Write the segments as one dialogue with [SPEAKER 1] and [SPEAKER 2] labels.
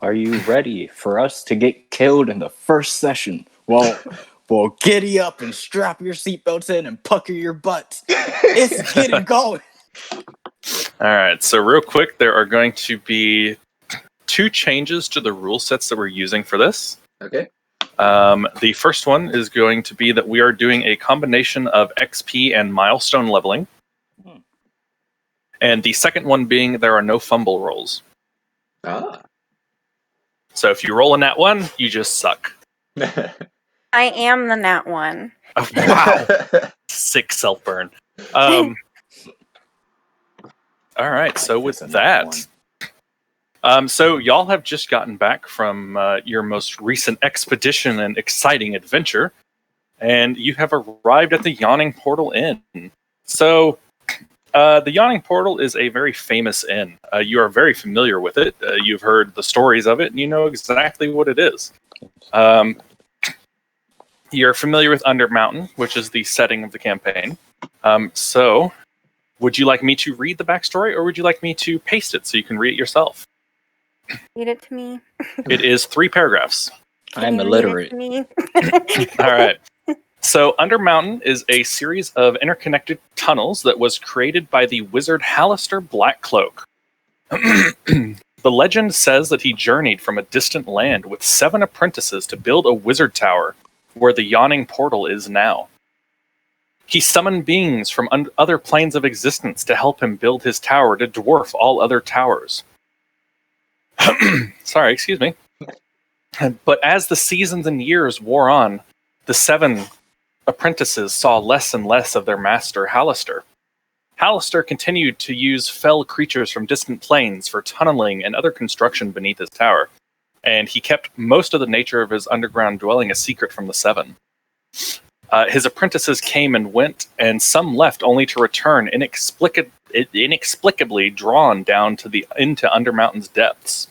[SPEAKER 1] Are you ready for us to get killed in the first session? Well, giddy up and strap your seatbelts in and pucker your butts. It's getting going.
[SPEAKER 2] All right, so real quick, there are going to be 2 changes to the rule sets that we're using for this.
[SPEAKER 3] Okay.
[SPEAKER 2] The first one is going to be that we are doing a combination of XP and milestone leveling. And the second one being there are no fumble rolls.
[SPEAKER 3] Ah.
[SPEAKER 2] So if you roll a nat 1, you just suck.
[SPEAKER 4] I am the nat 1.
[SPEAKER 2] Oh, wow. Sick self-burn. All right, so with that... so y'all have just gotten back from your most recent expedition and exciting adventure, and you have arrived at the Yawning Portal Inn. So the Yawning Portal is a very famous inn. You are very familiar with it. You've heard the stories of it, and you know exactly what it is. You're familiar with Undermountain, which is the setting of the campaign. So would you like me to read the backstory, or would you like me to paste it so you can read it yourself?
[SPEAKER 4] Read it to me.
[SPEAKER 2] It is 3 paragraphs.
[SPEAKER 1] I'm illiterate.
[SPEAKER 2] All right. So Undermountain is a series of interconnected tunnels that was created by the wizard Hallister Blackcloak. The legend says that he journeyed from a distant land with 7 apprentices to build a wizard tower where the Yawning Portal is now. He summoned beings from other planes of existence to help him build his tower to dwarf all other towers. Sorry, excuse me. But as the seasons and years wore on, the 7 apprentices saw less and less of their master, Hallister. Hallister continued to use fell creatures from distant planes for tunneling and other construction beneath his tower, and he kept most of the nature of his underground dwelling a secret from the 7. His apprentices came and went, and some left only to return inexplicably drawn down into Undermountain's depths.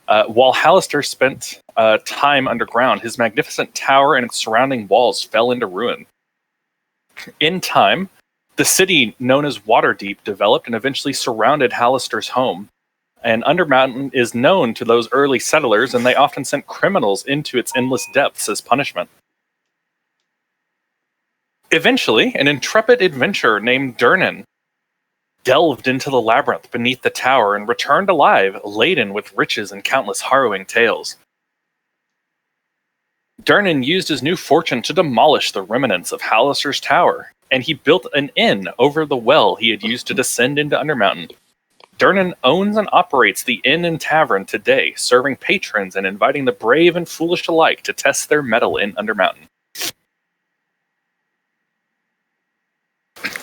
[SPEAKER 2] While Hallister spent time underground, his magnificent tower and its surrounding walls fell into ruin. In time, the city known as Waterdeep developed and eventually surrounded Hallister's home. And Undermountain is known to those early settlers, and they often sent criminals into its endless depths as punishment. Eventually, an intrepid adventurer named Durnan delved into the labyrinth beneath the tower and returned alive, laden with riches and countless harrowing tales. Durnan used his new fortune to demolish the remnants of Hallister's tower, and he built an inn over the well he had used to descend into Undermountain. Durnan owns and operates the inn and tavern today, serving patrons and inviting the brave and foolish alike to test their mettle in Undermountain.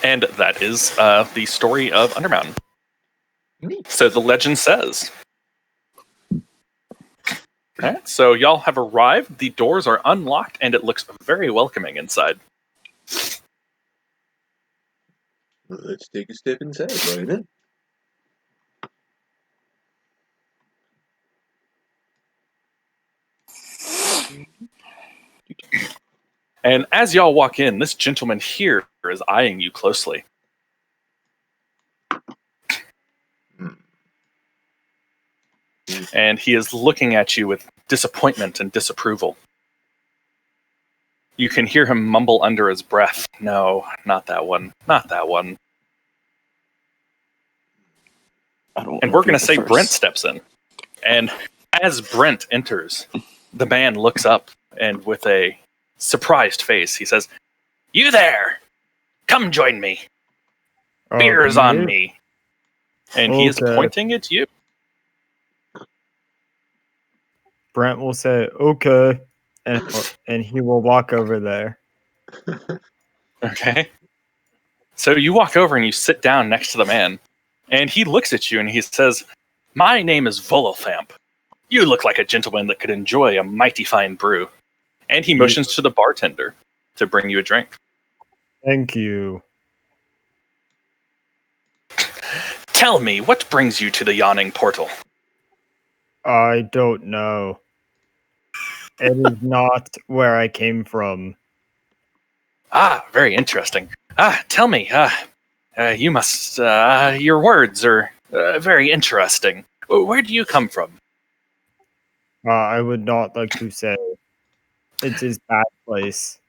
[SPEAKER 2] And that is the story of Undermountain. So the legend says. Alright, so y'all have arrived, the doors are unlocked, and it looks very welcoming inside.
[SPEAKER 3] Let's take a step inside, right then.
[SPEAKER 2] And as y'all walk in, this gentleman here is eyeing you closely. And he is looking at you with disappointment and disapproval. You can hear him mumble under his breath, "No, not that one, not that one." And we're going to say Brent steps in. And as Brent enters, the man looks up and with a surprised face, he says, "You there! Come join me. Beer's on me." And he is pointing at you.
[SPEAKER 5] Brent will say, "Okay," and he will walk over there.
[SPEAKER 2] Okay. So you walk over and you sit down next to the man, and he looks at you and he says, "My name is Volothamp. You look like a gentleman that could enjoy a mighty fine brew." And he motions to the bartender to bring you a drink.
[SPEAKER 5] Thank you.
[SPEAKER 2] Tell me, what brings you to the Yawning Portal?
[SPEAKER 5] I don't know. It is not where I came from.
[SPEAKER 2] Ah, very interesting. Tell me, you must, your words are very interesting. Where do you come from?
[SPEAKER 5] I would not like to say. It is bad place.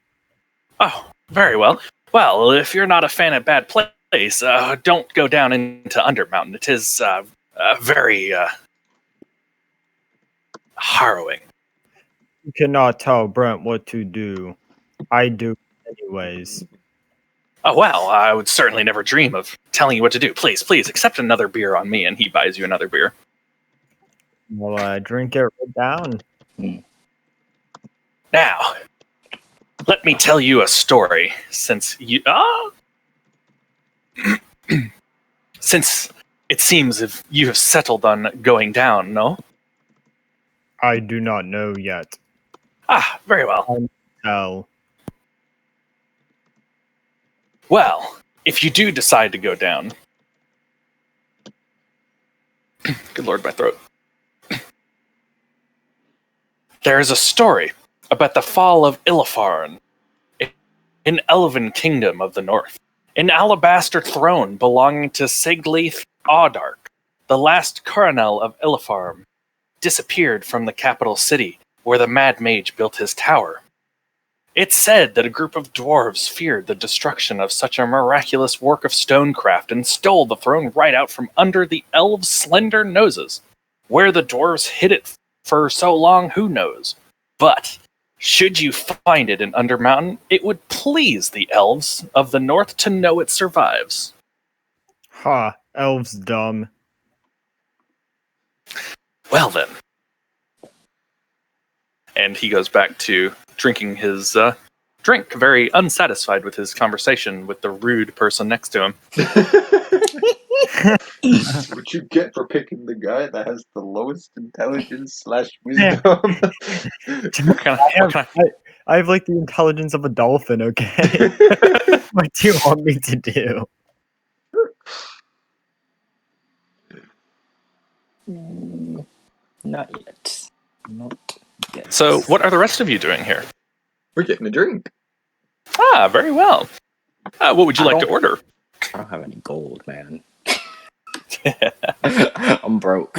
[SPEAKER 2] Oh, very well. Well, if you're not a fan of bad place, don't go down into Undermountain. It is very harrowing.
[SPEAKER 5] You cannot tell Brent what to do. I do anyways.
[SPEAKER 2] Oh, well, I would certainly never dream of telling you what to do. Please, please, accept another beer on me, and he buys you another beer.
[SPEAKER 5] Well, drink it right down.
[SPEAKER 2] Now, let me tell you a story, since you... since it seems if you have settled on going down, no?
[SPEAKER 5] I do not know yet.
[SPEAKER 2] Ah, very well.
[SPEAKER 5] Tell.
[SPEAKER 2] Well, if you do decide to go down... Good lord, my throat. There is a story about the fall of Illifarn, an elven kingdom of the north. An alabaster throne belonging to Sigleith Audark, the last coronel of Illifarm, disappeared from the capital city where the Mad Mage built his tower. It's said that a group of dwarves feared the destruction of such a miraculous work of stonecraft and stole the throne right out from under the elves' slender noses. Where the dwarves hid it for so long, who knows? But should you find it in Undermountain, it would please the elves of the north to know it survives.
[SPEAKER 5] Ha, elves dumb.
[SPEAKER 2] Well then. And he goes back to drinking his drink, very unsatisfied with his conversation with the rude person next to him.
[SPEAKER 3] What you get for picking the guy that has the lowest intelligence / wisdom?
[SPEAKER 5] I have like the intelligence of a dolphin, okay? What do you want me to do?
[SPEAKER 1] Not yet. Not yet.
[SPEAKER 2] So, what are the rest of you doing here?
[SPEAKER 3] We're getting a drink.
[SPEAKER 2] Ah, very well. What would you like to order?
[SPEAKER 1] I don't have any gold, man. I'm broke.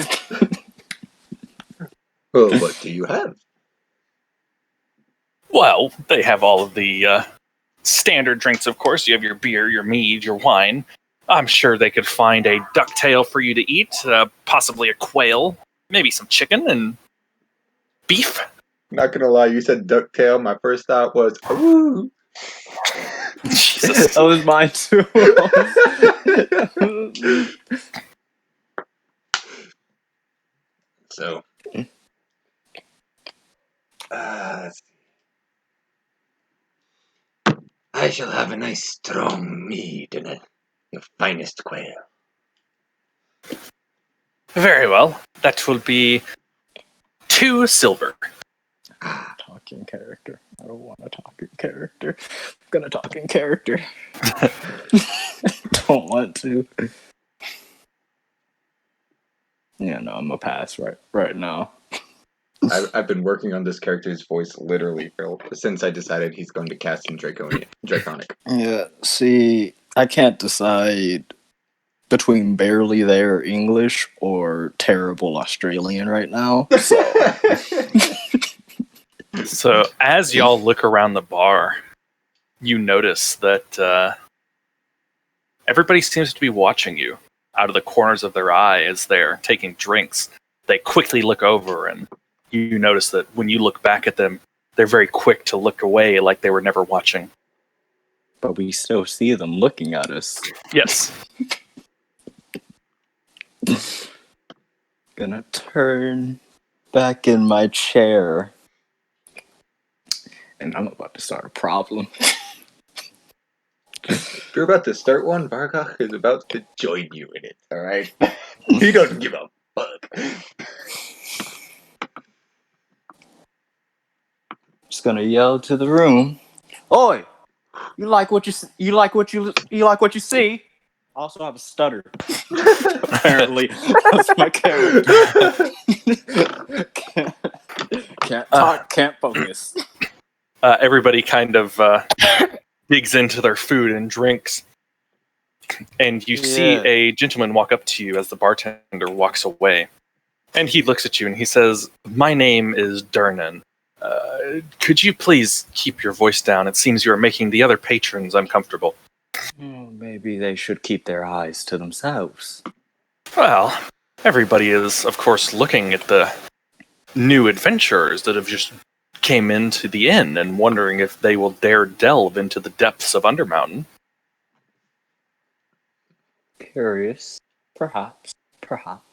[SPEAKER 3] Well, what do you have?
[SPEAKER 2] Well, they have all of the standard drinks, of course. You have your beer, your mead, your wine. I'm sure they could find a ducktail for you to eat, possibly a quail, maybe some chicken and beef.
[SPEAKER 3] Not gonna lie, you said ducktail. My first thought was, ooh.
[SPEAKER 2] Jesus.
[SPEAKER 1] That was mine too.
[SPEAKER 3] So, let's see. I shall have a nice strong mead and the finest quail.
[SPEAKER 2] Very well. That will be 2 silver.
[SPEAKER 1] Talking character. I don't want a talking character. I'm gonna talk in character. Don't want to. Yeah, no, I'm a pass right now.
[SPEAKER 3] I've been working on this character's voice literally since I decided he's going to cast in Draconic.
[SPEAKER 1] Yeah, see, I can't decide between barely there English or terrible Australian right now. So.
[SPEAKER 2] So, as y'all look around the bar, you notice that everybody seems to be watching you out of the corners of their eye as they're taking drinks. They quickly look over, and you notice that when you look back at them, they're very quick to look away like they were never watching.
[SPEAKER 1] But we still see them looking at us.
[SPEAKER 2] Yes.
[SPEAKER 1] Gonna turn back in my chair. And I'm about to start a problem.
[SPEAKER 3] If you're about to start one, Vargach is about to join you in it, alright? He doesn't give a fuck.
[SPEAKER 1] Just gonna yell to the room. Oi! You like what you see? I also have a stutter. Apparently, that's my character. Can't talk, can't focus.
[SPEAKER 2] Everybody kind of digs into their food and drinks. And you see a gentleman walk up to you as the bartender walks away. And he looks at you and he says, "My name is Durnan. Could you please keep your voice down? It seems you are making the other patrons uncomfortable."
[SPEAKER 1] Maybe they should keep their eyes to themselves.
[SPEAKER 2] Well, everybody is, of course, looking at the new adventurers that have just came into the inn and wondering if they will dare delve into the depths of Undermountain.
[SPEAKER 1] Curious. Perhaps. Perhaps.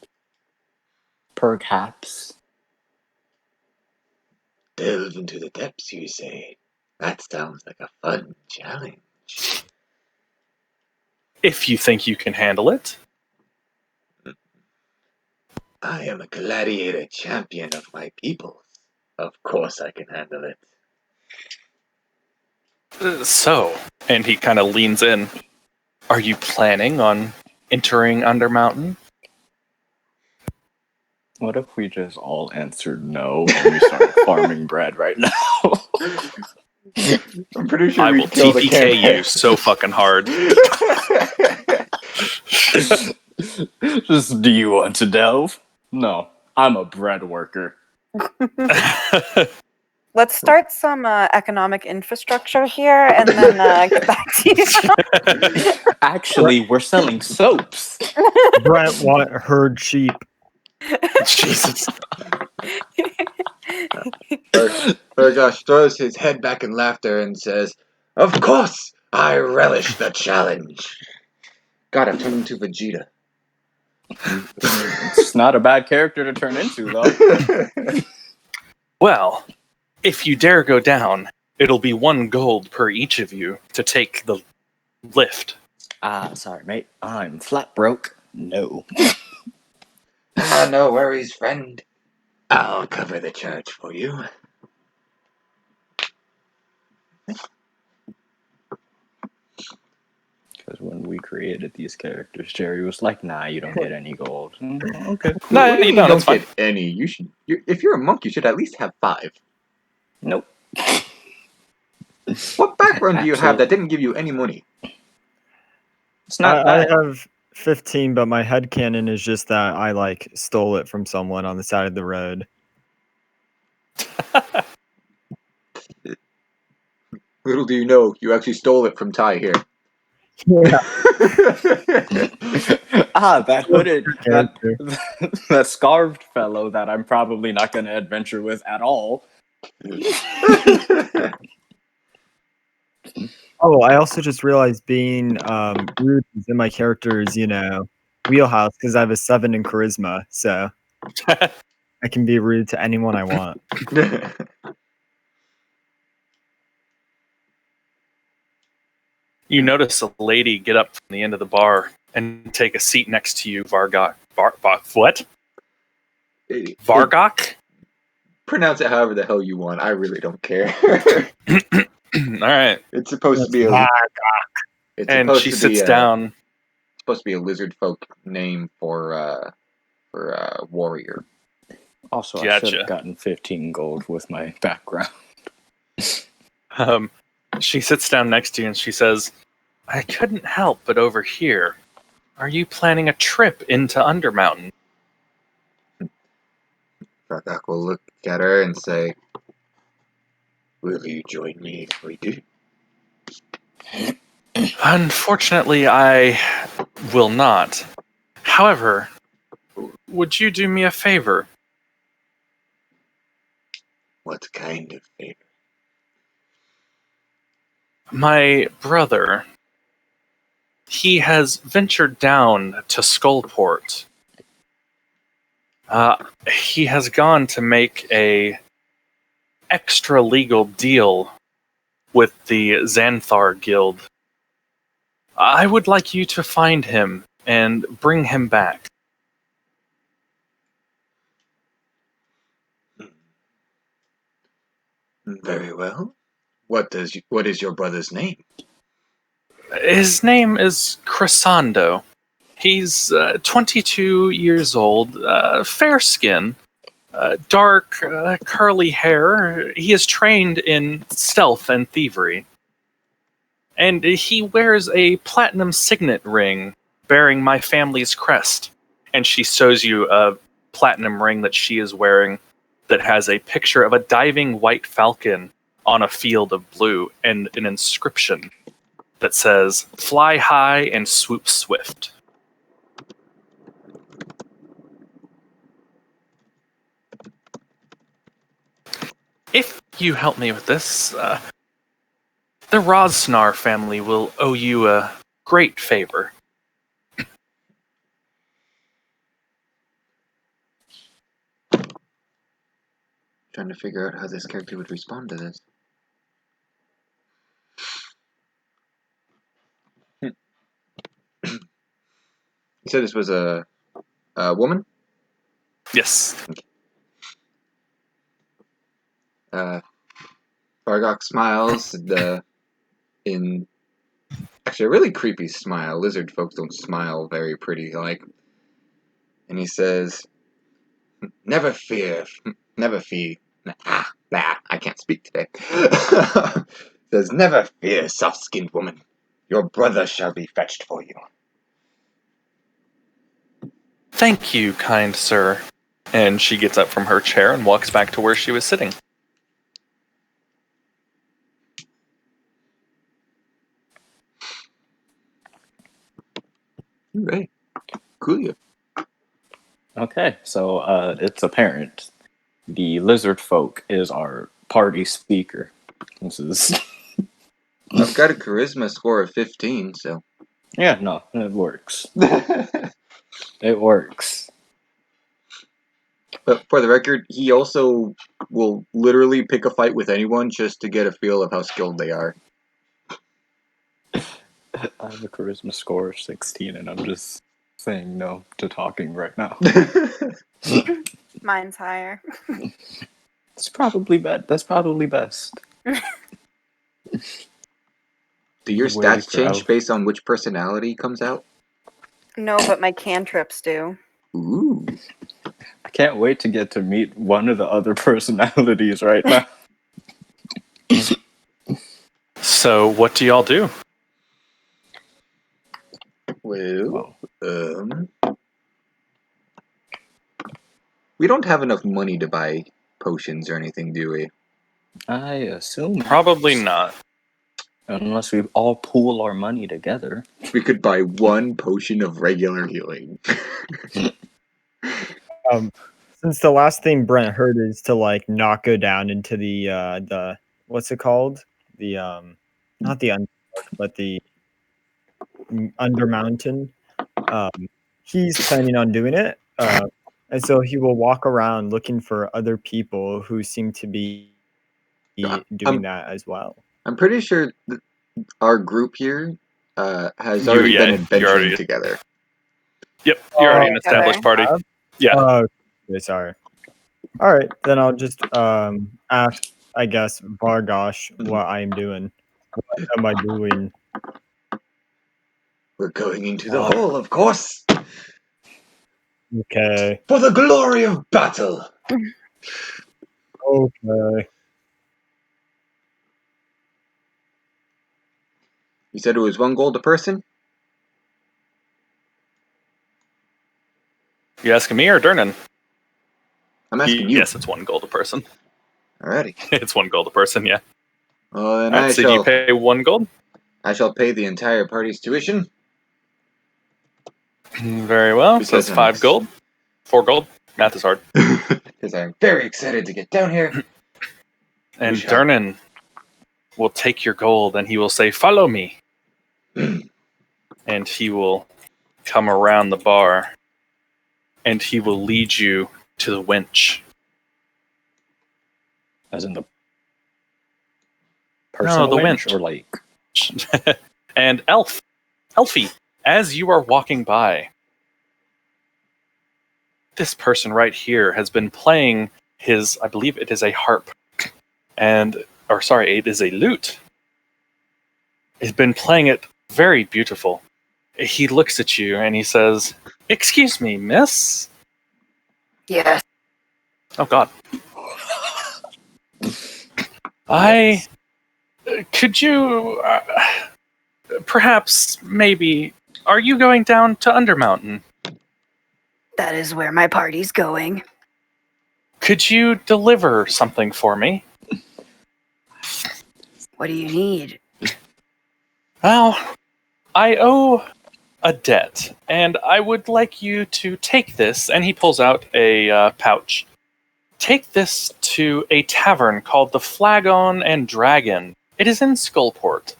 [SPEAKER 3] Delve into the depths, you say? That sounds like a fun challenge.
[SPEAKER 2] If you think you can handle it.
[SPEAKER 3] I am a gladiator champion of my people. Of course I can handle it.
[SPEAKER 2] And he kind of leans in. Are you planning on entering Undermountain?
[SPEAKER 1] What if we just all answered no and we started farming bread right now?
[SPEAKER 3] I'm pretty sure
[SPEAKER 2] I
[SPEAKER 3] we
[SPEAKER 2] will
[SPEAKER 3] killed the
[SPEAKER 2] TPK
[SPEAKER 3] campaign.
[SPEAKER 2] you so fucking hard.
[SPEAKER 1] Just, do you want to delve? No, I'm a bread worker.
[SPEAKER 4] Let's start some economic infrastructure here and then get back to you.
[SPEAKER 1] Actually, we're selling soaps.
[SPEAKER 5] Brent want herd sheep.
[SPEAKER 2] Jesus.
[SPEAKER 3] Burgosh throws his head back in laughter and says, "Of course, I relish the challenge." God, I've turned into Vegeta.
[SPEAKER 1] It's not a bad character to turn into, though.
[SPEAKER 2] Well, if you dare go down, it'll be 1 gold per each of you to take the lift.
[SPEAKER 1] Sorry, mate. I'm flat broke. No.
[SPEAKER 3] No worries, friend. I'll cover the charge for you.
[SPEAKER 1] Because when we created these characters, Jerry was like, "Nah, you don't get any gold." Okay.
[SPEAKER 2] No,
[SPEAKER 3] What do you
[SPEAKER 2] no,
[SPEAKER 3] mean
[SPEAKER 2] that's
[SPEAKER 3] don't
[SPEAKER 2] fine.
[SPEAKER 3] get any? If you're a monk, you should at least have 5.
[SPEAKER 1] Nope.
[SPEAKER 3] What background do you have
[SPEAKER 1] Absolutely.
[SPEAKER 3] that didn't give you any money?
[SPEAKER 1] It's not
[SPEAKER 5] I
[SPEAKER 1] bad.
[SPEAKER 5] have 15, but my headcanon is just that I stole it from someone on the side of the road.
[SPEAKER 3] Little do you know, you actually stole it from Ty here.
[SPEAKER 5] Yeah.
[SPEAKER 1] That hooded, that
[SPEAKER 5] Character.
[SPEAKER 1] that scarved fellow that I'm probably not going to adventure with at all.
[SPEAKER 5] Oh, I also just realized being rude is in my character's, wheelhouse because I have a 7 in charisma, so I can be rude to anyone I want.
[SPEAKER 2] You notice a lady get up from the end of the bar and take a seat next to you, Vargok. What? Vargok?
[SPEAKER 3] Pronounce it however the hell you want. I really don't care.
[SPEAKER 2] All right.
[SPEAKER 3] It's supposed to be a. It's
[SPEAKER 2] And
[SPEAKER 3] supposed
[SPEAKER 2] she
[SPEAKER 3] to
[SPEAKER 2] sits
[SPEAKER 3] be
[SPEAKER 2] down.
[SPEAKER 3] It's supposed to be a lizard folk name for warrior.
[SPEAKER 1] Also, I
[SPEAKER 2] Gotcha.
[SPEAKER 1] should have gotten 15 gold with my background.
[SPEAKER 2] She sits down next to you and she says, "I couldn't help but overhear. Are you planning a trip into Undermountain?"
[SPEAKER 3] Rakak will look at her and say, "Will you join me if we do?"
[SPEAKER 2] Unfortunately, I will not. However, would you do me a favor?
[SPEAKER 3] What kind of favor?
[SPEAKER 2] My brother, he has ventured down to Skullport. He has gone to make a extra legal deal with the Xanthar Guild. I would like you to find him and bring him back.
[SPEAKER 3] Very well. What is your brother's name?
[SPEAKER 2] His name is Crescendo. He's 22 years old, fair skin, dark, curly hair. He is trained in stealth and thievery. And he wears a platinum signet ring bearing my family's crest. And she shows you a platinum ring that she is wearing that has a picture of a diving white falcon on a field of blue and an inscription that says, "Fly high and swoop swift." If you help me with this, the Rosnar family will owe you a great favor.
[SPEAKER 3] Trying to figure out how this character would respond to this. You said this was a woman?
[SPEAKER 2] Yes.
[SPEAKER 3] Bargok smiles in actually a really creepy smile. Lizard folks don't smile very pretty like. And he says, "Never fear, never fear." I can't speak today. Says, "Never fear, soft-skinned woman. Your brother shall be fetched for you."
[SPEAKER 2] Thank you, kind sir. And she gets up from her chair and walks back to where she was sitting.
[SPEAKER 3] Right. Cool.
[SPEAKER 1] Okay, so it's apparent the lizard folk is our party speaker. This is
[SPEAKER 3] I've got a charisma score of 15, so.
[SPEAKER 1] yeah, no, it works. It works.
[SPEAKER 3] But for the record, he also will literally pick a fight with anyone just to get a feel of how skilled they are.
[SPEAKER 1] I have a charisma score of 16, and I'm just saying no to talking right now.
[SPEAKER 4] Mine's higher.
[SPEAKER 1] It's probably That's probably best.
[SPEAKER 3] Do your
[SPEAKER 1] Waiting
[SPEAKER 3] stats
[SPEAKER 1] for
[SPEAKER 3] change
[SPEAKER 1] Elf.
[SPEAKER 3] based on which personality comes out?
[SPEAKER 4] No, but my cantrips do.
[SPEAKER 3] Ooh.
[SPEAKER 1] I can't wait to get to meet one of the other personalities right now.
[SPEAKER 2] So, what do y'all do?
[SPEAKER 3] Well, we don't have enough money to buy potions or anything, do we?
[SPEAKER 1] I assume
[SPEAKER 2] Probably not.
[SPEAKER 1] unless we all pool our money together.
[SPEAKER 3] We could buy one potion of regular healing.
[SPEAKER 5] Since the last thing Brent heard is to like not go down into the what's it called? The not the underdark, but the undermountain. He's planning on doing it. And so he will walk around looking for other people who seem to be doing that as well.
[SPEAKER 3] I'm pretty sure our group here has already been adventuring together.
[SPEAKER 2] Yep, you're already an established party. Yeah.
[SPEAKER 5] Okay, sorry. All right, then I'll just ask, I guess, Bargosh what I'm doing. What am I doing?
[SPEAKER 3] We're going into the hole, of course,
[SPEAKER 5] Okay.
[SPEAKER 3] for the glory of battle.
[SPEAKER 5] Okay.
[SPEAKER 3] You said it was 1 gold a person?
[SPEAKER 2] You asking me or Durnan?
[SPEAKER 3] I'm asking you.
[SPEAKER 2] Yes, it's 1 gold a person.
[SPEAKER 3] Alrighty.
[SPEAKER 2] It's 1 gold a person, yeah.
[SPEAKER 3] Well, then
[SPEAKER 2] Alright, so you pay 1 gold?
[SPEAKER 3] I shall pay the entire party's tuition.
[SPEAKER 2] Very well. So it's 5 gold. 4 gold. Math is hard.
[SPEAKER 3] Because I'm very excited to get down here.
[SPEAKER 2] And Durnan will take your gold and he will say, "Follow me." And he will come around the bar and he will lead you to the winch.
[SPEAKER 1] As in the person
[SPEAKER 2] the
[SPEAKER 1] winch,
[SPEAKER 2] winch.
[SPEAKER 1] or like
[SPEAKER 2] And Elfie, as you are walking by, this person right here has been playing his, I believe it is a harp, it is a lute. He's been playing it very beautiful. He looks at you and he says, "Excuse me, miss?"
[SPEAKER 4] Yes.
[SPEAKER 2] Oh, God. Could you, perhaps, maybe, are you going down to Undermountain?
[SPEAKER 4] That is where my party's going.
[SPEAKER 2] Could you deliver something for me?
[SPEAKER 4] What do you need?
[SPEAKER 2] Well, I owe a debt, and I would like you to take this. And he pulls out a pouch. Take this to a tavern called the Flagon and Dragon. It is in Skullport.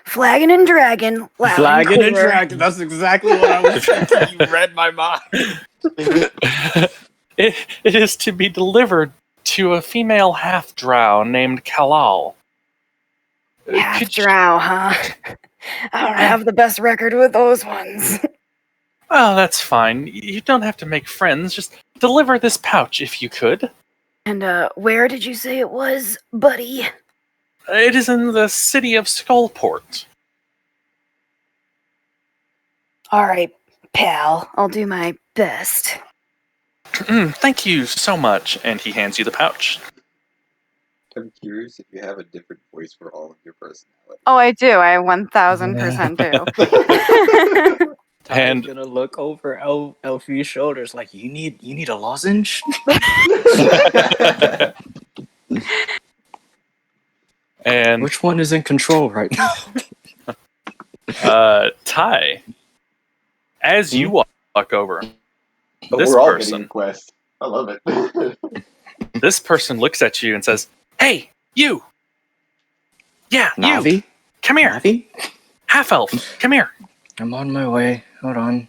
[SPEAKER 4] Flagon and dragon. Loud
[SPEAKER 1] Flagon and
[SPEAKER 4] clear.
[SPEAKER 1] dragon. That's exactly what I was thinking. You read my mind.
[SPEAKER 2] It is to be delivered to a female half-drow named Kalal.
[SPEAKER 4] Half drow, huh? I don't have the best record with those ones.
[SPEAKER 2] Oh, that's fine. You don't have to make friends. Just deliver this pouch if you could.
[SPEAKER 4] And where did you say it was, buddy?
[SPEAKER 2] It is in the city of Skullport.
[SPEAKER 4] All right, pal. I'll do my best.
[SPEAKER 2] Thank you so much. And he hands you the pouch.
[SPEAKER 3] I'm curious if you have a different voice for all of your personality.
[SPEAKER 4] Oh, I do. I 1000% do.
[SPEAKER 2] And-
[SPEAKER 1] I'm gonna look over Elfie's shoulders like, you need a lozenge?
[SPEAKER 2] And
[SPEAKER 1] Which one is in control right now?
[SPEAKER 2] Ty, as you walk over,
[SPEAKER 3] But
[SPEAKER 2] This
[SPEAKER 3] we're all
[SPEAKER 2] person.
[SPEAKER 3] getting a quest. I love it.
[SPEAKER 2] this person looks at you and says, "Hey, you! Yeah, you!
[SPEAKER 1] Navi?
[SPEAKER 2] Come here!
[SPEAKER 1] Navi?
[SPEAKER 2] Half-elf, come here!"
[SPEAKER 1] I'm on my way. Hold on.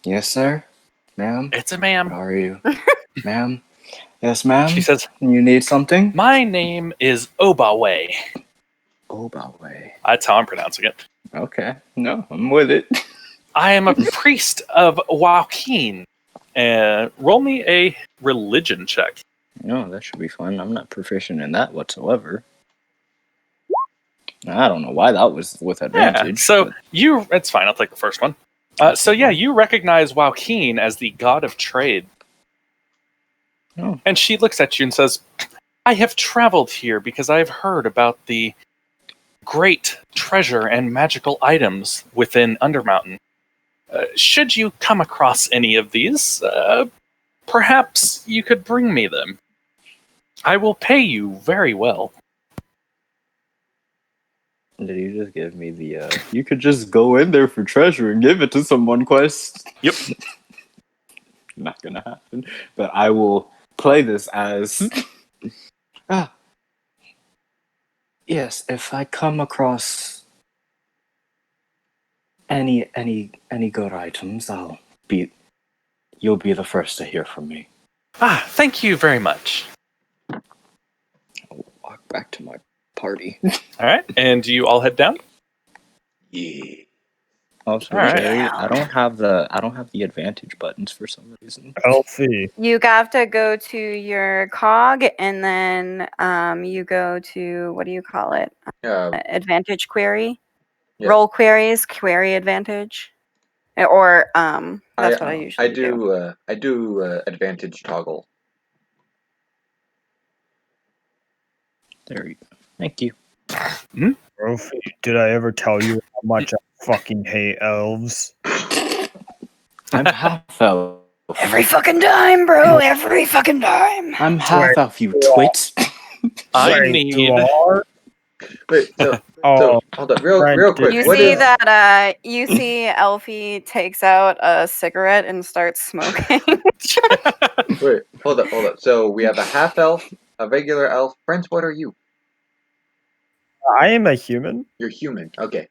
[SPEAKER 1] Yes, sir? Ma'am?
[SPEAKER 2] It's a
[SPEAKER 1] What
[SPEAKER 2] ma'am.
[SPEAKER 1] are you? Ma'am? Yes, ma'am?
[SPEAKER 2] She says,
[SPEAKER 1] You need something?
[SPEAKER 2] "My name is Obawe."
[SPEAKER 1] Obawe.
[SPEAKER 2] That's how I'm pronouncing it.
[SPEAKER 1] Okay. No, I'm with it.
[SPEAKER 2] I am a priest of Joaquin. Roll me a religion check.
[SPEAKER 1] No, that should be fun. I'm not proficient in that whatsoever. I don't know why that was with advantage.
[SPEAKER 2] Yeah, so
[SPEAKER 1] but-
[SPEAKER 2] it's fine. I'll take the first one. So yeah, you recognize Joaquin as the god of trade.
[SPEAKER 1] Oh.
[SPEAKER 2] And she looks at you and says, "I have traveled here because I have heard about the great treasure and magical items within Undermountain. Should you come across any of these, perhaps you could bring me them. I will pay you very well."
[SPEAKER 1] Did you just give me the, you could just go in there for treasure and give it to someone quest?
[SPEAKER 2] Yep.
[SPEAKER 1] Not gonna happen. But I will play this as... Yes, if I come across any good items, you'll be the first to hear from me.
[SPEAKER 2] Thank you very much.
[SPEAKER 1] I'll walk back to my party.
[SPEAKER 2] All right, and you all head down?
[SPEAKER 3] Yeah.
[SPEAKER 1] Also,
[SPEAKER 2] All right.
[SPEAKER 1] Jerry, I don't have the advantage buttons for some reason.
[SPEAKER 5] Elfie.
[SPEAKER 4] You have to go to your cog, and then you go to, what do you call it? Advantage query.
[SPEAKER 3] Yeah.
[SPEAKER 4] Roll queries, query advantage. Or that's what I usually do.
[SPEAKER 3] I do advantage toggle.
[SPEAKER 1] There you go. Thank you.
[SPEAKER 5] Elfie, did I ever tell you how much I fucking hate elves?
[SPEAKER 1] I'm half elf.
[SPEAKER 4] Every fucking time, bro. Every fucking time.
[SPEAKER 1] I'm half elf, you twit.
[SPEAKER 2] I
[SPEAKER 5] Wait,
[SPEAKER 2] need...
[SPEAKER 5] you are?
[SPEAKER 3] Wait, so
[SPEAKER 5] Oh,
[SPEAKER 3] hold up, real
[SPEAKER 5] Brent,
[SPEAKER 3] quick.
[SPEAKER 4] You
[SPEAKER 3] What
[SPEAKER 4] see
[SPEAKER 3] is
[SPEAKER 4] that? You see Elfie takes out a cigarette and starts smoking.
[SPEAKER 3] Wait, hold up. So we have a half elf, a regular elf. Friends, what are you?
[SPEAKER 5] I am a human.
[SPEAKER 3] You're human. Okay.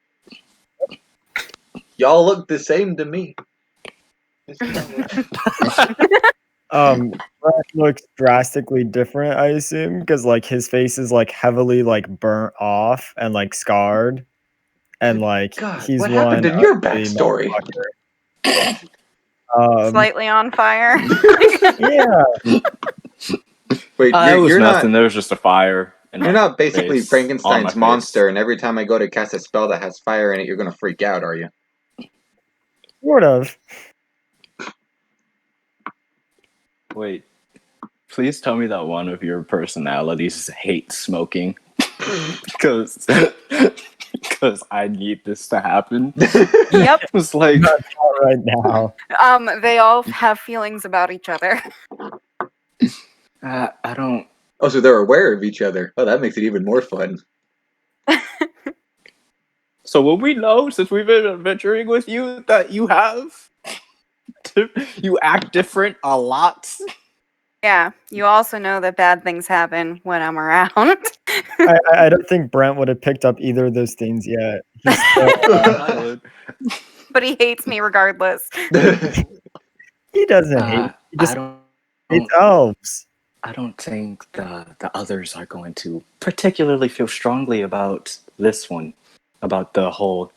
[SPEAKER 3] Y'all look the same to me.
[SPEAKER 5] Brent looks drastically different, I assume, because like his face is like heavily like burnt off and like scarred, and like
[SPEAKER 3] God,
[SPEAKER 5] he's
[SPEAKER 3] what happened
[SPEAKER 5] one
[SPEAKER 3] in your
[SPEAKER 5] ugly
[SPEAKER 3] backstory?
[SPEAKER 5] motherfucker.
[SPEAKER 4] Slightly on fire.
[SPEAKER 5] Yeah,
[SPEAKER 3] Wait,
[SPEAKER 1] It was
[SPEAKER 3] you're
[SPEAKER 1] nothing.
[SPEAKER 3] not.
[SPEAKER 1] There was just a fire. And
[SPEAKER 3] You're not basically
[SPEAKER 1] face on my
[SPEAKER 3] Frankenstein's
[SPEAKER 1] face.
[SPEAKER 3] monster, and every time I go to cast a spell that has fire in it, you're gonna freak out, are you?
[SPEAKER 5] sort of.
[SPEAKER 1] Wait. Please tell me that one of your personalities hates smoking. Because because I need this to happen.
[SPEAKER 4] Yep.
[SPEAKER 1] It's like,
[SPEAKER 5] Not right now.
[SPEAKER 4] They all have feelings about each other.
[SPEAKER 1] I don't.
[SPEAKER 3] Oh, so they're aware of each other. Oh, that makes it even more fun.
[SPEAKER 1] So will we know, since we've been adventuring with you, that you have? You act different a lot.
[SPEAKER 4] Yeah. You also know that bad things happen when I'm around.
[SPEAKER 5] I don't think Brent would have picked up either of those things yet. He's still,
[SPEAKER 1] I would.
[SPEAKER 4] But he hates me regardless.
[SPEAKER 5] he doesn't hate. He
[SPEAKER 1] I
[SPEAKER 5] just
[SPEAKER 1] don't.
[SPEAKER 5] hates elves.
[SPEAKER 1] I don't think the others are going to particularly feel strongly about this one, about the whole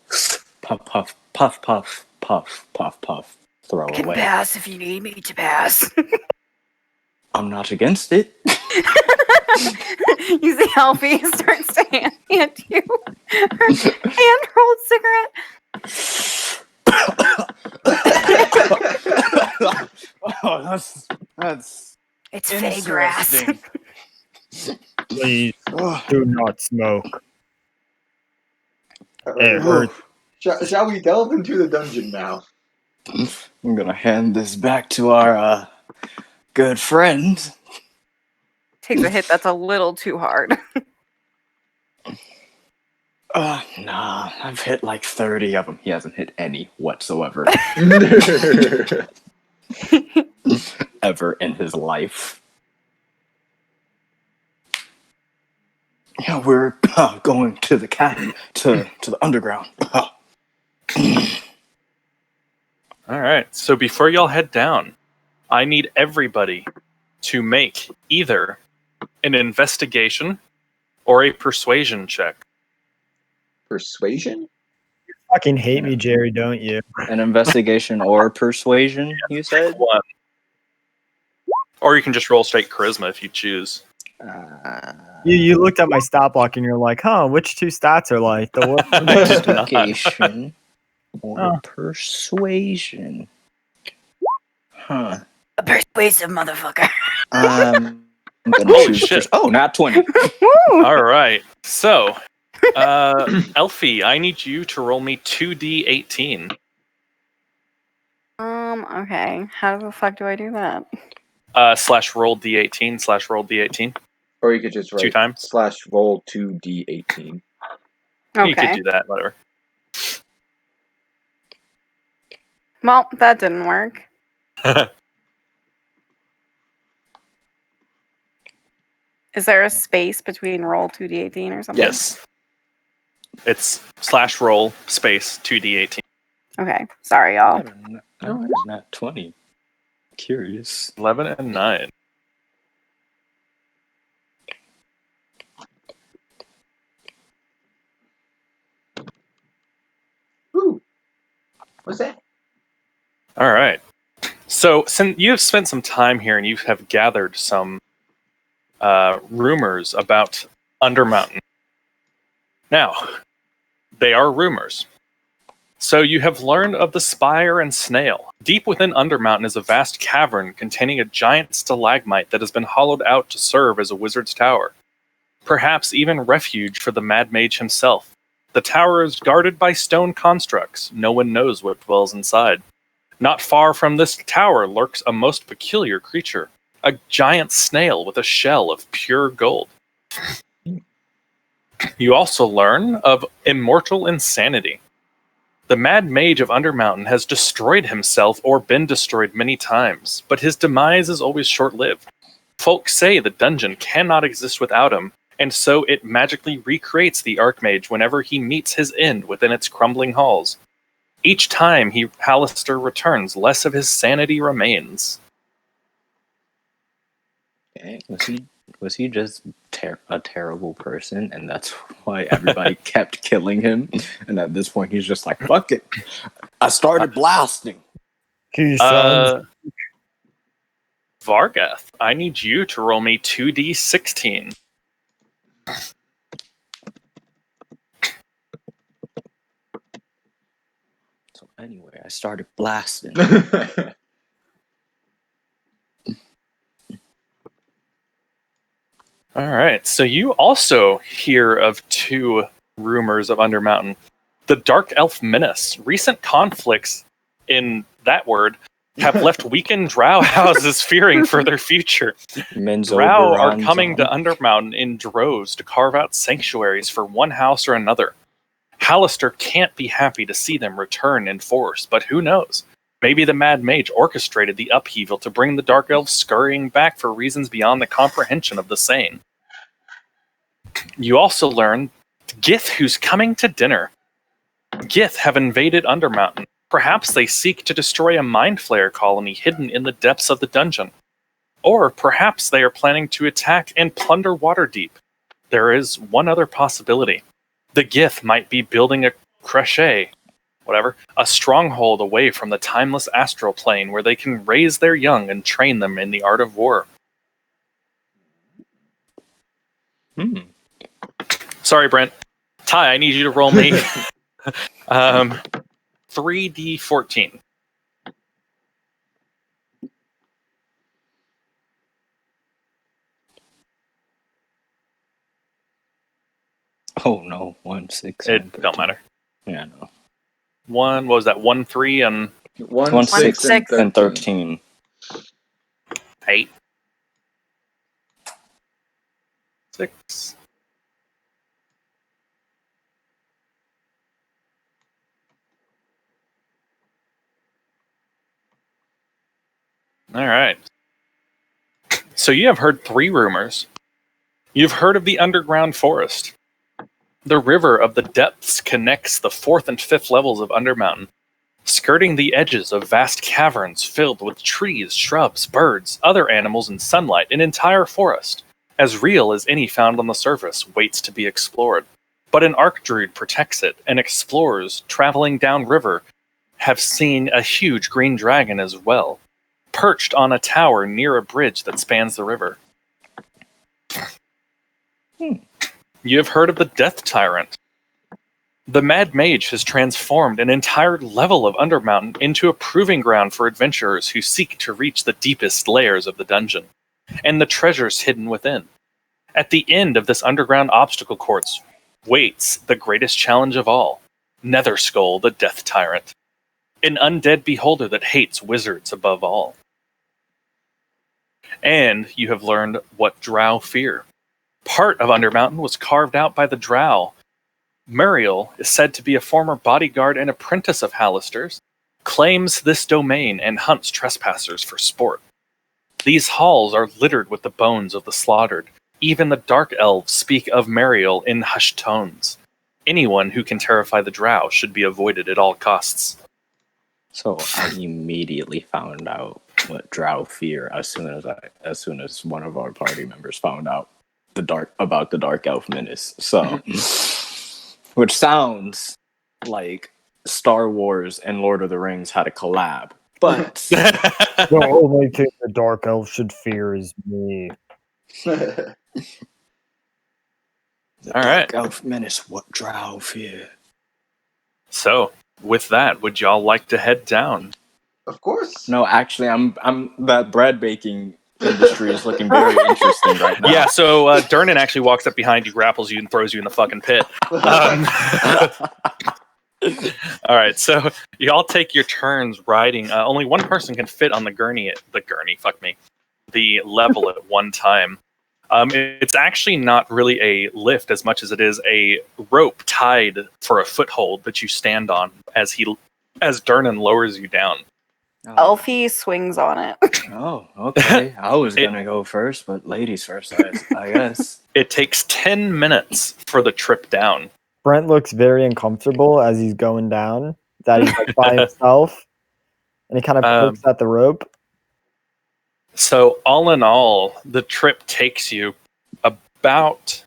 [SPEAKER 1] puff puff puff puff puff puff puff throw
[SPEAKER 4] I can
[SPEAKER 1] away.
[SPEAKER 4] pass if you need me to pass.
[SPEAKER 1] I'm not against it.
[SPEAKER 4] You see Alfie starts to hand you her hand-rolled cigarette.
[SPEAKER 1] Oh, that's
[SPEAKER 4] It's fey grass.
[SPEAKER 1] interesting.
[SPEAKER 5] Please
[SPEAKER 1] Ugh.
[SPEAKER 5] do not smoke. It hurts.
[SPEAKER 3] Shall we delve into the dungeon now?
[SPEAKER 1] I'm gonna hand this back to our good friend.
[SPEAKER 4] Takes a hit that's a little too hard.
[SPEAKER 1] Nah, I've hit like 30 of them. He hasn't hit any whatsoever ever in his life. Yeah, we're going to the to the underground.
[SPEAKER 2] All right. So before y'all head down, I need everybody to make either an investigation or a persuasion check.
[SPEAKER 3] Persuasion?
[SPEAKER 5] Fucking hate me, Jerry, don't you?
[SPEAKER 1] An investigation or persuasion, you said?
[SPEAKER 2] One. Or you can just roll straight charisma if you choose.
[SPEAKER 5] You looked at my stat block and you're like, huh, which two stats are like the worst?
[SPEAKER 1] Investigation or
[SPEAKER 5] Oh.
[SPEAKER 1] persuasion. Huh.
[SPEAKER 4] A persuasive motherfucker.
[SPEAKER 1] I'm gonna
[SPEAKER 2] Holy
[SPEAKER 1] choose
[SPEAKER 2] shit.
[SPEAKER 1] not 20.
[SPEAKER 2] All right. So, Elfie, I need you to roll me 2d18.
[SPEAKER 4] Okay. How the fuck do I do that?
[SPEAKER 2] Slash roll d18 slash roll d18.
[SPEAKER 3] Or you could just write
[SPEAKER 2] 2 times.
[SPEAKER 3] /roll 2d18.
[SPEAKER 4] Okay.
[SPEAKER 2] You could do that, whatever.
[SPEAKER 4] Well, that didn't work. Is there a space between roll 2d18 or something?
[SPEAKER 2] Yes. It's slash roll space 2d18.
[SPEAKER 4] Okay. Sorry, y'all.
[SPEAKER 1] No, it's not 20. Curious.
[SPEAKER 2] 11 and 9.
[SPEAKER 3] Ooh. What's that?
[SPEAKER 2] All right. So, since you have spent some time here and you have gathered some rumors about Undermountain. Now, they are rumors. So you have learned of the Spire and Snail. Deep within Undermountain is a vast cavern containing a giant stalagmite that has been hollowed out to serve as a wizard's tower. Perhaps even refuge for the Mad Mage himself. The tower is guarded by stone constructs. No one knows what dwells inside. Not far from this tower lurks a most peculiar creature. A giant snail with a shell of pure gold. You also learn of immortal insanity. The Mad Mage of Undermountain has destroyed himself or been destroyed many times, but his demise is always short-lived. Folk say the dungeon cannot exist without him, and so it magically recreates the Archmage whenever he meets his end within its crumbling halls. Each time Hallister returns, less of his sanity remains.
[SPEAKER 1] Was he just a terrible person, and that's why everybody kept killing him? And at this point, he's just like, "Fuck it, I started blasting."
[SPEAKER 5] He sounds
[SPEAKER 2] Vargath, I need you to roll me 2d16.
[SPEAKER 1] So anyway, I started blasting.
[SPEAKER 2] All right, so you also hear of two rumors of Undermountain. The Dark Elf Menace. Recent conflicts in that word have left weakened drow houses fearing for their future. Drow are coming to Undermountain in droves to carve out sanctuaries for one house or another. Hallister can't be happy to see them return in force, but who knows? Maybe the Mad Mage orchestrated the upheaval to bring the Dark Elves scurrying back for reasons beyond the comprehension of the sane. You also learn Gith who's coming to dinner. Gith have invaded Undermountain. Perhaps they seek to destroy a Mind Flayer colony hidden in the depths of the dungeon. Or perhaps they are planning to attack and plunder Waterdeep. There is one other possibility. The Gith might be building a crèche, a stronghold away from the timeless astral plane where they can raise their young and train them in the art of war. Sorry, Brent. Ty, I need you to roll me 3d14.
[SPEAKER 1] Oh no, 1, 6.
[SPEAKER 2] It don't matter.
[SPEAKER 1] Yeah, no.
[SPEAKER 2] What was that? 1, 3, and
[SPEAKER 1] 1, 6, and 13.
[SPEAKER 2] 8. 6. All right. So you have heard 3 rumors. You've heard of the underground forest. The river of the depths connects the 4th and 5th levels of Undermountain, skirting the edges of vast caverns filled with trees, shrubs, birds, other animals, and sunlight. An entire forest, as real as any found on the surface, waits to be explored. But an Archdruid protects it, and explorers traveling downriver have seen a huge green dragon as well, perched on a tower near a bridge that spans the river. You have heard of the Death Tyrant. The Mad Mage has transformed an entire level of Undermountain into a proving ground for adventurers who seek to reach the deepest layers of the dungeon, and the treasures hidden within. At the end of this underground obstacle course waits the greatest challenge of all, Netherskull the Death Tyrant, an undead beholder that hates wizards above all. And you have learned what drow fear. Part of Undermountain was carved out by the drow. Muriel is said to be a former bodyguard and apprentice of Hallister's, claims this domain and hunts trespassers for sport. These halls are littered with the bones of the slaughtered. Even the Dark Elves speak of Muriel in hushed tones. Anyone who can terrify the drow should be avoided at all costs.
[SPEAKER 1] So I immediately found out what drow fear as soon as one of our party members found out about the Dark Elf Menace. So, which sounds like Star Wars and Lord of the Rings had a collab, but
[SPEAKER 5] The only thing the Dark Elf should fear is me.
[SPEAKER 1] the
[SPEAKER 2] All right.
[SPEAKER 1] Dark Elf Menace, what drow fear?
[SPEAKER 2] So, with that, would y'all like to head down?
[SPEAKER 3] Of course.
[SPEAKER 1] No, actually, I'm that bread baking industry is looking very interesting right now.
[SPEAKER 2] Yeah, so Durnan actually walks up behind you, grapples you, and throws you in the fucking pit. All right, so you all take your turns riding. Only one person can fit on the level at one time. It's actually not really a lift as much as it is a rope tied for a foothold that you stand on as Durnan lowers you down.
[SPEAKER 4] Elfie swings on it.
[SPEAKER 1] Oh, okay. I was gonna go first, but ladies first, I guess.
[SPEAKER 2] It takes 10 minutes for the trip down.
[SPEAKER 5] Brent looks very uncomfortable as he's going down, that he's like by himself, and he kind of pokes at the rope.
[SPEAKER 2] So all in all, the trip takes you about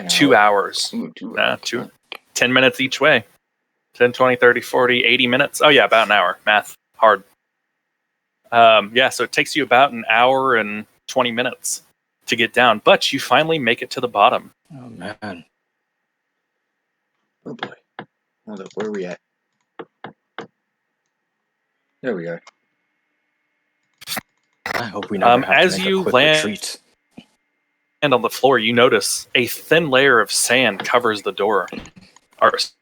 [SPEAKER 2] 2 hours.
[SPEAKER 3] Ooh, 2
[SPEAKER 2] 2, 10 minutes each way. 10, 20, 30, 40, 80 minutes. Oh yeah, about an hour. Math. Hard. So it takes you about an hour and 20 minutes to get down, but you finally make it to the bottom.
[SPEAKER 1] Oh man.
[SPEAKER 3] Oh boy. Hold up, where are we at? There we are.
[SPEAKER 1] I hope we never have
[SPEAKER 2] as
[SPEAKER 1] to make
[SPEAKER 2] you
[SPEAKER 1] a quick
[SPEAKER 2] land-
[SPEAKER 1] retreat.
[SPEAKER 2] on the floor, you notice a thin layer of sand covers the door. Covers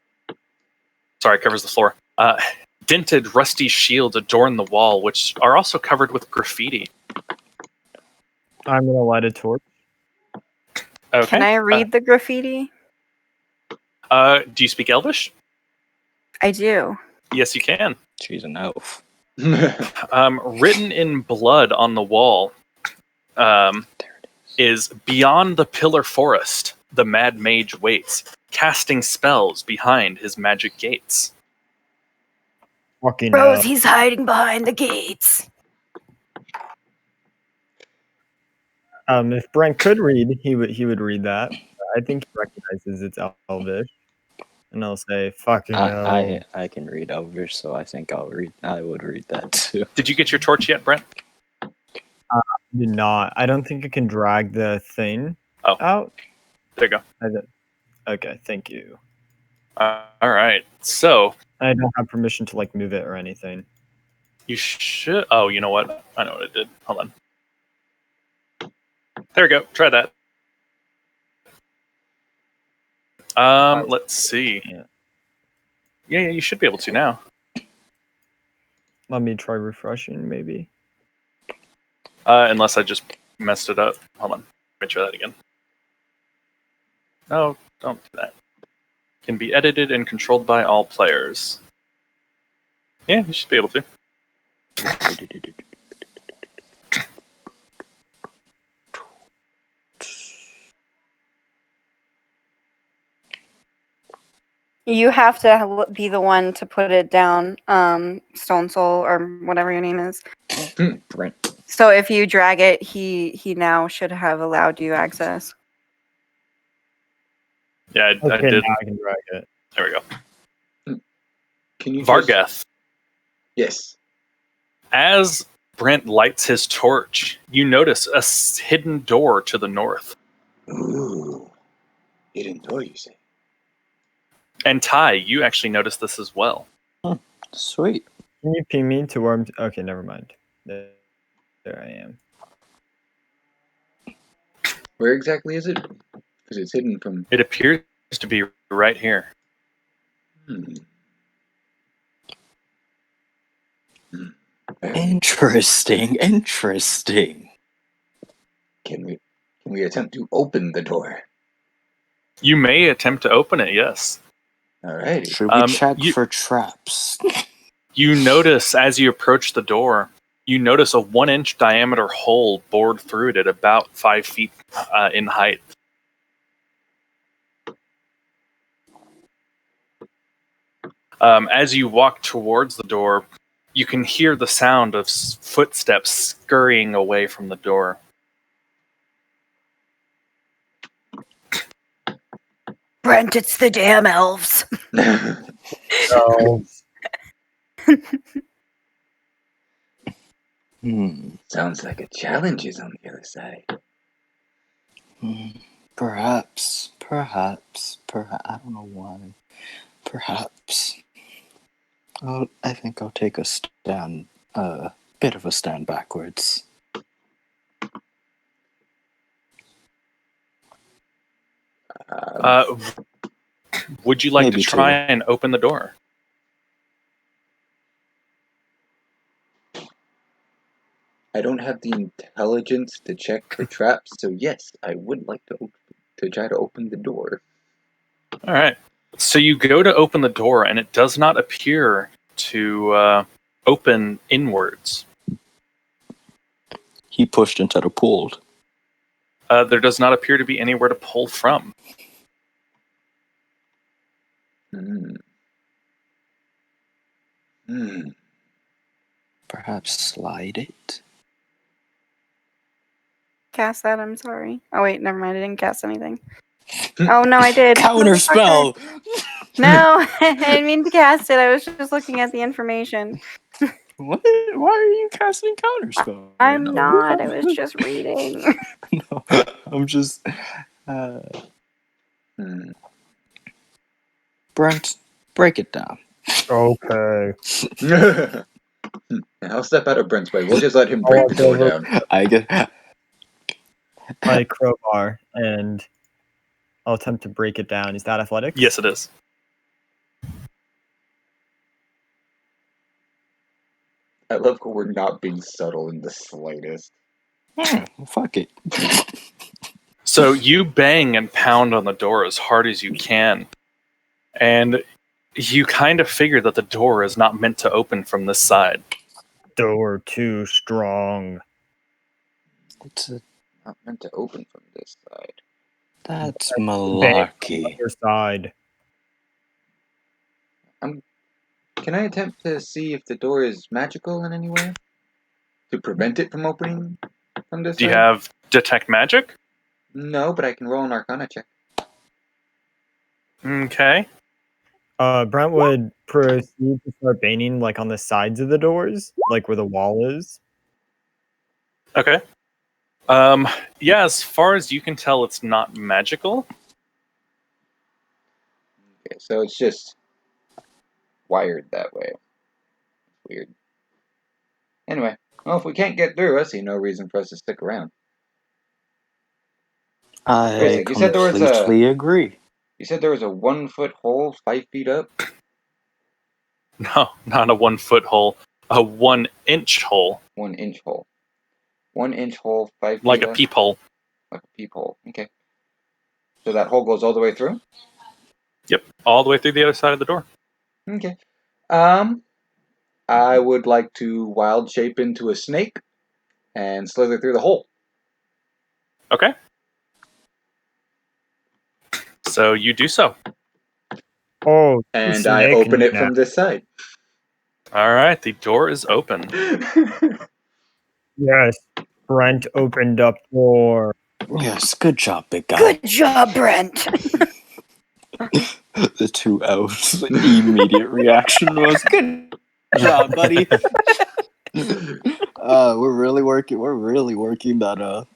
[SPEAKER 2] the floor. Dented, rusty shields adorn the wall, which are also covered with graffiti.
[SPEAKER 5] I'm gonna light a torch.
[SPEAKER 2] Okay.
[SPEAKER 4] Can I read the graffiti?
[SPEAKER 2] Do you speak Elvish?
[SPEAKER 4] I do.
[SPEAKER 2] Yes, you can.
[SPEAKER 1] She's an elf.
[SPEAKER 2] Written in blood on the wall is beyond the pillar forest, the mad mage waits, casting spells behind his magic gates.
[SPEAKER 5] Fucking
[SPEAKER 4] Rose, he's hiding behind the gates.
[SPEAKER 5] If Brent could read, he would read that. I think he recognizes it's Elvish, and I'll say fucking hell.
[SPEAKER 1] I can read Elvish, so I think I would read that too.
[SPEAKER 2] Did you get your torch yet, Brent?
[SPEAKER 5] Did not. I don't think I can drag the thing out.
[SPEAKER 2] There you go.
[SPEAKER 5] Okay, thank you.
[SPEAKER 2] All right. So
[SPEAKER 5] I don't have permission to like move it or anything.
[SPEAKER 2] you should. Oh, you know what? I know what it did. Hold on. There we go. Try that. Let's see. Yeah, you should be able to now.
[SPEAKER 5] Let me try refreshing, maybe.
[SPEAKER 2] Unless I just messed it up. Hold on. Let me try that again. No, don't do that. Can be edited and controlled by all players. Yeah, you should be able to.
[SPEAKER 4] You have to be the one to put it down, Stone Soul or whatever your name is.
[SPEAKER 1] Brent.
[SPEAKER 4] So if you drag it, he now should have allowed you access.
[SPEAKER 2] Yeah, I
[SPEAKER 5] Okay,
[SPEAKER 2] did.
[SPEAKER 5] now I can drag it.
[SPEAKER 2] There we go.
[SPEAKER 3] Can you
[SPEAKER 2] Vargath.
[SPEAKER 3] Yes.
[SPEAKER 2] As Brent lights his torch, you notice a hidden door to the north.
[SPEAKER 3] Ooh. Hidden door, you say?
[SPEAKER 2] And Ty, you actually notice this as well.
[SPEAKER 1] Sweet.
[SPEAKER 5] Can you ping me to where I'm... Okay, never mind. There I am.
[SPEAKER 3] Where exactly is it? Because it's hidden from...
[SPEAKER 2] It appears to be right here.
[SPEAKER 1] Interesting.
[SPEAKER 3] Can we attempt to open the door?
[SPEAKER 2] You may attempt to open it, yes.
[SPEAKER 3] Alrighty.
[SPEAKER 1] Should we check for traps?
[SPEAKER 2] You notice as you approach the door, you notice a 1-inch diameter hole bored through it at about 5 feet in height. As you walk towards the door, you can hear the sound of footsteps scurrying away from the door.
[SPEAKER 4] Brent, it's the damn elves.
[SPEAKER 5] So,
[SPEAKER 3] Sounds like a challenge is on the other side.
[SPEAKER 1] Perhaps. I don't know why. Perhaps. I think I'll take a bit of a stand backwards.
[SPEAKER 2] Would you like
[SPEAKER 1] maybe
[SPEAKER 2] to try
[SPEAKER 1] two.
[SPEAKER 2] and open the door?
[SPEAKER 3] I don't have the intelligence to check for traps, so yes, I would like to try to open the door.
[SPEAKER 2] All right. So you go to open the door, and it does not appear to open inwards.
[SPEAKER 1] He pushed instead of pulled.
[SPEAKER 2] There does not appear to be anywhere to pull from.
[SPEAKER 1] Perhaps slide it?
[SPEAKER 4] Cast that, I'm sorry. Oh wait, never mind, I didn't cast anything. Oh no, I did.
[SPEAKER 1] Counter spell!
[SPEAKER 4] No, I didn't mean to cast it. I was just looking at the information.
[SPEAKER 1] What? Why are you casting counter spell?
[SPEAKER 4] I'm not. I was just reading.
[SPEAKER 1] No, I'm just... Brent, break it down.
[SPEAKER 5] okay.
[SPEAKER 3] I'll step out of Brent's way. We'll just let him break the door down.
[SPEAKER 1] I get...
[SPEAKER 5] my crowbar and I'll attempt to break it down. Is that athletics?
[SPEAKER 2] Yes, it is.
[SPEAKER 3] I love how we're not being subtle in the slightest.
[SPEAKER 1] Fuck it.
[SPEAKER 2] So you bang and pound on the door as hard as you can. And you kind of figure that the door is not meant to open from this side.
[SPEAKER 5] Door too strong.
[SPEAKER 1] It's a,
[SPEAKER 3] Not meant to open from this side.
[SPEAKER 1] that's
[SPEAKER 5] Bang
[SPEAKER 1] malarkey.
[SPEAKER 5] Other side.
[SPEAKER 3] Can I attempt to see if the door is magical in any way? To prevent it from opening from this
[SPEAKER 2] Do you
[SPEAKER 3] side?
[SPEAKER 2] have detect magic?
[SPEAKER 3] No, but I can roll an arcana check.
[SPEAKER 2] Okay.
[SPEAKER 5] Brent would proceed to start banging like on the sides of the doors, like where the wall is.
[SPEAKER 2] Okay. Yeah, as far as you can tell, it's not magical.
[SPEAKER 3] Okay, so it's just wired that way. Weird. Anyway, well, if we can't get through, I see no reason for us to stick around. Wait a
[SPEAKER 1] I
[SPEAKER 3] sec, you said there was
[SPEAKER 1] completely agree.
[SPEAKER 3] You said there was a 1 foot hole 5 feet up?
[SPEAKER 2] No, not a 1 foot hole. A 1 inch hole.
[SPEAKER 3] 1 inch hole. 1 inch hole 5 feet
[SPEAKER 2] Like a
[SPEAKER 3] up?
[SPEAKER 2] peephole.
[SPEAKER 3] Like a peephole. Okay. So that hole goes all the way through?
[SPEAKER 2] Yep. All the way through the other side of the door.
[SPEAKER 3] Okay. I would like to wild shape into a snake and slither through the hole.
[SPEAKER 2] Okay. So you do so.
[SPEAKER 5] Oh,
[SPEAKER 3] And I open it from this side.
[SPEAKER 2] Alright, the door is open.
[SPEAKER 5] Yes. Brent opened up door.
[SPEAKER 1] Yes, good job, big guy.
[SPEAKER 4] Good job, Brent.
[SPEAKER 1] The two elves' immediate reaction was, "Good job, buddy." We're really working that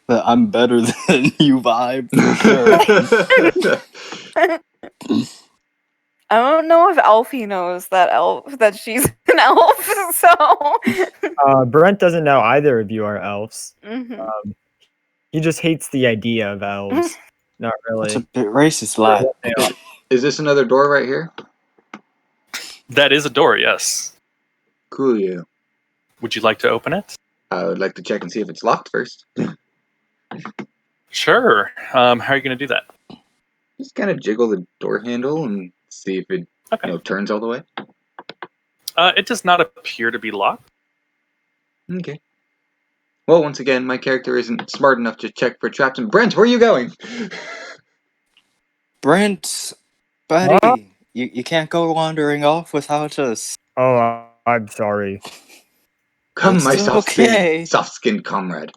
[SPEAKER 1] that I'm better than you vibe for sure.
[SPEAKER 4] I don't know if Elfie knows that she's an elf, so
[SPEAKER 5] Brent doesn't know either of you are elves.
[SPEAKER 4] Mhm.
[SPEAKER 5] He just hates the idea of elves. Not
[SPEAKER 1] That's a
[SPEAKER 5] really.
[SPEAKER 1] bit racist, lad.
[SPEAKER 3] Is this another door right here?
[SPEAKER 2] That is a door, yes.
[SPEAKER 3] Cool, yeah.
[SPEAKER 2] Would you like to open it?
[SPEAKER 3] I would like to check and see if it's locked first.
[SPEAKER 2] Sure. How are you going to do that?
[SPEAKER 3] Just kind of jiggle the door handle and see if it
[SPEAKER 2] Okay.
[SPEAKER 3] turns all the way.
[SPEAKER 2] It does not appear to be locked.
[SPEAKER 3] Okay. Well, once again, my character isn't smart enough to check for traps. And Brent, where are you going?
[SPEAKER 1] Brent, buddy, you can't go wandering off without us.
[SPEAKER 5] Oh, I'm sorry.
[SPEAKER 3] Come,
[SPEAKER 1] It's
[SPEAKER 3] my
[SPEAKER 1] okay.
[SPEAKER 3] soft-skinned comrade.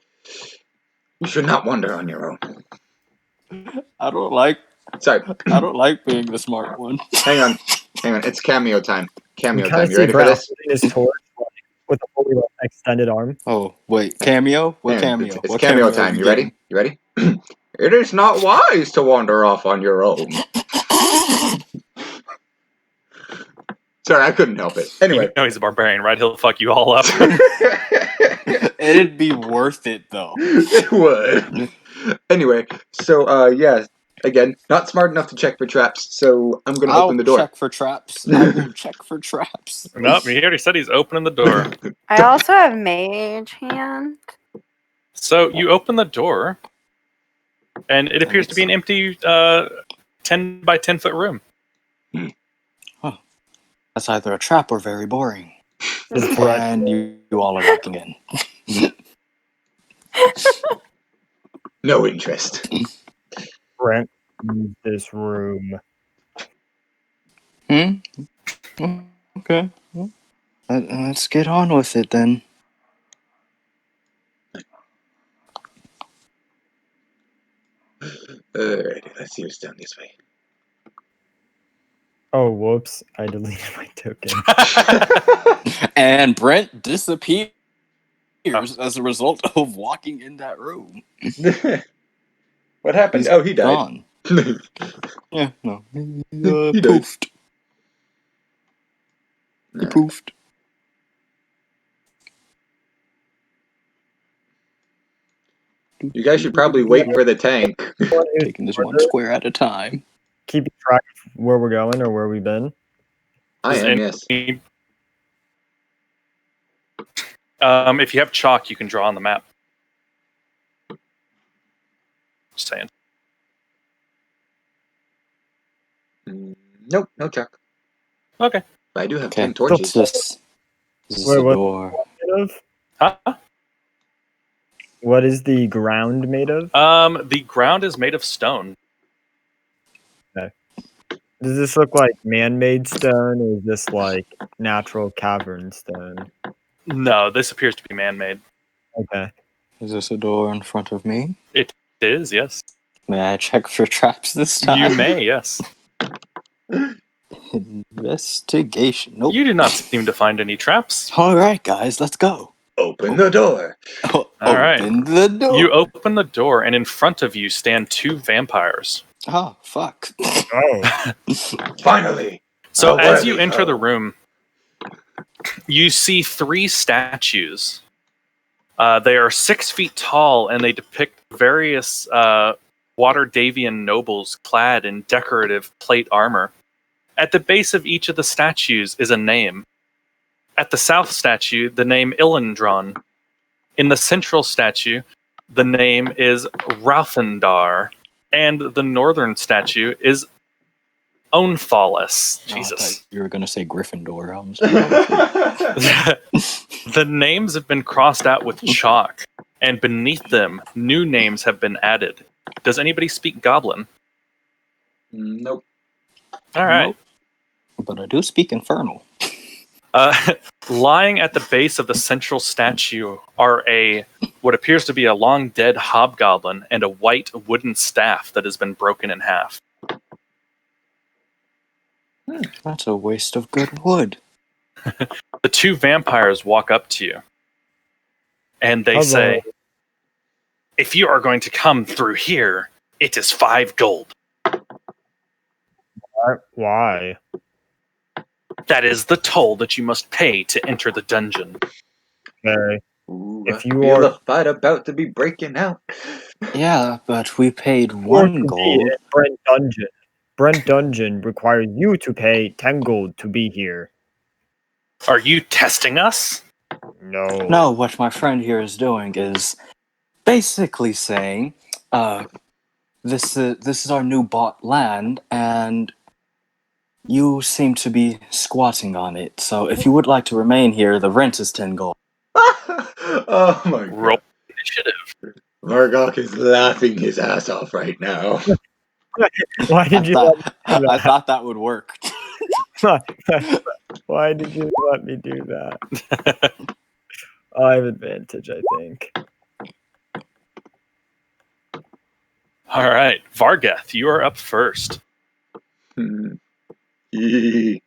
[SPEAKER 3] You should not wander on your own.
[SPEAKER 1] I don't like being the smart one.
[SPEAKER 3] Hang on. It's cameo time.
[SPEAKER 5] You
[SPEAKER 3] You
[SPEAKER 5] see
[SPEAKER 3] ready for
[SPEAKER 5] Brent
[SPEAKER 3] this?
[SPEAKER 5] holding his torch with a fully extended arm.
[SPEAKER 1] Oh, wait, cameo? What
[SPEAKER 3] Hang on,
[SPEAKER 1] cameo?
[SPEAKER 3] It's
[SPEAKER 1] What
[SPEAKER 3] cameo
[SPEAKER 1] are
[SPEAKER 3] time.
[SPEAKER 1] we
[SPEAKER 3] You ready?
[SPEAKER 1] getting?
[SPEAKER 3] It is not wise to wander off on your own. Sorry, I couldn't help it. Anyway.
[SPEAKER 2] You know he's a barbarian, right? He'll fuck you all up.
[SPEAKER 1] It'd be worth it, though.
[SPEAKER 3] It would. Anyway, so, yeah. Again, not smart enough to check for traps, so I'm going to open the door.
[SPEAKER 1] Check for traps. I will check for traps.
[SPEAKER 2] Nope, he already said he's opening the door.
[SPEAKER 4] I also have mage hand.
[SPEAKER 2] So you open the door, and it appears to be an empty 10 by 10 foot room.
[SPEAKER 1] Huh. That's either a trap or very boring.
[SPEAKER 5] Is Brent
[SPEAKER 1] And you all are walking in.
[SPEAKER 3] No interest.
[SPEAKER 5] Brent in this room?
[SPEAKER 1] Okay. Well, let's get on with it then.
[SPEAKER 3] Alright, let's see what's down this way.
[SPEAKER 5] Oh, whoops. I deleted my token.
[SPEAKER 1] And Brent disappears as a result of walking in that room.
[SPEAKER 3] What happened?
[SPEAKER 1] He's
[SPEAKER 3] Oh, he died.
[SPEAKER 1] gone. Yeah, no. He
[SPEAKER 3] He died.
[SPEAKER 1] poofed. He poofed.
[SPEAKER 3] You guys should probably wait for the tank.
[SPEAKER 1] Taking this one square at a time.
[SPEAKER 5] Keep track of where we're going or where we've been.
[SPEAKER 3] I
[SPEAKER 2] Does
[SPEAKER 3] am, yes.
[SPEAKER 2] If you have chalk, you can draw on the map. Just saying.
[SPEAKER 3] Nope, no chuck.
[SPEAKER 2] Okay.
[SPEAKER 3] But I do have
[SPEAKER 1] Okay,
[SPEAKER 3] 10 torches.
[SPEAKER 1] This is
[SPEAKER 5] Wait,
[SPEAKER 1] the
[SPEAKER 5] what?
[SPEAKER 1] door.
[SPEAKER 5] Made of?
[SPEAKER 2] Huh?
[SPEAKER 5] What is the ground made of?
[SPEAKER 2] The ground is made of stone.
[SPEAKER 5] Does this look like man-made stone, or is this like natural cavern stone?
[SPEAKER 2] No, this appears to be man-made.
[SPEAKER 5] Okay.
[SPEAKER 1] Is this a door in front of me?
[SPEAKER 2] It is, yes.
[SPEAKER 1] May I check for traps this time?
[SPEAKER 2] You may, yes.
[SPEAKER 1] Investigation. Nope.
[SPEAKER 2] You do not seem to find any traps.
[SPEAKER 1] All right, guys, let's go.
[SPEAKER 3] Open the door.
[SPEAKER 2] All right.
[SPEAKER 1] Open the door.
[SPEAKER 2] You open the door, and in front of you stand two vampires.
[SPEAKER 1] Oh, fuck.
[SPEAKER 5] Oh.
[SPEAKER 3] Finally.
[SPEAKER 2] So
[SPEAKER 3] Oh,
[SPEAKER 2] as
[SPEAKER 3] worthy
[SPEAKER 2] you enter the
[SPEAKER 3] foe.
[SPEAKER 2] room, you see three statues. They are 6 feet tall, and they depict various Waterdavian nobles clad in decorative plate armor. At the base of each of the statues is a name. At the south statue, the name Illendron. In the central statue, the name is Rauthendar. And the northern statue is Onthalis.
[SPEAKER 1] Oh, I
[SPEAKER 2] Jesus.
[SPEAKER 1] thought you were going to say Gryffindor. I'm sorry.
[SPEAKER 2] The names have been crossed out with chalk, and beneath them, new names have been added. Does anybody speak Goblin?
[SPEAKER 3] Nope.
[SPEAKER 2] All right.
[SPEAKER 1] Nope. But I do speak Infernal.
[SPEAKER 2] Lying at the base of the central statue are what appears to be a long dead hobgoblin and a white wooden staff that has been broken in half.
[SPEAKER 1] That's a waste of good wood.
[SPEAKER 2] The two vampires walk up to you, and they
[SPEAKER 5] Hello.
[SPEAKER 2] say, "If you are going to come through here, it is 5 gold.
[SPEAKER 5] Why?
[SPEAKER 2] That is the toll that you must pay to enter the dungeon."
[SPEAKER 5] Okay.
[SPEAKER 3] Ooh,
[SPEAKER 5] If
[SPEAKER 3] I
[SPEAKER 5] you
[SPEAKER 3] feel
[SPEAKER 5] are-
[SPEAKER 3] the fight about to be breaking out.
[SPEAKER 1] Yeah, but we paid
[SPEAKER 5] Or to
[SPEAKER 1] 1
[SPEAKER 5] be
[SPEAKER 1] gold.
[SPEAKER 5] in Brent Dungeon. Brent Dungeon requires you to pay 10 gold to be here.
[SPEAKER 2] Are you testing us?
[SPEAKER 5] No.
[SPEAKER 1] No, what my friend here is doing is basically saying, this is our new bought land, and you seem to be squatting on it. So if you would like to remain here, the rent is 10 gold.
[SPEAKER 3] Oh my
[SPEAKER 2] Roll
[SPEAKER 3] god.
[SPEAKER 2] initiative.
[SPEAKER 3] Margok is laughing his ass off right now.
[SPEAKER 5] Why did you let me do
[SPEAKER 1] I
[SPEAKER 5] that?
[SPEAKER 1] thought that would work.
[SPEAKER 5] Why did you let me do that? I have advantage, I think.
[SPEAKER 2] All right, Vargath, you are up first.
[SPEAKER 3] Let's see.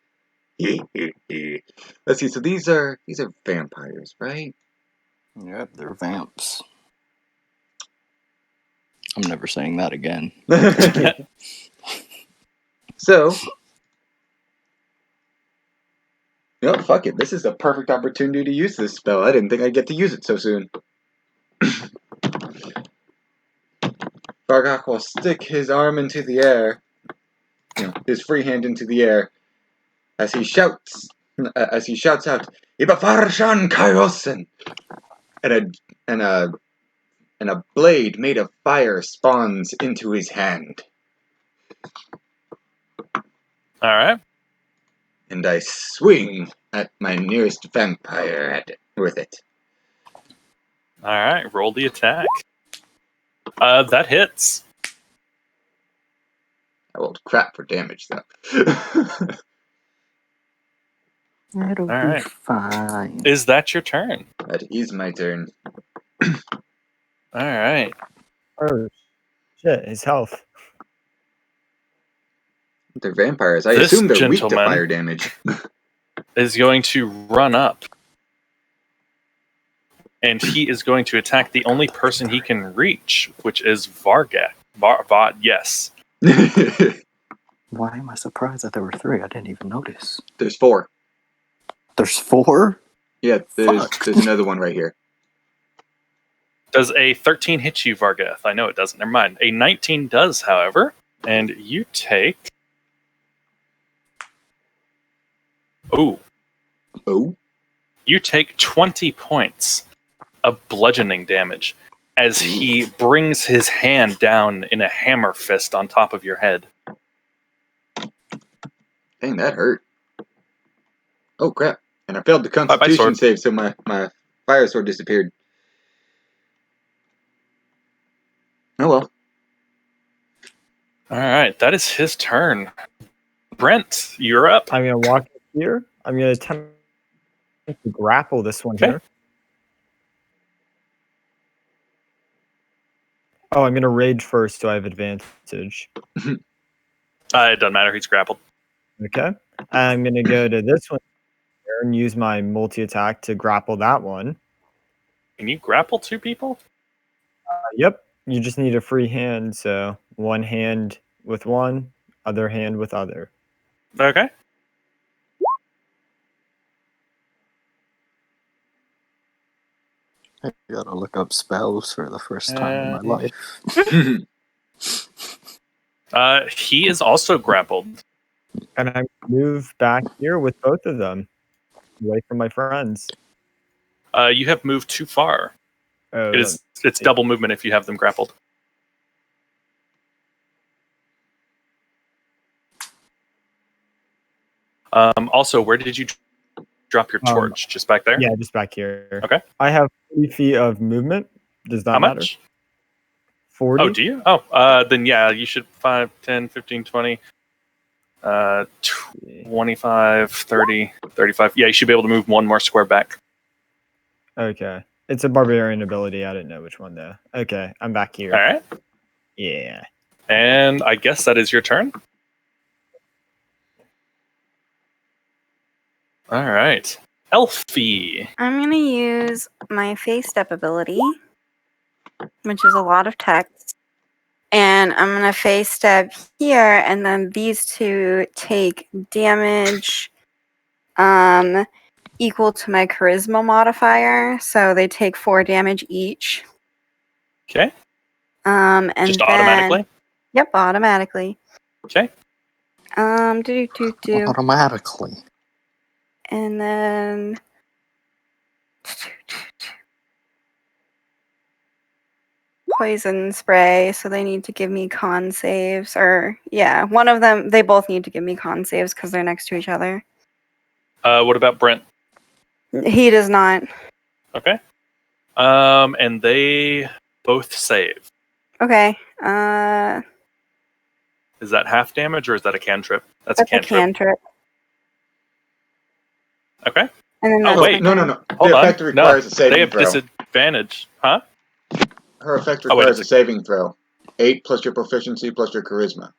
[SPEAKER 3] So these are vampires, right?
[SPEAKER 1] Yep, they're vamps. I'm never saying that again.
[SPEAKER 3] So, fuck it. This is the perfect opportunity to use this spell. I didn't think I'd get to use it so soon. Vargok will stick his arm into the air, his free hand into the air, as he shouts out, "Ibafarshan Kairosen!" And a blade made of fire spawns into his hand.
[SPEAKER 2] All right.
[SPEAKER 3] And I swing at my nearest vampire with it.
[SPEAKER 2] All right, roll the attack. That hits.
[SPEAKER 3] I rolled crap for damage, though.
[SPEAKER 1] It'll
[SPEAKER 2] All
[SPEAKER 1] be
[SPEAKER 2] right.
[SPEAKER 1] fine.
[SPEAKER 2] Is that your turn?
[SPEAKER 3] That is my turn.
[SPEAKER 2] All right.
[SPEAKER 5] Oh, shit, his health.
[SPEAKER 3] They're vampires. I
[SPEAKER 2] This
[SPEAKER 3] assume they're weak to
[SPEAKER 2] gentleman-
[SPEAKER 3] fire damage.
[SPEAKER 2] Is going to run up. And he is going to attack the only person he can reach, which is Vargath. Yes.
[SPEAKER 1] Why am I surprised that there were 3? I didn't even notice.
[SPEAKER 3] There's 4.
[SPEAKER 1] There's 4?
[SPEAKER 3] Yeah,
[SPEAKER 1] Fuck.
[SPEAKER 3] there's another one right here.
[SPEAKER 2] Does a 13 hit you, Vargeth? I know it doesn't. Never mind. A 19 does, however. And you take... Oh. You take 20 points of bludgeoning damage as he brings his hand down in a hammer fist on top of your head.
[SPEAKER 3] Dang, that hurt. Oh, crap. And I failed the Constitution save, so my fire sword disappeared. Oh, well.
[SPEAKER 2] Alright, that is his turn. Brent, you're up.
[SPEAKER 5] I'm going to walk here. I'm going to attempt to grapple this one here. Oh, I'm going to rage first, so I have advantage.
[SPEAKER 2] It doesn't matter. He's grappled.
[SPEAKER 5] Okay. I'm going to go to this one here and use my multi-attack to grapple that one.
[SPEAKER 2] Can you grapple two people?
[SPEAKER 5] Yep. You just need a free hand, so one hand with one, other hand with other.
[SPEAKER 2] Okay.
[SPEAKER 1] I gotta look up spells for the first time in my life.
[SPEAKER 2] He is also grappled.
[SPEAKER 5] And I move back here with both of them, away from my friends.
[SPEAKER 2] You have moved too far.
[SPEAKER 5] Oh,
[SPEAKER 2] It's double movement if you have them grappled. Also, where did you drop your torch? Just back there?
[SPEAKER 5] Yeah, just back here.
[SPEAKER 2] Okay.
[SPEAKER 5] I have 40 feet of movement. Does that matter?
[SPEAKER 2] How much?
[SPEAKER 5] 40?
[SPEAKER 2] Oh, do you? Oh, then yeah, you should 5, 10, 15, 20, 25, 30, 35. Yeah, you should be able to move one more square back.
[SPEAKER 5] Okay. It's a barbarian ability. I didn't know which one, though. Okay, I'm back here.
[SPEAKER 2] All right.
[SPEAKER 5] Yeah.
[SPEAKER 2] And I guess that is your turn. All right. Elfie.
[SPEAKER 4] I'm going to use my face step ability, which is a lot of text. And I'm going to face step here, and then these two take damage equal to my charisma modifier. So they take 4 damage each.
[SPEAKER 2] Okay.
[SPEAKER 4] And
[SPEAKER 2] just
[SPEAKER 4] then,
[SPEAKER 2] automatically?
[SPEAKER 4] Yep, automatically.
[SPEAKER 2] Okay.
[SPEAKER 1] Automatically.
[SPEAKER 4] And then poison spray, so they need to give me con saves. Or, yeah, one of them, they both need to give me con saves because they're next to each other.
[SPEAKER 2] What about Brent?
[SPEAKER 4] He does not.
[SPEAKER 2] Okay. And they both save.
[SPEAKER 4] Okay.
[SPEAKER 2] Is that half damage or is that a cantrip? That's
[SPEAKER 4] a
[SPEAKER 2] cantrip.
[SPEAKER 4] cantrip.
[SPEAKER 2] Okay.
[SPEAKER 4] And then
[SPEAKER 2] wait.
[SPEAKER 3] No.
[SPEAKER 2] Hold
[SPEAKER 3] the
[SPEAKER 2] on.
[SPEAKER 3] effect requires a saving
[SPEAKER 2] they have
[SPEAKER 3] throw.
[SPEAKER 2] disadvantage. Huh?
[SPEAKER 3] Her effect requires a saving throw. 8 plus your proficiency plus your charisma.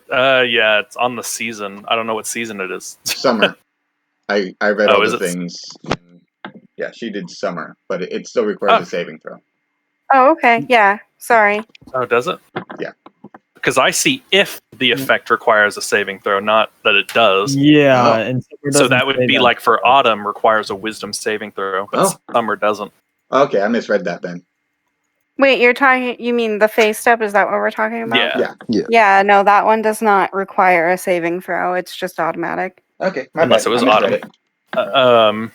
[SPEAKER 2] Yeah, it's on the season. I don't know what season it is.
[SPEAKER 3] Summer. I read all the things. Yeah, she did summer, but it still requires a saving throw.
[SPEAKER 4] Oh, okay. Yeah. Sorry.
[SPEAKER 2] Oh, does it?
[SPEAKER 3] Yeah.
[SPEAKER 2] Because I see if the effect requires a saving throw, not that it does.
[SPEAKER 5] Yeah. And
[SPEAKER 2] so that would be like for autumn requires a wisdom saving throw, but summer doesn't.
[SPEAKER 3] Okay, I misread that then.
[SPEAKER 4] Wait, you mean the face step? Is that what we're talking about?
[SPEAKER 2] Yeah.
[SPEAKER 4] Yeah, no, that one does not require a saving throw. It's just automatic.
[SPEAKER 3] Okay.
[SPEAKER 2] Unless it was autumn.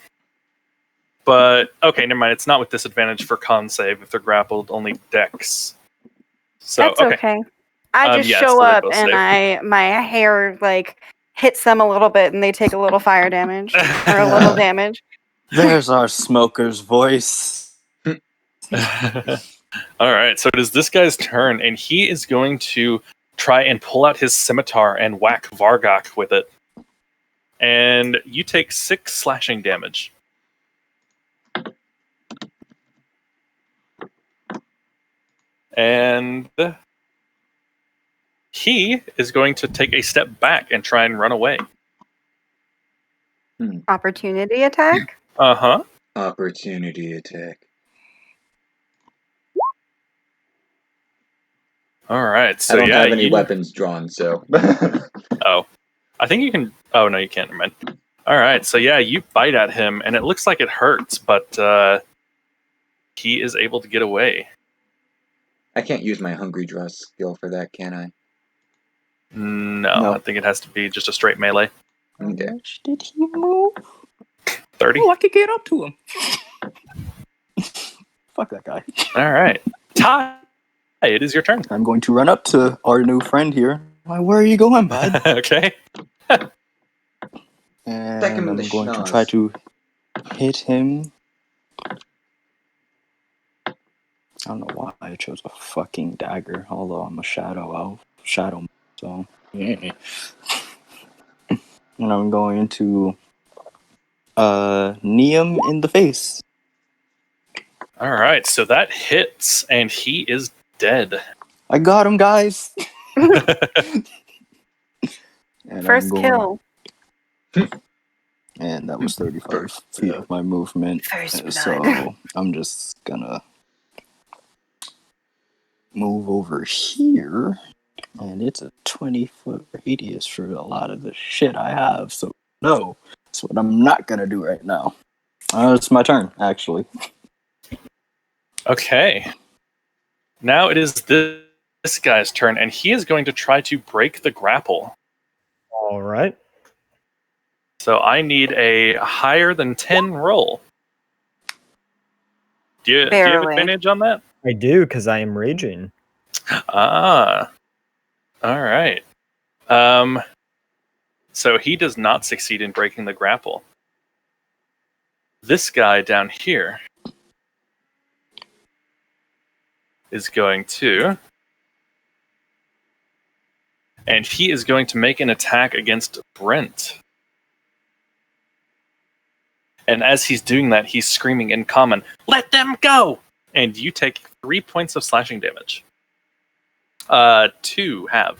[SPEAKER 2] But, okay, never mind. It's not with disadvantage for con save if they're grappled, only dex. So,
[SPEAKER 4] that's okay. I just show up and my hair like hits them a little bit and they take a little fire damage or a little damage.
[SPEAKER 1] There's our smoker's voice.
[SPEAKER 2] All right, so it is this guy's turn, and he is going to try and pull out his scimitar and whack Vargok with it. And you take 6 slashing damage. And he is going to take a step back and try and run away.
[SPEAKER 4] Opportunity attack?
[SPEAKER 2] Uh-huh.
[SPEAKER 3] Opportunity attack.
[SPEAKER 2] All right, so
[SPEAKER 3] I don't have any weapons drawn, so...
[SPEAKER 2] Oh. I think you can... Oh, no, you can't. Never mind. All right, so yeah, you bite at him, and it looks like it hurts, but he is able to get away.
[SPEAKER 3] I can't use my hungry draw skill for that, can I?
[SPEAKER 2] No,
[SPEAKER 1] No.
[SPEAKER 2] I think it has to be just a straight melee.
[SPEAKER 3] Okay.
[SPEAKER 1] How much did he move?
[SPEAKER 2] 30.
[SPEAKER 1] Oh, I could get up to him. Fuck that guy.
[SPEAKER 2] All right. Ty, it is your turn.
[SPEAKER 1] I'm going to run up to our new friend here. Why, where are you going, bud?
[SPEAKER 2] Okay.
[SPEAKER 1] And
[SPEAKER 3] Stick him in
[SPEAKER 1] I'm
[SPEAKER 3] the
[SPEAKER 1] going to
[SPEAKER 3] schnoz.
[SPEAKER 1] try to hit him. I don't know why I chose a fucking dagger, although I'm a shadow elf. So yeah. And I'm going to knee him in the face.
[SPEAKER 2] All right. So that hits, and he is dead.
[SPEAKER 1] I got him, guys. And
[SPEAKER 4] First kill.
[SPEAKER 1] And that was 35
[SPEAKER 3] First
[SPEAKER 1] feet
[SPEAKER 3] blood.
[SPEAKER 1] of my movement.
[SPEAKER 4] First blood.
[SPEAKER 1] So I'm just gonna move over here. And it's a 20-foot radius for a lot of the shit I have. So no, that's what I'm not gonna do right now. It's my turn, actually.
[SPEAKER 2] Okay. Now it is this guy's turn, and he is going to try to break the grapple.
[SPEAKER 5] All right.
[SPEAKER 2] So I need a higher than 10 roll. Do you have
[SPEAKER 4] Barely.
[SPEAKER 2] advantage on that?
[SPEAKER 5] I do, because I am raging.
[SPEAKER 2] Ah. All right. So he does not succeed in breaking the grapple. This guy down here is going to... And he is going to make an attack against Brent. And as he's doing that, he's screaming in common, "Let them go!" And you take 3 points of slashing damage. 2 have.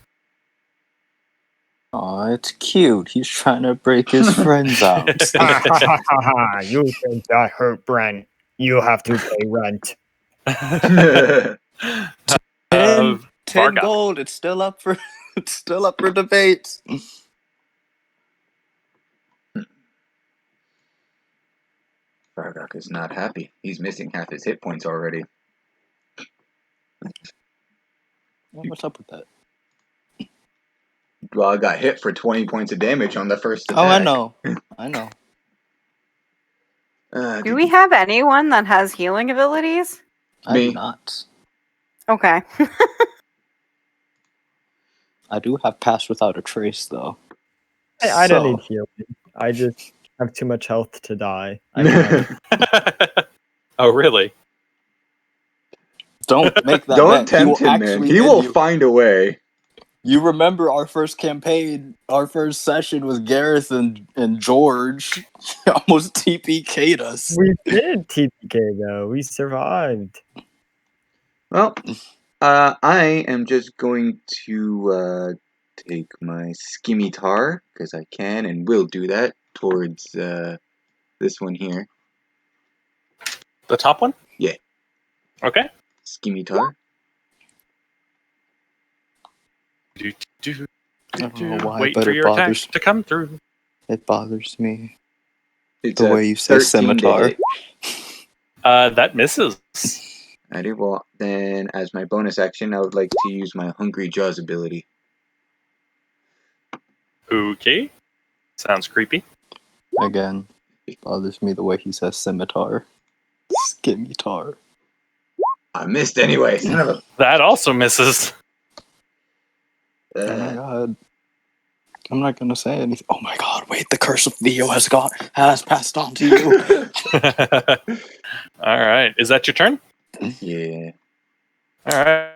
[SPEAKER 1] Oh, it's cute. He's trying to break his friends out.
[SPEAKER 5] You think that hurt, Brent? You have to pay rent.
[SPEAKER 1] 10
[SPEAKER 2] Varga.
[SPEAKER 1] gold. It's still up for debate.
[SPEAKER 3] Vargok is not happy. He's missing half his hit points already.
[SPEAKER 1] What's up with that?
[SPEAKER 3] Well, I got hit for 20 points of damage on the first attack.
[SPEAKER 1] Oh, I know. I know.
[SPEAKER 4] Do we have anyone that has healing abilities?
[SPEAKER 1] I do
[SPEAKER 3] Me.
[SPEAKER 1] not.
[SPEAKER 4] Okay.
[SPEAKER 1] I do have Pass Without a Trace, though.
[SPEAKER 5] I don't
[SPEAKER 1] So-
[SPEAKER 5] need healing. I just have too much health to die. I can
[SPEAKER 2] Oh, really?
[SPEAKER 1] Don't make that
[SPEAKER 3] Don't
[SPEAKER 1] bet. He will
[SPEAKER 3] tempt him, man.
[SPEAKER 1] actually
[SPEAKER 3] He
[SPEAKER 1] end
[SPEAKER 3] will
[SPEAKER 1] you.
[SPEAKER 3] find a way.
[SPEAKER 1] You remember our first campaign, our first session with Gareth and George almost TPK'd us.
[SPEAKER 5] we did TPK though. We survived.
[SPEAKER 3] Well, I am just going to take my scimitar, because I can and will do that, towards this one here.
[SPEAKER 2] The top one?
[SPEAKER 3] Yeah.
[SPEAKER 2] Okay.
[SPEAKER 3] Scimitar.
[SPEAKER 2] Do, do,
[SPEAKER 1] I don't know why,
[SPEAKER 2] Wait
[SPEAKER 1] but
[SPEAKER 2] for
[SPEAKER 1] it
[SPEAKER 2] your attack
[SPEAKER 1] bothers
[SPEAKER 2] to come through.
[SPEAKER 1] it bothers me.
[SPEAKER 3] It's
[SPEAKER 1] The
[SPEAKER 3] a
[SPEAKER 1] way you say
[SPEAKER 3] 13 to
[SPEAKER 1] scimitar.
[SPEAKER 3] hit.
[SPEAKER 2] That misses.
[SPEAKER 3] Alrighty, well, then as my bonus action, I would like to use my Hungry Jaws ability.
[SPEAKER 2] Okay. Sounds creepy.
[SPEAKER 1] Again, it bothers me the way he says scimitar. Scimitar.
[SPEAKER 3] I missed anyway, son of
[SPEAKER 2] That also misses.
[SPEAKER 3] a...
[SPEAKER 1] Oh my god. I'm not gonna say anything. Oh my god, wait, the curse of Theo has passed on to you.
[SPEAKER 2] All right. Is that your turn?
[SPEAKER 3] Yeah.
[SPEAKER 2] All right. All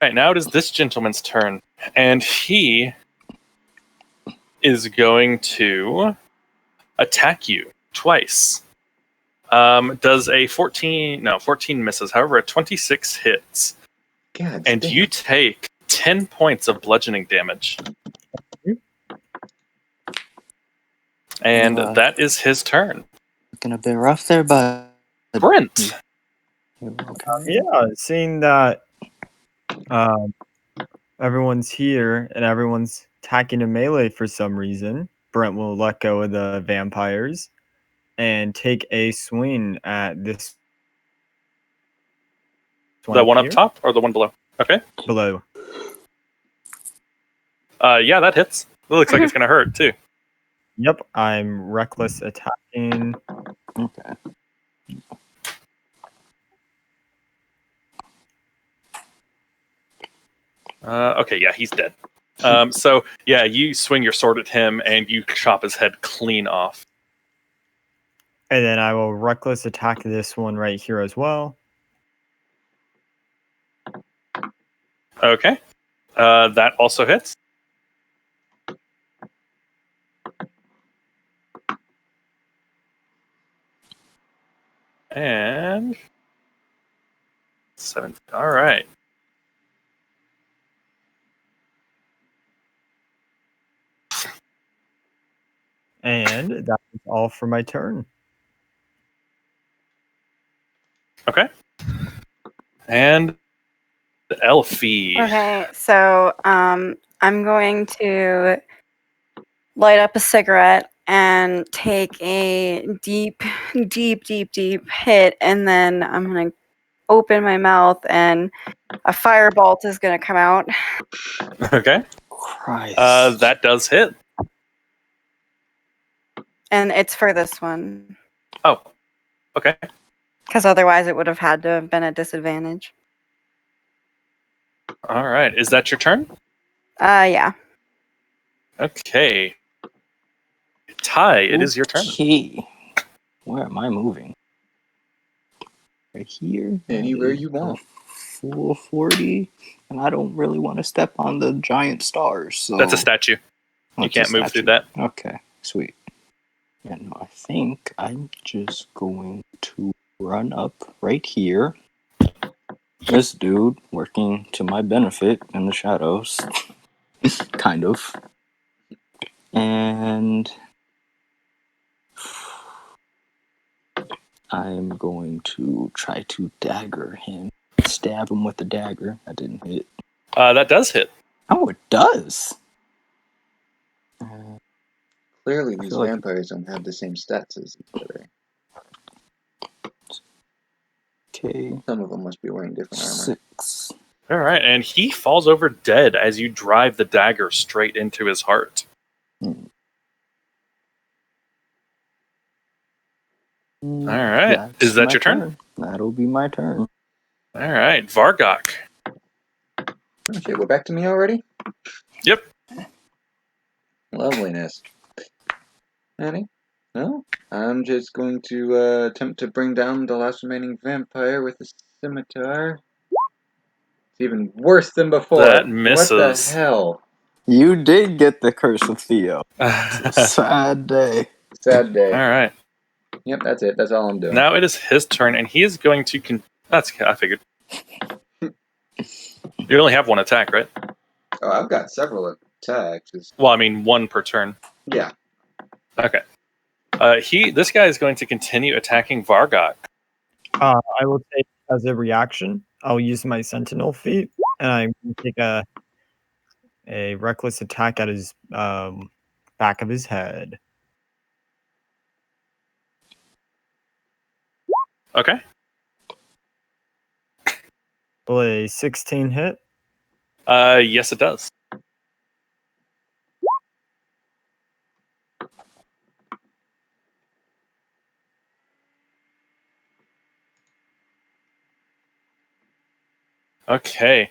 [SPEAKER 2] right. Now it is this gentleman's turn. And he is going to attack you twice. Does a 14 misses. However, a 26 hits.
[SPEAKER 3] God
[SPEAKER 2] And
[SPEAKER 3] damn.
[SPEAKER 2] you take 10 points of bludgeoning damage. And
[SPEAKER 1] Yeah.
[SPEAKER 2] that is his turn.
[SPEAKER 1] Gonna be rough there, but
[SPEAKER 2] Brent.
[SPEAKER 1] okay.
[SPEAKER 5] Yeah, seeing that everyone's here and everyone's attacking a melee for some reason, Brent will let go of the vampires and take a swing at this one.
[SPEAKER 2] The one up
[SPEAKER 5] here?
[SPEAKER 2] top or the one below? Okay.
[SPEAKER 5] Below.
[SPEAKER 2] Yeah, that hits. It looks like it's gonna hurt too.
[SPEAKER 5] Yep, I'm reckless attacking.
[SPEAKER 1] Okay.
[SPEAKER 2] Okay, yeah, he's dead. So yeah, you swing your sword at him and you chop his head clean off.
[SPEAKER 5] And then I will reckless attack this one right here as well.
[SPEAKER 2] Okay. That also hits. And 7. All right.
[SPEAKER 5] And that is all for my turn.
[SPEAKER 2] Okay. And Elfie.
[SPEAKER 4] Okay, so I'm going to light up a cigarette and take a deep hit, and then I'm gonna open my mouth, and a firebolt is gonna come out.
[SPEAKER 2] Okay.
[SPEAKER 1] Christ.
[SPEAKER 2] That does hit.
[SPEAKER 4] And it's for this one,
[SPEAKER 2] Oh. Okay.
[SPEAKER 4] because otherwise it would have had to have been a disadvantage.
[SPEAKER 2] All right. Is that your turn?
[SPEAKER 4] Yeah.
[SPEAKER 2] Okay. Ty, it is your turn.
[SPEAKER 1] Okay. Where am I moving? Right here?
[SPEAKER 3] Anywhere
[SPEAKER 1] That is
[SPEAKER 3] you want.
[SPEAKER 1] Full 40. And I don't really want to step on the giant stars. So
[SPEAKER 2] That's a statue.
[SPEAKER 1] Oh,
[SPEAKER 2] You
[SPEAKER 1] it's
[SPEAKER 2] can't
[SPEAKER 1] a
[SPEAKER 2] move through
[SPEAKER 1] statue.
[SPEAKER 2] that.
[SPEAKER 1] Okay, sweet. Yeah, no, I think I'm just going to run up right here. This dude working to my benefit in the shadows. Kind of. And I'm going to try to dagger him. Stab him with the dagger. That didn't hit.
[SPEAKER 2] That does hit.
[SPEAKER 1] Oh, it does!
[SPEAKER 3] Clearly,
[SPEAKER 1] I
[SPEAKER 3] these
[SPEAKER 1] feel like-
[SPEAKER 3] vampires don't have the same stats as each other.
[SPEAKER 1] Okay.
[SPEAKER 3] Some of them must be wearing different armor.
[SPEAKER 1] 6.
[SPEAKER 2] All right. And he falls over dead as you drive the dagger straight into his heart.
[SPEAKER 1] All
[SPEAKER 2] right. Is that your turn?
[SPEAKER 1] That'll be my turn.
[SPEAKER 2] All right. Vargok.
[SPEAKER 3] Okay, we're back to me already?
[SPEAKER 2] Yep.
[SPEAKER 3] Loveliness. Annie? No? I'm just going to attempt to bring down the last remaining vampire with a scimitar. It's even worse than before.
[SPEAKER 2] That
[SPEAKER 3] What
[SPEAKER 2] misses.
[SPEAKER 3] the hell?
[SPEAKER 1] You did get the curse of Theo.
[SPEAKER 2] All
[SPEAKER 1] Sad day.
[SPEAKER 3] Sad day.
[SPEAKER 2] right.
[SPEAKER 3] Yep, that's it. That's all I'm doing.
[SPEAKER 2] Now it is his turn, and he is going to. That's I figured. You only have one attack, right?
[SPEAKER 3] Oh, I've got several attacks.
[SPEAKER 2] Well, I mean, one per turn.
[SPEAKER 3] Yeah.
[SPEAKER 2] Okay. This guy is going to continue attacking Vargok.
[SPEAKER 5] I will take as a reaction. I'll use my sentinel feat, and I will take a reckless attack at his back of his head.
[SPEAKER 2] Okay.
[SPEAKER 5] Will a 16 hit?
[SPEAKER 2] Yes, it does. Okay.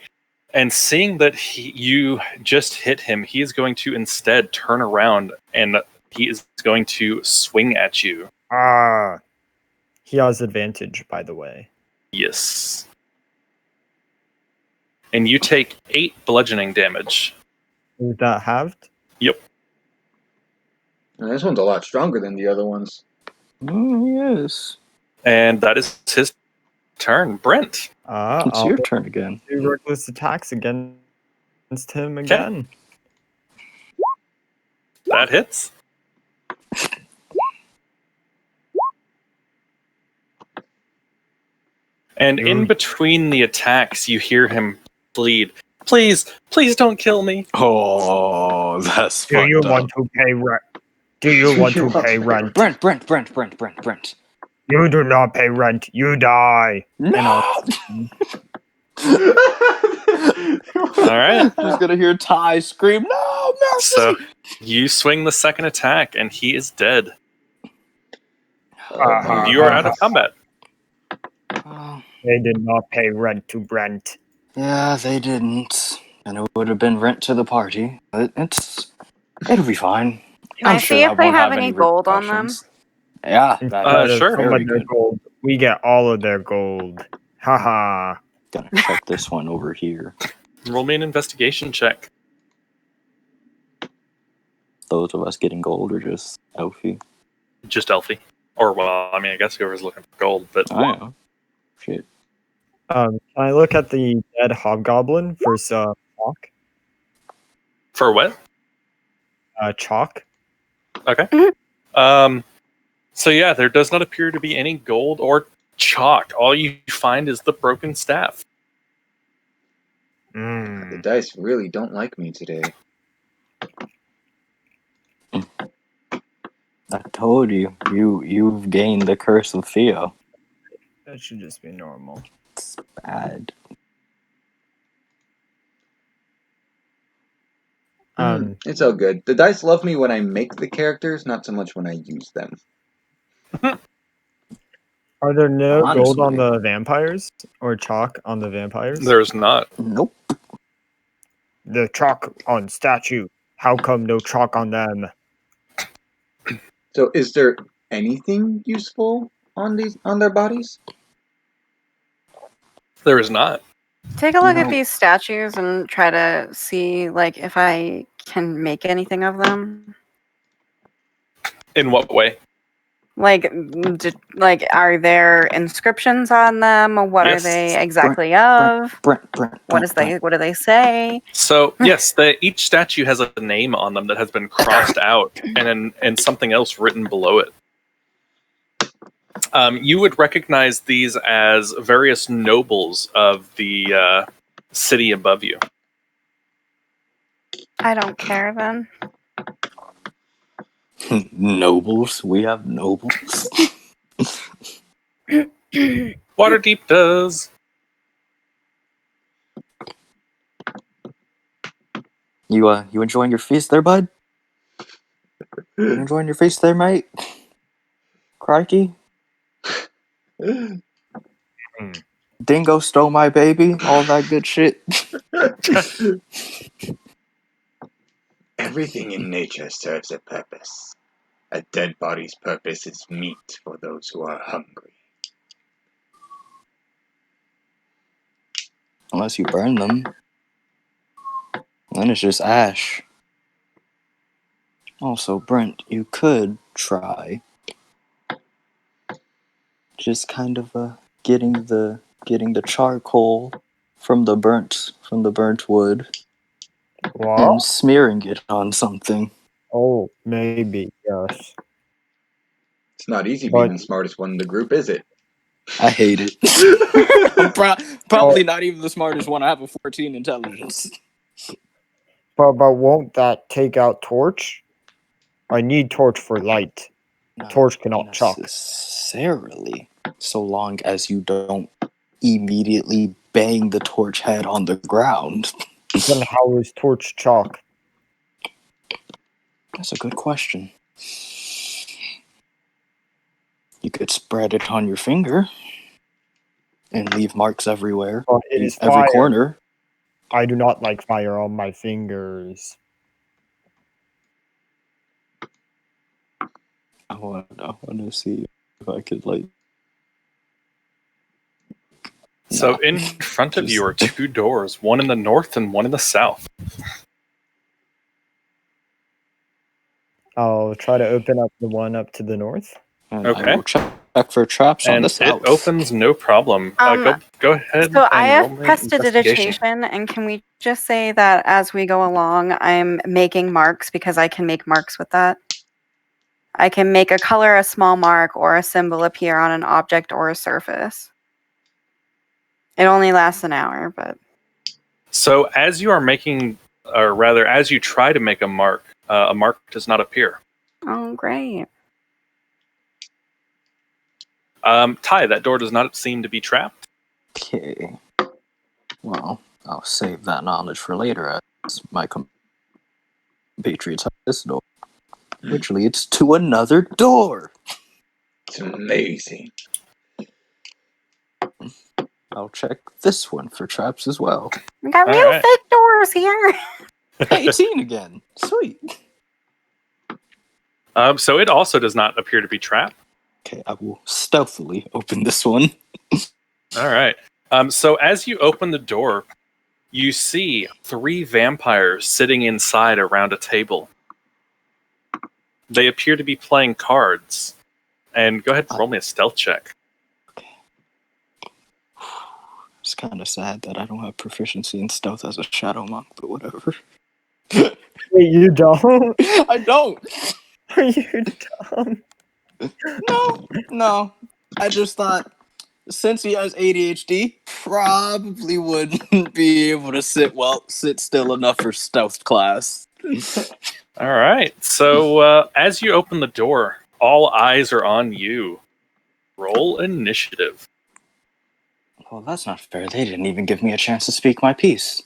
[SPEAKER 2] And seeing that you just hit him, he is going to instead turn around and he is going to swing at you.
[SPEAKER 5] He has advantage, by the way.
[SPEAKER 2] Yes. And you take 8 bludgeoning damage.
[SPEAKER 5] Is that halved?
[SPEAKER 2] Yep.
[SPEAKER 3] And this one's a lot stronger than the other ones.
[SPEAKER 1] Yes.
[SPEAKER 2] And that is his turn. Brent.
[SPEAKER 1] It's
[SPEAKER 5] I'll
[SPEAKER 1] your turn again.
[SPEAKER 5] do reckless attacks against him again.
[SPEAKER 2] That hits. And in between the attacks, you hear him plead, "Please, please don't kill me."
[SPEAKER 1] Oh, that's
[SPEAKER 5] Do
[SPEAKER 1] fucked
[SPEAKER 5] you
[SPEAKER 1] up.
[SPEAKER 5] want to pay rent? Do you want to pay rent?
[SPEAKER 1] Brent.
[SPEAKER 5] You do not pay rent. You die.
[SPEAKER 1] No!
[SPEAKER 2] All right.
[SPEAKER 1] Just gonna hear Ty scream, "No, mercy!"
[SPEAKER 2] So you swing the second attack, and he is dead. You are out of combat.
[SPEAKER 1] Oh,
[SPEAKER 5] They did not pay rent to Brent.
[SPEAKER 1] yeah, they didn't, and it would have been rent to the party. But it'll be fine.
[SPEAKER 4] Can I
[SPEAKER 1] I'm sure
[SPEAKER 4] see if
[SPEAKER 1] that
[SPEAKER 4] they
[SPEAKER 1] won't
[SPEAKER 4] have
[SPEAKER 1] have
[SPEAKER 4] any gold on them?
[SPEAKER 1] repercussions. Yeah,
[SPEAKER 5] Instead
[SPEAKER 1] that
[SPEAKER 5] of
[SPEAKER 2] sure.
[SPEAKER 5] some
[SPEAKER 1] very
[SPEAKER 5] of their
[SPEAKER 1] good.
[SPEAKER 5] gold, we get all of their gold. Haha.
[SPEAKER 1] Gonna check this one over here.
[SPEAKER 2] Roll me an investigation check.
[SPEAKER 1] Those of us getting gold are just Elfie.
[SPEAKER 2] Just Elfie. Or, well, I mean, I guess whoever's looking for gold, but
[SPEAKER 1] I know. Shit.
[SPEAKER 5] Can I look at the dead hobgoblin for some chalk?
[SPEAKER 2] for what?
[SPEAKER 5] Chalk.
[SPEAKER 2] Okay.
[SPEAKER 4] Mhm.
[SPEAKER 2] So yeah, there does not appear to be any gold or chalk. All you find is the broken staff.
[SPEAKER 3] The dice really don't like me today.
[SPEAKER 1] I told you, you've gained the curse of Theo.
[SPEAKER 5] That should just be normal.
[SPEAKER 1] It's bad.
[SPEAKER 3] It's all good. The dice love me when I make the characters, not so much when I use them.
[SPEAKER 5] Are there no gold on
[SPEAKER 1] Honestly.
[SPEAKER 5] the vampires or chalk on the vampires?
[SPEAKER 2] There's not.
[SPEAKER 1] Nope.
[SPEAKER 5] The chalk on statue. How come no chalk on them?
[SPEAKER 3] So, is there anything useful on their bodies?
[SPEAKER 2] There is not.
[SPEAKER 4] Take a look at
[SPEAKER 1] No.
[SPEAKER 4] these statues and try to see like if I can make anything of them.
[SPEAKER 2] In what way?
[SPEAKER 4] Like, are there inscriptions on them? What are
[SPEAKER 2] Yes.
[SPEAKER 4] they exactly of?
[SPEAKER 1] Brent.
[SPEAKER 4] What do they say?
[SPEAKER 2] So yes, each statue has a name on them that has been crossed out, and something else written below it. You would recognize these as various nobles of the city above you.
[SPEAKER 4] I don't care then.
[SPEAKER 1] Nobles. We have nobles.
[SPEAKER 2] Waterdeep does.
[SPEAKER 1] You enjoying your feast there, bud? You enjoying your feast there, mate? Crikey. Dingo stole my baby. All that good shit.
[SPEAKER 3] Everything in nature serves a purpose. A dead body's purpose is meat for those who are hungry.
[SPEAKER 1] Unless you burn them. Then it's just ash. Also, Brent, you could try just kind of getting the charcoal from the burnt wood
[SPEAKER 5] What?
[SPEAKER 1] and smearing it on something.
[SPEAKER 5] Oh, maybe, yes.
[SPEAKER 3] It's not easy
[SPEAKER 5] But-
[SPEAKER 3] being the smartest one in the group, is it?
[SPEAKER 1] I hate it. I'm probably not even the smartest one. I have a 14 intelligence.
[SPEAKER 5] But won't that take out torch? I need torch for light.
[SPEAKER 1] Not
[SPEAKER 5] Torch cannot chalk.
[SPEAKER 1] necessarily, so long as you don't immediately bang the torch head on the ground.
[SPEAKER 5] Then how is torch chalk?
[SPEAKER 1] That's a good question. You could spread it on your finger and leave marks everywhere,
[SPEAKER 5] But it is
[SPEAKER 1] every
[SPEAKER 5] fire.
[SPEAKER 1] corner.
[SPEAKER 5] I do not like fire on my fingers.
[SPEAKER 1] I want to see if I could like.
[SPEAKER 2] So
[SPEAKER 1] Nah,
[SPEAKER 2] in front of you
[SPEAKER 1] just-
[SPEAKER 2] are two doors, one in the north and one in the south.
[SPEAKER 5] I'll try to open up the one up to the north.
[SPEAKER 1] And
[SPEAKER 2] Okay.
[SPEAKER 1] I will check for traps on
[SPEAKER 2] And
[SPEAKER 1] the
[SPEAKER 2] it
[SPEAKER 1] south.
[SPEAKER 2] opens no problem. Go ahead.
[SPEAKER 4] So I
[SPEAKER 2] and roll
[SPEAKER 4] have
[SPEAKER 2] me
[SPEAKER 4] prestidigitation, and can we just say that as we go along, I'm making marks because I can make marks with that. I can make a color, a small mark, or a symbol appear on an object or a surface. It only lasts an hour, but
[SPEAKER 2] So as you are making, or rather, as you try to make a mark does not appear.
[SPEAKER 4] oh, great.
[SPEAKER 2] Ty, that door does not seem to be trapped.
[SPEAKER 1] Okay. Well, I'll save that knowledge for later as my compatriots have this door, which leads to another door.
[SPEAKER 3] It's amazing.
[SPEAKER 1] I'll check this one for traps as well.
[SPEAKER 4] We got
[SPEAKER 2] All
[SPEAKER 4] real
[SPEAKER 2] right.
[SPEAKER 4] fake doors here.
[SPEAKER 1] 18 again. Sweet.
[SPEAKER 2] So it also does not appear to be trapped.
[SPEAKER 1] Okay, I will stealthily open this one.
[SPEAKER 2] All right. So as you open the door, you see 3 vampires sitting inside around a table. They appear to be playing cards. And go ahead and roll me a stealth check.
[SPEAKER 1] It's kind of sad that I don't have proficiency in stealth as a shadow monk, but whatever.
[SPEAKER 5] Wait, you don't?
[SPEAKER 1] I don't.
[SPEAKER 5] Are you dumb?
[SPEAKER 1] No. I just thought, since he has ADHD, probably wouldn't be able to sit still enough for stealth class.
[SPEAKER 2] All right. So as you open the door, all eyes are on you. Roll initiative.
[SPEAKER 1] Well, that's not fair. They didn't even give me a chance to speak my piece.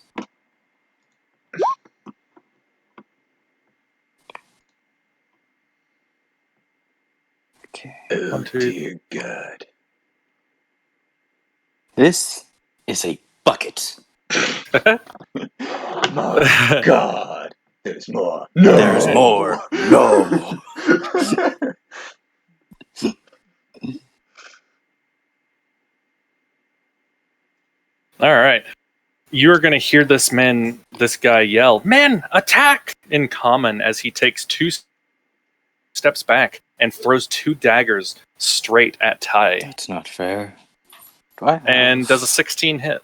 [SPEAKER 1] Okay.
[SPEAKER 3] Oh,
[SPEAKER 2] 1, 2.
[SPEAKER 3] dear God.
[SPEAKER 1] This is a bucket.
[SPEAKER 3] My God. There's more. No.
[SPEAKER 1] There's more. No.
[SPEAKER 2] All right. You're going to hear this guy yell, "Men, attack!" in common as he takes 2 steps back and throws 2 daggers straight at Ty.
[SPEAKER 1] That's not fair. Do I have...
[SPEAKER 2] And does a 16 hit.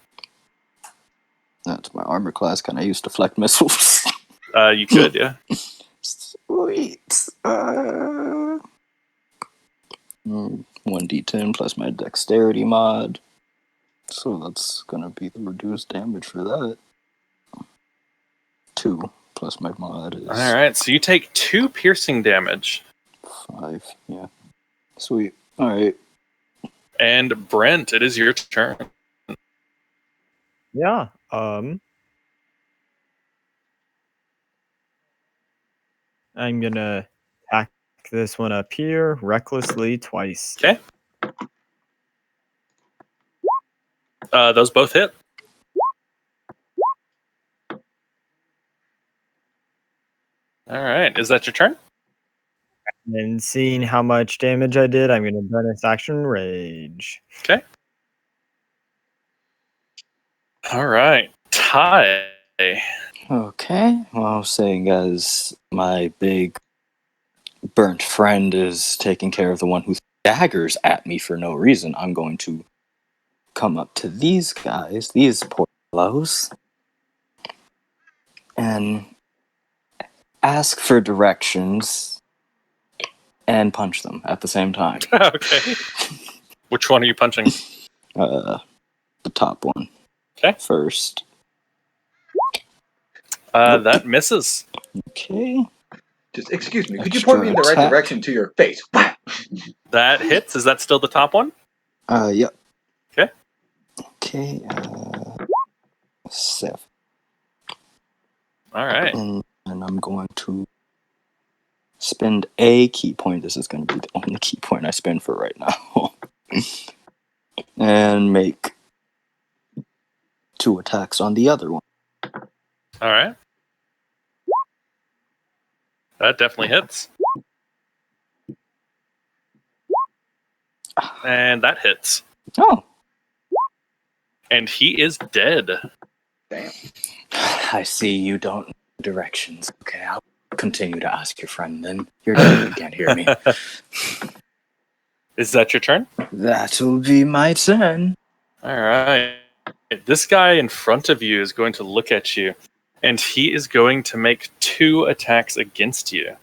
[SPEAKER 1] That's my armor class. Can I use deflect missiles?
[SPEAKER 2] You could, yeah.
[SPEAKER 1] Sweet. 1d10 plus my dexterity mod. So that's gonna be the reduced damage for that. 2 plus my mod is
[SPEAKER 2] All right, so you take 2 piercing damage.
[SPEAKER 1] 5. Yeah. Sweet. All right.
[SPEAKER 2] And Brent, it is your turn.
[SPEAKER 5] Yeah. I'm gonna attack this one up here recklessly twice.
[SPEAKER 2] Okay. Those both hit. All right, is that your turn?
[SPEAKER 5] And seeing how much damage I did, I'm gonna bonus action rage.
[SPEAKER 2] Okay. All right, Ty.
[SPEAKER 1] Okay. Well, saying as my big burnt friend is taking care of the one who daggers at me for no reason, I'm going to come up to these guys, these poor fellows, and ask for directions and punch them at the same time.
[SPEAKER 2] Okay. Which one are you punching?
[SPEAKER 1] The top one.
[SPEAKER 2] Okay.
[SPEAKER 1] First.
[SPEAKER 2] That misses.
[SPEAKER 1] Okay.
[SPEAKER 3] Just excuse me. Could you
[SPEAKER 1] Extra
[SPEAKER 3] point me in the right
[SPEAKER 1] attack.
[SPEAKER 3] direction to your face?
[SPEAKER 2] That hits. Is that still the top one?
[SPEAKER 1] Yep.
[SPEAKER 2] Okay.
[SPEAKER 1] Okay. 7.
[SPEAKER 2] All right.
[SPEAKER 1] And I'm going to spend a key point. This is going to be the only key point I spend for right now. And make 2 attacks on the other one.
[SPEAKER 2] All right. That definitely hits. And that hits.
[SPEAKER 1] Oh.
[SPEAKER 2] And he is dead.
[SPEAKER 3] Damn.
[SPEAKER 1] I see you don't know directions. Okay, I'll continue to ask your friend then. You're dead, you can't hear me.
[SPEAKER 2] Is that your turn?
[SPEAKER 1] That'll be my turn.
[SPEAKER 2] All right. This guy in front of you is going to look at you, and he is going to make 2 attacks against you.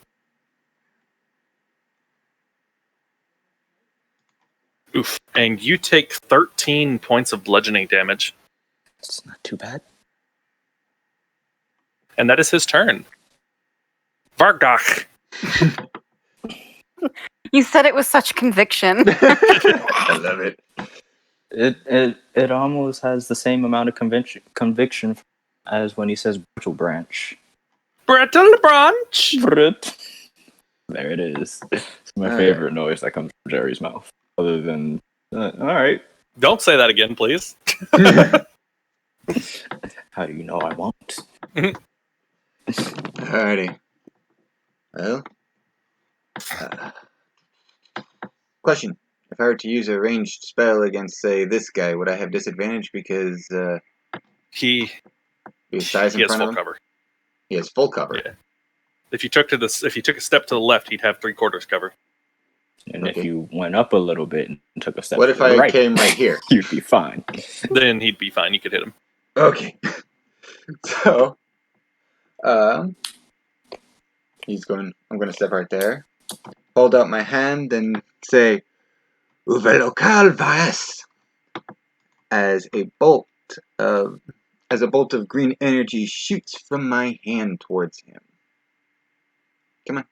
[SPEAKER 2] Oof. And you take 13 points of bludgeoning damage.
[SPEAKER 1] It's not too bad.
[SPEAKER 2] And that is his turn. Vargach.
[SPEAKER 4] You said it with such conviction.
[SPEAKER 3] I love it.
[SPEAKER 1] It almost has the same amount of conviction as when he says brittle branch.
[SPEAKER 2] Brittle branch.
[SPEAKER 1] Brit. There it is. It's my
[SPEAKER 3] All
[SPEAKER 1] favorite noise that comes from Jerry's mouth. Other than, all right.
[SPEAKER 2] Don't say that again, please.
[SPEAKER 1] How do you know I won't?
[SPEAKER 3] Alrighty. Well, uh, question: if I were to use a ranged spell against, say, this guy, would I have disadvantage because
[SPEAKER 2] He
[SPEAKER 3] his size in
[SPEAKER 2] has
[SPEAKER 3] front
[SPEAKER 2] full
[SPEAKER 3] of him?
[SPEAKER 2] cover.
[SPEAKER 3] He has full cover.
[SPEAKER 2] Yeah. If you took a step to the left, he'd have 3/4 cover.
[SPEAKER 1] And
[SPEAKER 3] Okay.
[SPEAKER 1] if you went up a little bit and took a step
[SPEAKER 3] What
[SPEAKER 1] to
[SPEAKER 3] if
[SPEAKER 1] the
[SPEAKER 3] I
[SPEAKER 1] right,
[SPEAKER 3] came right here?
[SPEAKER 1] you'd be fine.
[SPEAKER 2] Then he'd be fine. You could hit him.
[SPEAKER 3] Okay. So, he's going. I'm going to step right there, hold out my hand, and say, "Uve local vas," as a bolt of green energy shoots from my hand towards him. Come on.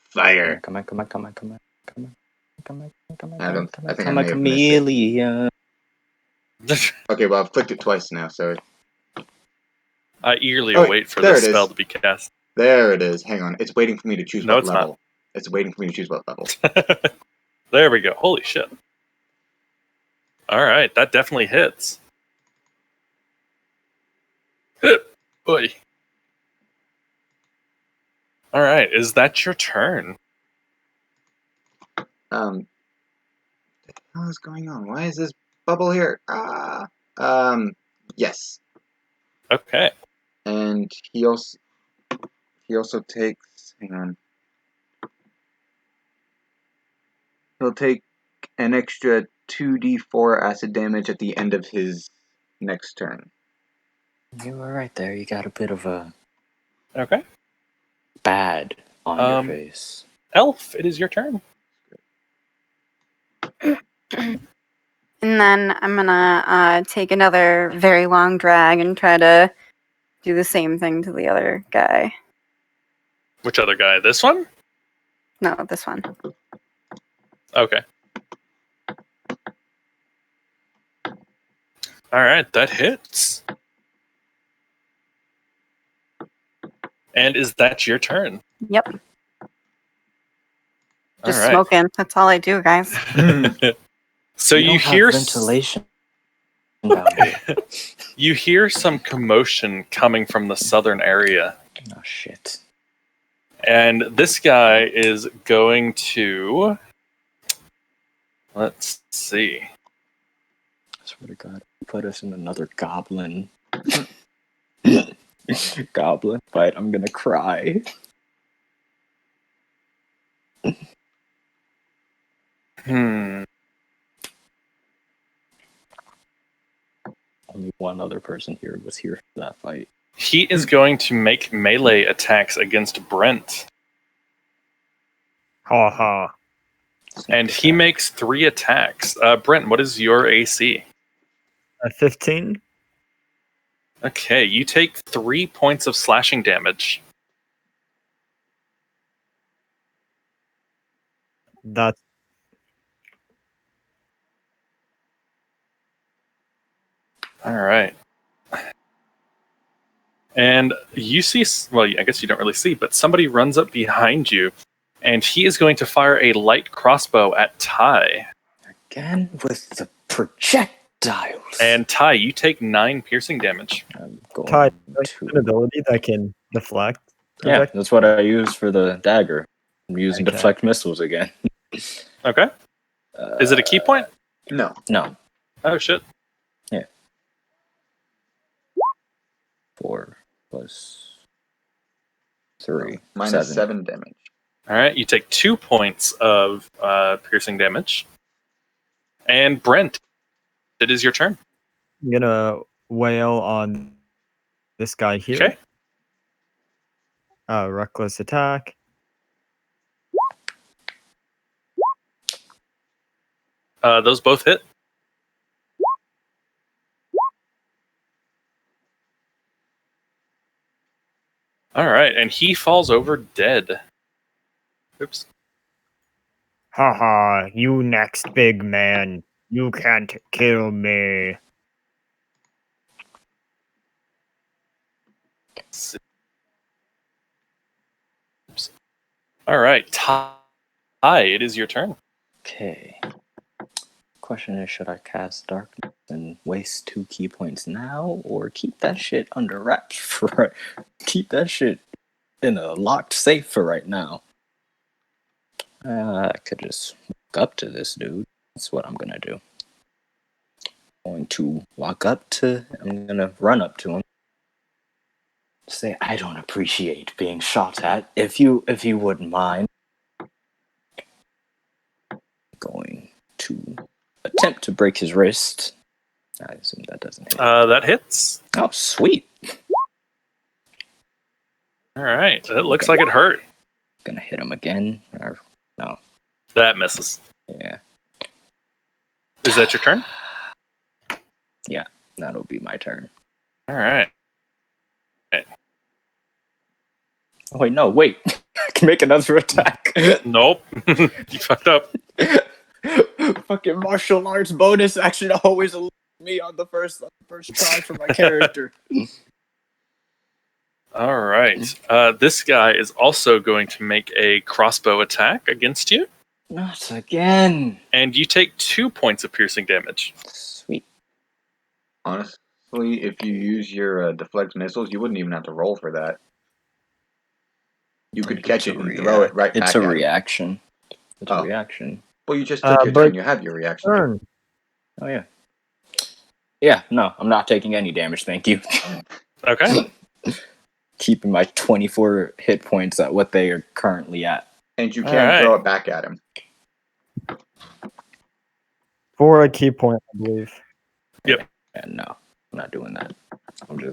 [SPEAKER 3] Fire.
[SPEAKER 1] Come on.
[SPEAKER 3] I think I
[SPEAKER 1] Come
[SPEAKER 3] may
[SPEAKER 1] on,
[SPEAKER 3] have missed it.
[SPEAKER 1] chameleon.
[SPEAKER 3] Okay, well, I've clicked it twice now, so
[SPEAKER 2] I eagerly
[SPEAKER 3] Oh,
[SPEAKER 2] await for
[SPEAKER 3] there
[SPEAKER 2] this
[SPEAKER 3] it is.
[SPEAKER 2] spell to be cast.
[SPEAKER 3] there it is. Hang on. It's waiting for me to choose
[SPEAKER 2] No,
[SPEAKER 3] what
[SPEAKER 2] it's
[SPEAKER 3] level. It's waiting for me to choose what level.
[SPEAKER 2] There we go. Holy shit. All right, that definitely hits. Oy. All right, is that your turn?
[SPEAKER 3] What is going on? Why is this bubble here? Yes.
[SPEAKER 2] Okay.
[SPEAKER 3] And he also takes. Hang on. He'll take an extra 2d4 acid damage at the end of his next turn.
[SPEAKER 1] You were right there. You got a bit of a
[SPEAKER 2] Okay.
[SPEAKER 1] bad on your face.
[SPEAKER 2] Elf, it is your turn.
[SPEAKER 4] And then I'm gonna take another very long drag and try to do the same thing to the other guy.
[SPEAKER 2] Which other guy? This one?
[SPEAKER 4] No, this one.
[SPEAKER 2] Okay. All right, that hits. And is that your turn?
[SPEAKER 4] Yep.
[SPEAKER 2] All
[SPEAKER 4] Just
[SPEAKER 2] right.
[SPEAKER 4] smoking. That's all I do, guys.
[SPEAKER 2] So you
[SPEAKER 1] don't
[SPEAKER 2] hear
[SPEAKER 1] have ventilation down here.
[SPEAKER 2] You hear some commotion coming from the southern area.
[SPEAKER 1] Oh shit.
[SPEAKER 2] And this guy is going to. Let's see.
[SPEAKER 1] I swear to God, put us in another goblin fight. I'm gonna cry. Only one other person here was here for that fight.
[SPEAKER 2] He is going to make melee attacks against Brent.
[SPEAKER 5] Ha ha.
[SPEAKER 2] And he makes 3 attacks. Brent, what is your AC?
[SPEAKER 5] 15.
[SPEAKER 2] Okay, you take 3 points of slashing damage.
[SPEAKER 5] That's
[SPEAKER 2] All right. And you see, well, I guess you don't really see, but somebody runs up behind you, and he is going to fire a light crossbow at Ty.
[SPEAKER 1] Again with the projectiles.
[SPEAKER 2] And Ty, you take 9 piercing damage.
[SPEAKER 1] I'm going
[SPEAKER 5] Ty,
[SPEAKER 1] to...
[SPEAKER 5] an ability that can deflect.
[SPEAKER 1] Yeah, that's what I use for the dagger. I'm using
[SPEAKER 5] Okay.
[SPEAKER 1] deflect missiles again.
[SPEAKER 2] Okay. Is it a key point?
[SPEAKER 3] No.
[SPEAKER 1] No.
[SPEAKER 2] Oh, shit.
[SPEAKER 1] 4 plus 3.
[SPEAKER 3] Minus 7 damage.
[SPEAKER 2] All right, you take 2 points of piercing damage. And Brent, it is your turn.
[SPEAKER 5] I'm gonna wail on this guy here.
[SPEAKER 2] Okay.
[SPEAKER 5] Reckless attack.
[SPEAKER 2] Those both hit. All right, and he falls over dead. Oops.
[SPEAKER 5] Haha, you next big man. You can't kill me.
[SPEAKER 2] All right, Ty, it is your turn.
[SPEAKER 1] Okay. Question is, should I cast darkness and waste 2 key points now, or keep that shit under wraps for keep that shit in a locked safe for right now? I could just walk up to this dude. That's what I'm gonna do. I'm gonna run up to him. Say, I don't appreciate being shot at. If you wouldn't mind. Going to attempt to break his wrist. I assume that doesn't hit.
[SPEAKER 2] That hits.
[SPEAKER 1] Oh, sweet.
[SPEAKER 2] All right, it looks like it hurt.
[SPEAKER 1] Gonna hit him again. Or, no.
[SPEAKER 2] That misses.
[SPEAKER 1] Yeah.
[SPEAKER 2] Is that your turn?
[SPEAKER 1] Yeah, that'll be my turn.
[SPEAKER 2] All right.
[SPEAKER 1] Oh, wait, no, wait. I can make another attack.
[SPEAKER 2] Nope. You fucked up.
[SPEAKER 1] Fucking martial arts bonus action always eludes me on the first try for my character.
[SPEAKER 2] All right. This guy is also going to make a crossbow attack against you,
[SPEAKER 1] Not again.
[SPEAKER 2] and you take 2 points of piercing damage.
[SPEAKER 1] Sweet.
[SPEAKER 3] Honestly, if you use your deflect missiles, you wouldn't even have to roll for that. You could catch it and throw it right back
[SPEAKER 1] It's a
[SPEAKER 3] at him.
[SPEAKER 1] reaction. It's
[SPEAKER 3] Oh.
[SPEAKER 1] a reaction.
[SPEAKER 3] Well, you just took your
[SPEAKER 5] but-
[SPEAKER 3] turn. You have your reaction.
[SPEAKER 5] Turn.
[SPEAKER 1] Oh, yeah. Yeah, no, I'm not taking any damage, thank you.
[SPEAKER 2] Okay.
[SPEAKER 1] Keeping my 24 hit points at what they are currently at.
[SPEAKER 3] And you
[SPEAKER 2] All
[SPEAKER 3] can
[SPEAKER 2] right.
[SPEAKER 3] throw it back at him.
[SPEAKER 5] For a key point, I believe.
[SPEAKER 1] And no, I'm not doing that.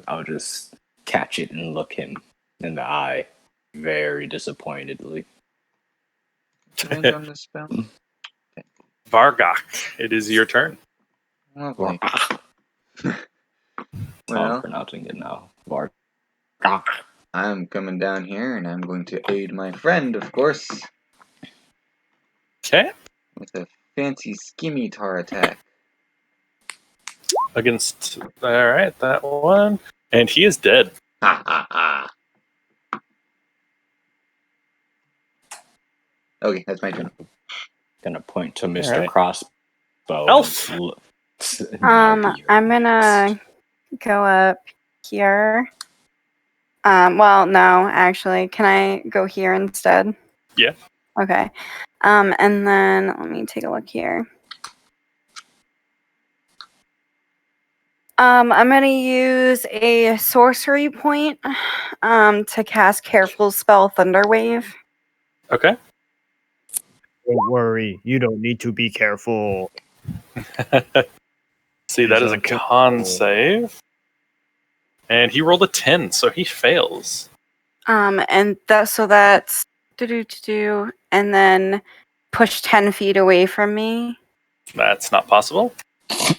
[SPEAKER 1] I'll just catch it and look him in the eye very disappointedly.
[SPEAKER 3] Depends on the spell.
[SPEAKER 2] Vargok, it is your turn.
[SPEAKER 3] Lovely.
[SPEAKER 1] I'm
[SPEAKER 3] Well,
[SPEAKER 1] pronouncing it now. Varg.
[SPEAKER 3] I'm coming down here and I'm going to aid my friend, of course,
[SPEAKER 2] Okay.
[SPEAKER 3] with a fancy scimitar attack.
[SPEAKER 2] Against. All right, that one. And he is dead.
[SPEAKER 3] Ha ha ha. Okay, that's my turn.
[SPEAKER 1] Gonna point to Mr.
[SPEAKER 2] Alright.
[SPEAKER 1] Crossbow.
[SPEAKER 2] Elf!
[SPEAKER 4] I'm gonna go up here. Well, no, actually, can I go here instead?
[SPEAKER 2] Yeah.
[SPEAKER 4] Okay. And then let me take a look here. I'm gonna use a sorcery point to cast Careful Spell Thunderwave.
[SPEAKER 2] Okay.
[SPEAKER 5] Don't worry, you don't need to be careful.
[SPEAKER 2] See, that is a
[SPEAKER 5] He's
[SPEAKER 2] con
[SPEAKER 5] uncomfortable.
[SPEAKER 2] save. And he rolled a 10, so he fails.
[SPEAKER 4] And that's and then push 10 feet away from me.
[SPEAKER 2] That's not possible.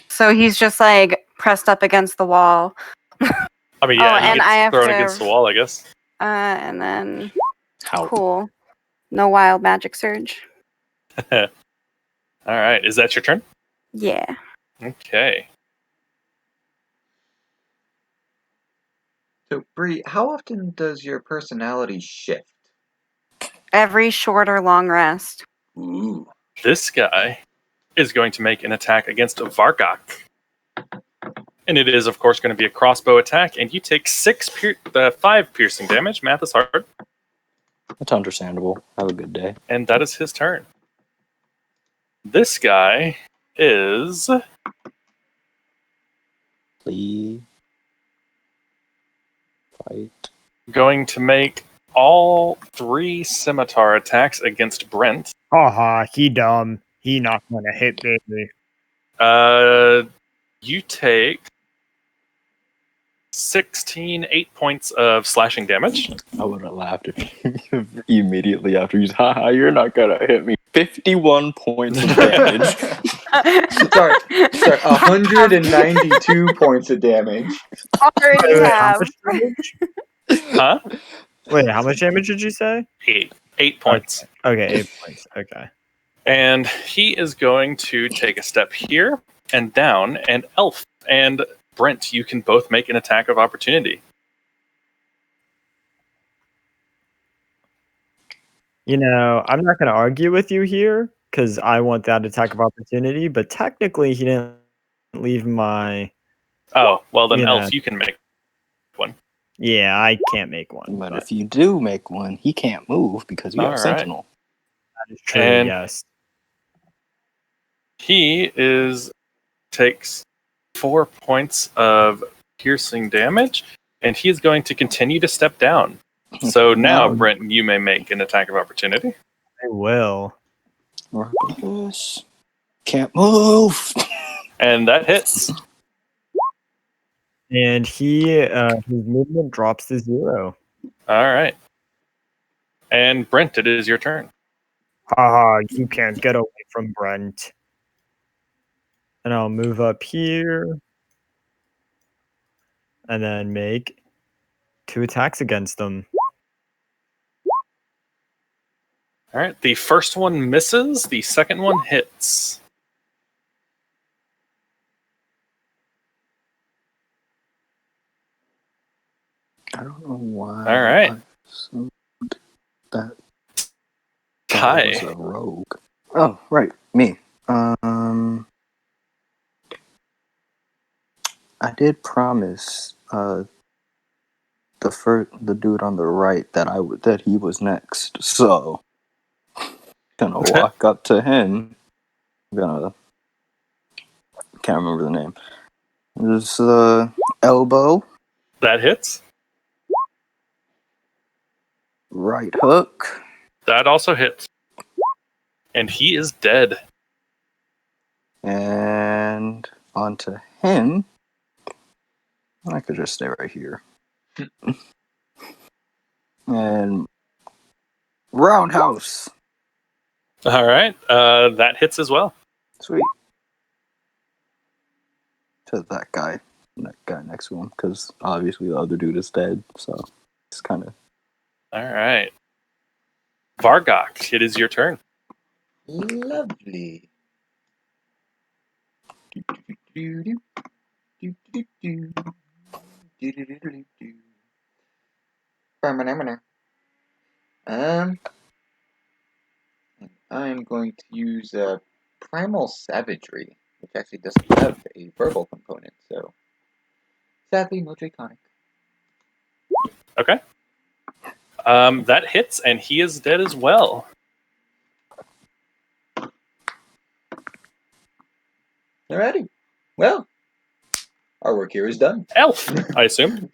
[SPEAKER 4] So he's just like pressed up against the wall.
[SPEAKER 2] I mean, yeah,
[SPEAKER 4] Oh,
[SPEAKER 2] he
[SPEAKER 4] and
[SPEAKER 2] gets
[SPEAKER 4] I have
[SPEAKER 2] thrown
[SPEAKER 4] to-
[SPEAKER 2] against the wall, I guess.
[SPEAKER 4] And then
[SPEAKER 1] How?
[SPEAKER 4] cool. No wild magic surge.
[SPEAKER 2] All right, is that your turn?
[SPEAKER 4] Yeah.
[SPEAKER 2] Okay.
[SPEAKER 3] So, Bree, how often does your personality shift?
[SPEAKER 4] Every short or long rest.
[SPEAKER 3] Ooh.
[SPEAKER 2] This guy is going to make an attack against Vargok. And it is, of course, going to be a crossbow attack, and you take 5 piercing damage. Math is hard.
[SPEAKER 1] That's understandable. Have a good day.
[SPEAKER 2] And that is his turn. This guy is
[SPEAKER 1] Please. Fight.
[SPEAKER 2] going to make all 3 scimitar attacks against Brent.
[SPEAKER 5] Haha, he dumb. He not gonna hit me.
[SPEAKER 2] You take 8 points of slashing damage.
[SPEAKER 1] I would have laughed if you immediately after you said, haha, you're not gonna hit me. 51 points of damage.
[SPEAKER 3] Sorry, 192 points of damage.
[SPEAKER 4] Already
[SPEAKER 5] Wait, how
[SPEAKER 4] have.
[SPEAKER 5] much damage?
[SPEAKER 2] Huh?
[SPEAKER 5] Wait, how much damage did you say?
[SPEAKER 2] 8 points.
[SPEAKER 5] Okay, 8 points. Okay.
[SPEAKER 2] And he is going to take a step here and down, and Elf and Brent, you can both make an attack of opportunity.
[SPEAKER 5] You know, I'm not going to argue with you here because I want that attack of opportunity, but technically he didn't leave my.
[SPEAKER 2] Oh, well then,
[SPEAKER 5] You know.
[SPEAKER 2] Elf, you can make one.
[SPEAKER 5] Yeah, I can't make one.
[SPEAKER 1] But if you do make one, he can't move because you have
[SPEAKER 2] All right.
[SPEAKER 1] Sentinel.
[SPEAKER 5] That is true,
[SPEAKER 2] And-
[SPEAKER 5] yes.
[SPEAKER 2] He takes 4 points of piercing damage, and he is going to continue to step down. So now,
[SPEAKER 1] Down.
[SPEAKER 2] Brent, you may make an attack of opportunity.
[SPEAKER 5] I will.
[SPEAKER 1] Yes. Can't move.
[SPEAKER 2] And that hits.
[SPEAKER 5] And his movement drops to 0.
[SPEAKER 2] All right. And Brent, it is your turn.
[SPEAKER 5] Haha, you can't get away from Brent. And I'll move up here. And then make 2 attacks against them.
[SPEAKER 2] All right. The first one misses. The second one hits.
[SPEAKER 1] I don't know why.
[SPEAKER 2] All right.
[SPEAKER 1] I assumed that
[SPEAKER 2] Kai.
[SPEAKER 1] was a rogue. Oh, right, me. I did promise the dude on the right that he was next. So gonna walk up to him. Can't remember the name. There's elbow,
[SPEAKER 2] That hits.
[SPEAKER 1] right hook.
[SPEAKER 2] That also hits. And he is dead.
[SPEAKER 1] And onto him. I could just stay right here. And roundhouse.
[SPEAKER 2] All right. That hits as well.
[SPEAKER 1] Sweet. To that guy next to him, because obviously the other dude is dead, so it's kind of...
[SPEAKER 2] All right. Vargok, it is your turn.
[SPEAKER 3] Lovely. I'm going to use primal savagery, which actually doesn't have a verbal component, so sadly no draconic.
[SPEAKER 2] Okay. That hits, and he is dead as well.
[SPEAKER 3] Alrighty. Well, our work here is done.
[SPEAKER 2] Elf, I assume.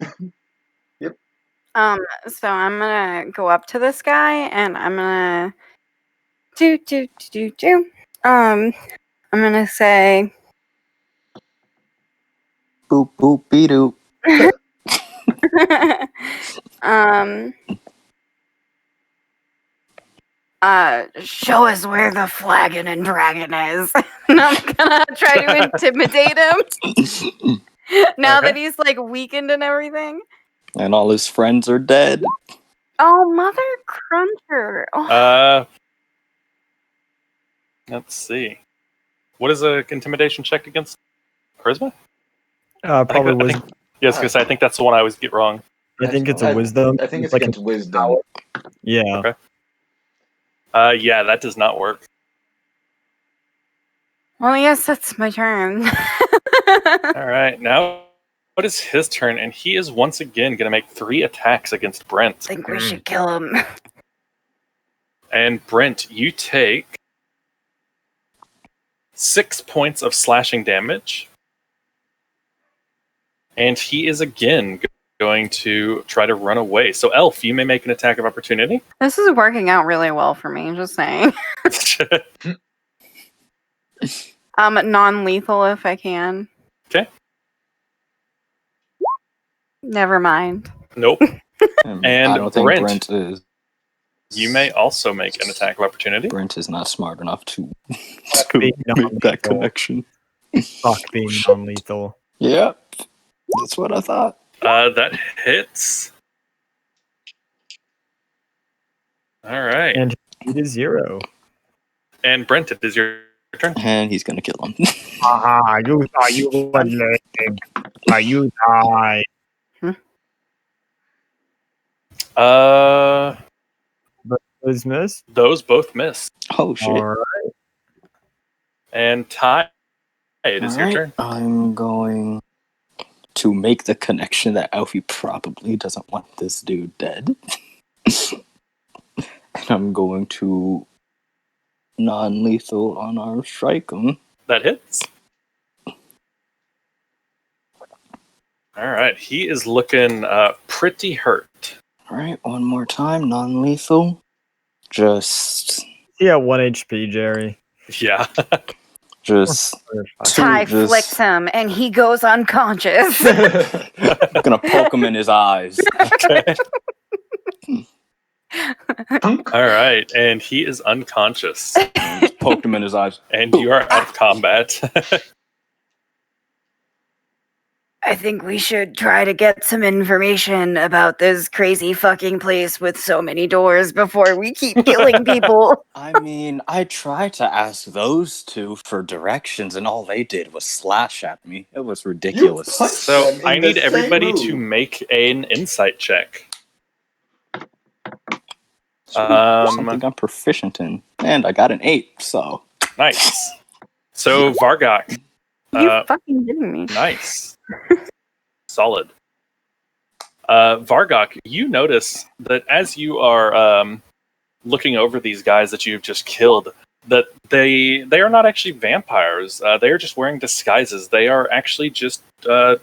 [SPEAKER 4] So I'm gonna go up to this guy and I'm gonna I'm gonna say
[SPEAKER 1] Boop, boop, beep, doop.
[SPEAKER 4] show us where the flagon and dragon is. And I'm gonna try to intimidate him now
[SPEAKER 2] Okay.
[SPEAKER 4] that he's like weakened and everything.
[SPEAKER 1] And all his friends are dead.
[SPEAKER 4] Oh, mother cruncher. Oh.
[SPEAKER 2] Let's see. What is a intimidation check against charisma?
[SPEAKER 5] Probably
[SPEAKER 2] I
[SPEAKER 5] wisdom.
[SPEAKER 2] think, yes, because I think that's the one I always get wrong.
[SPEAKER 5] I think it's a wisdom.
[SPEAKER 3] I think it's
[SPEAKER 5] like
[SPEAKER 3] against wisdom.
[SPEAKER 5] Yeah.
[SPEAKER 2] Okay. Yeah, that does not work.
[SPEAKER 4] Well, yes, that's my turn.
[SPEAKER 2] All right, now what is his turn? And he is once again going to make 3 attacks against Brent.
[SPEAKER 4] I think we should kill him.
[SPEAKER 2] And Brent, you take 6 points of slashing damage. And he is again going to try to run away. So, Elf, you may make an attack of opportunity.
[SPEAKER 4] This is working out really well for me, just saying. Non-lethal if I can.
[SPEAKER 2] Okay.
[SPEAKER 4] Never mind.
[SPEAKER 2] Nope.
[SPEAKER 1] And
[SPEAKER 2] And
[SPEAKER 1] I don't think
[SPEAKER 2] Brent.
[SPEAKER 1] Brent is.
[SPEAKER 2] You may also make an attack of opportunity.
[SPEAKER 1] Brent is not smart enough to
[SPEAKER 5] Being
[SPEAKER 1] make that
[SPEAKER 5] non-lethal.
[SPEAKER 1] connection.
[SPEAKER 5] Fuck being non-lethal.
[SPEAKER 1] Yep. That's what I thought.
[SPEAKER 2] That hits. All right.
[SPEAKER 5] And it is 0.
[SPEAKER 2] And Brent, it is your turn.
[SPEAKER 1] And he's gonna kill him.
[SPEAKER 5] Aha, you thought you were lame, but you died. Those missed.
[SPEAKER 2] Those both miss.
[SPEAKER 1] Oh shit!
[SPEAKER 5] All right.
[SPEAKER 2] And Ty, it is your
[SPEAKER 1] Alright,
[SPEAKER 2] turn.
[SPEAKER 1] I'm going to make the connection that Alfie probably doesn't want this dude dead. And I'm going to non-lethal unarmed strike him.
[SPEAKER 2] That hits. All right, he is looking pretty hurt.
[SPEAKER 1] Alright, one more time, non-lethal. Just
[SPEAKER 5] Yeah, 1 HP, Jerry.
[SPEAKER 2] Yeah.
[SPEAKER 1] Just
[SPEAKER 4] Ty flicks him and he goes unconscious.
[SPEAKER 1] I'm gonna poke him in his eyes.
[SPEAKER 2] Okay. All right, and he is unconscious.
[SPEAKER 1] Just poked him in his eyes.
[SPEAKER 2] And you are out of combat.
[SPEAKER 4] I think we should try to get some information about this crazy fucking place with so many doors before we keep killing people.
[SPEAKER 1] I mean, I tried to ask those two for directions, and all they did was slash at me. It was ridiculous.
[SPEAKER 3] punched
[SPEAKER 2] So
[SPEAKER 3] them in
[SPEAKER 2] I need
[SPEAKER 3] the same
[SPEAKER 2] everybody
[SPEAKER 3] move.
[SPEAKER 2] to make an insight check.
[SPEAKER 1] Something I'm proficient in, and I got an 8. So
[SPEAKER 2] Nice. So Vargok.
[SPEAKER 4] You fucking kidding me?
[SPEAKER 2] Nice. Solid. Vargok, you notice that as you are looking over these guys that you've just killed, that they are not actually vampires. They are just wearing disguises. They are actually just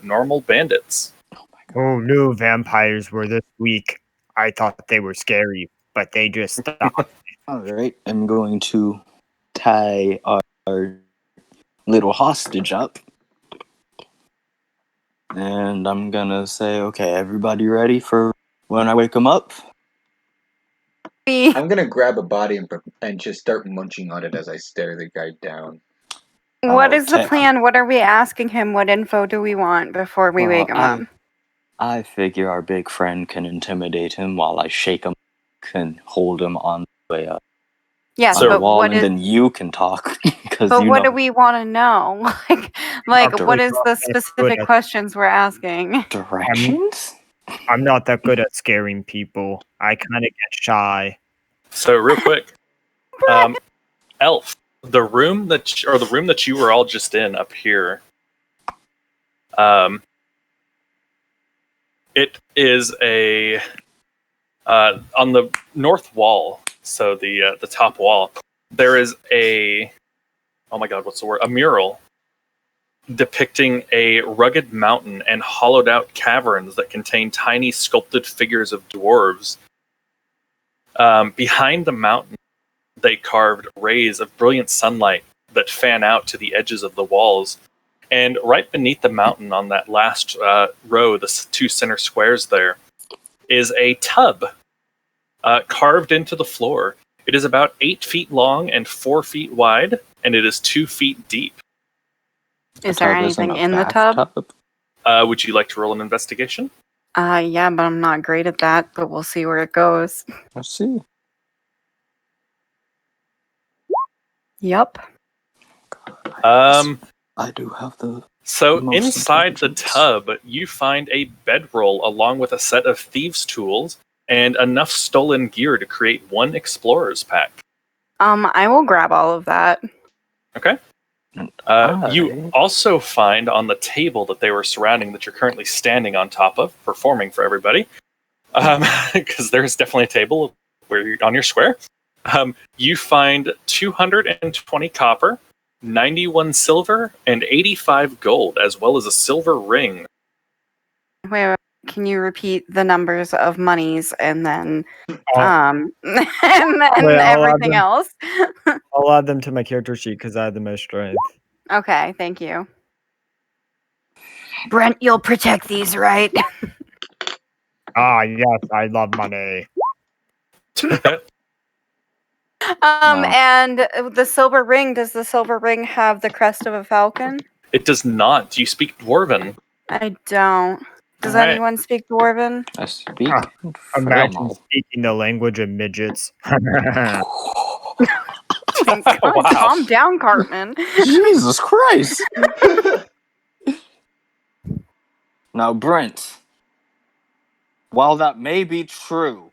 [SPEAKER 2] normal bandits.
[SPEAKER 5] Oh no, vampires were this weak. I thought they were scary, but they just stopped.
[SPEAKER 1] alright, I'm going to tie our little hostage up. And I'm gonna say, okay, everybody ready for when I wake him up?
[SPEAKER 3] I'm gonna grab a body and just start munching on it as I stare the guy down.
[SPEAKER 4] What is the
[SPEAKER 1] Okay.
[SPEAKER 4] plan? What are we asking him? What info do we want before we wake him up?
[SPEAKER 1] I figure our big friend can intimidate him while I shake him and hold him on the way up.
[SPEAKER 4] Yes,
[SPEAKER 2] So-
[SPEAKER 4] but
[SPEAKER 1] wall,
[SPEAKER 4] what
[SPEAKER 1] and
[SPEAKER 4] is?
[SPEAKER 1] then you can talk. Because
[SPEAKER 4] But
[SPEAKER 1] you
[SPEAKER 4] what
[SPEAKER 1] know
[SPEAKER 4] do we want to know? like
[SPEAKER 1] Doctor,
[SPEAKER 4] what is the
[SPEAKER 5] good
[SPEAKER 4] specific
[SPEAKER 5] at-
[SPEAKER 4] questions we're asking?
[SPEAKER 1] directions.
[SPEAKER 5] I'm not that good at scaring people. I kind of get shy.
[SPEAKER 2] So real quick, Elf, the room that you were all just in up here, it is a on the north wall. So the top wall, there is a, oh my god, what's the word? A mural depicting a rugged mountain and hollowed out caverns that contain tiny sculpted figures of dwarves. Behind the mountain, they carved rays of brilliant sunlight that fan out to the edges of the walls. And right beneath the mountain, on that last row, the two center squares there, is a tub carved into the floor. It is about 8 feet long and 4 feet wide, and it is 2 feet deep.
[SPEAKER 4] Is there anything in the tub?
[SPEAKER 2] Would you like to roll an investigation?
[SPEAKER 4] Yeah, but I'm not great at that, but we'll see where it goes.
[SPEAKER 1] Let's see.
[SPEAKER 4] Yup.
[SPEAKER 1] I do have the.
[SPEAKER 2] So
[SPEAKER 1] Most
[SPEAKER 2] inside the
[SPEAKER 1] intelligence.
[SPEAKER 2] tub, you find a bedroll along with a set of thieves' tools and enough stolen gear to create one explorer's pack.
[SPEAKER 4] I will grab all of that.
[SPEAKER 2] Okay. You also find on the table that they were surrounding, that you're currently standing on top of, performing for everybody, because there's definitely a table where you're on your square. You find 220 copper, 91 silver, and 85 gold, as well as a silver ring.
[SPEAKER 4] Wait, can you repeat the numbers of monies and then
[SPEAKER 5] I'll
[SPEAKER 4] and then
[SPEAKER 5] Wait, I'll add
[SPEAKER 4] everything
[SPEAKER 5] them.
[SPEAKER 4] else?
[SPEAKER 5] add them to my character sheet because I have the most strength.
[SPEAKER 4] Okay, thank you. Brent, you'll protect these, right?
[SPEAKER 5] Ah, yes, I love money.
[SPEAKER 4] And the silver ring, does the silver ring have the crest of a falcon?
[SPEAKER 2] It does not. Do you speak Dwarven?
[SPEAKER 4] I don't. Does
[SPEAKER 2] Alright.
[SPEAKER 4] anyone speak Dwarven?
[SPEAKER 1] I speak.
[SPEAKER 5] Imagine speaking the language of midgets.
[SPEAKER 2] Wow.
[SPEAKER 4] Calm down, Cartman.
[SPEAKER 1] Jesus Christ! Now, Brent, while that may be true,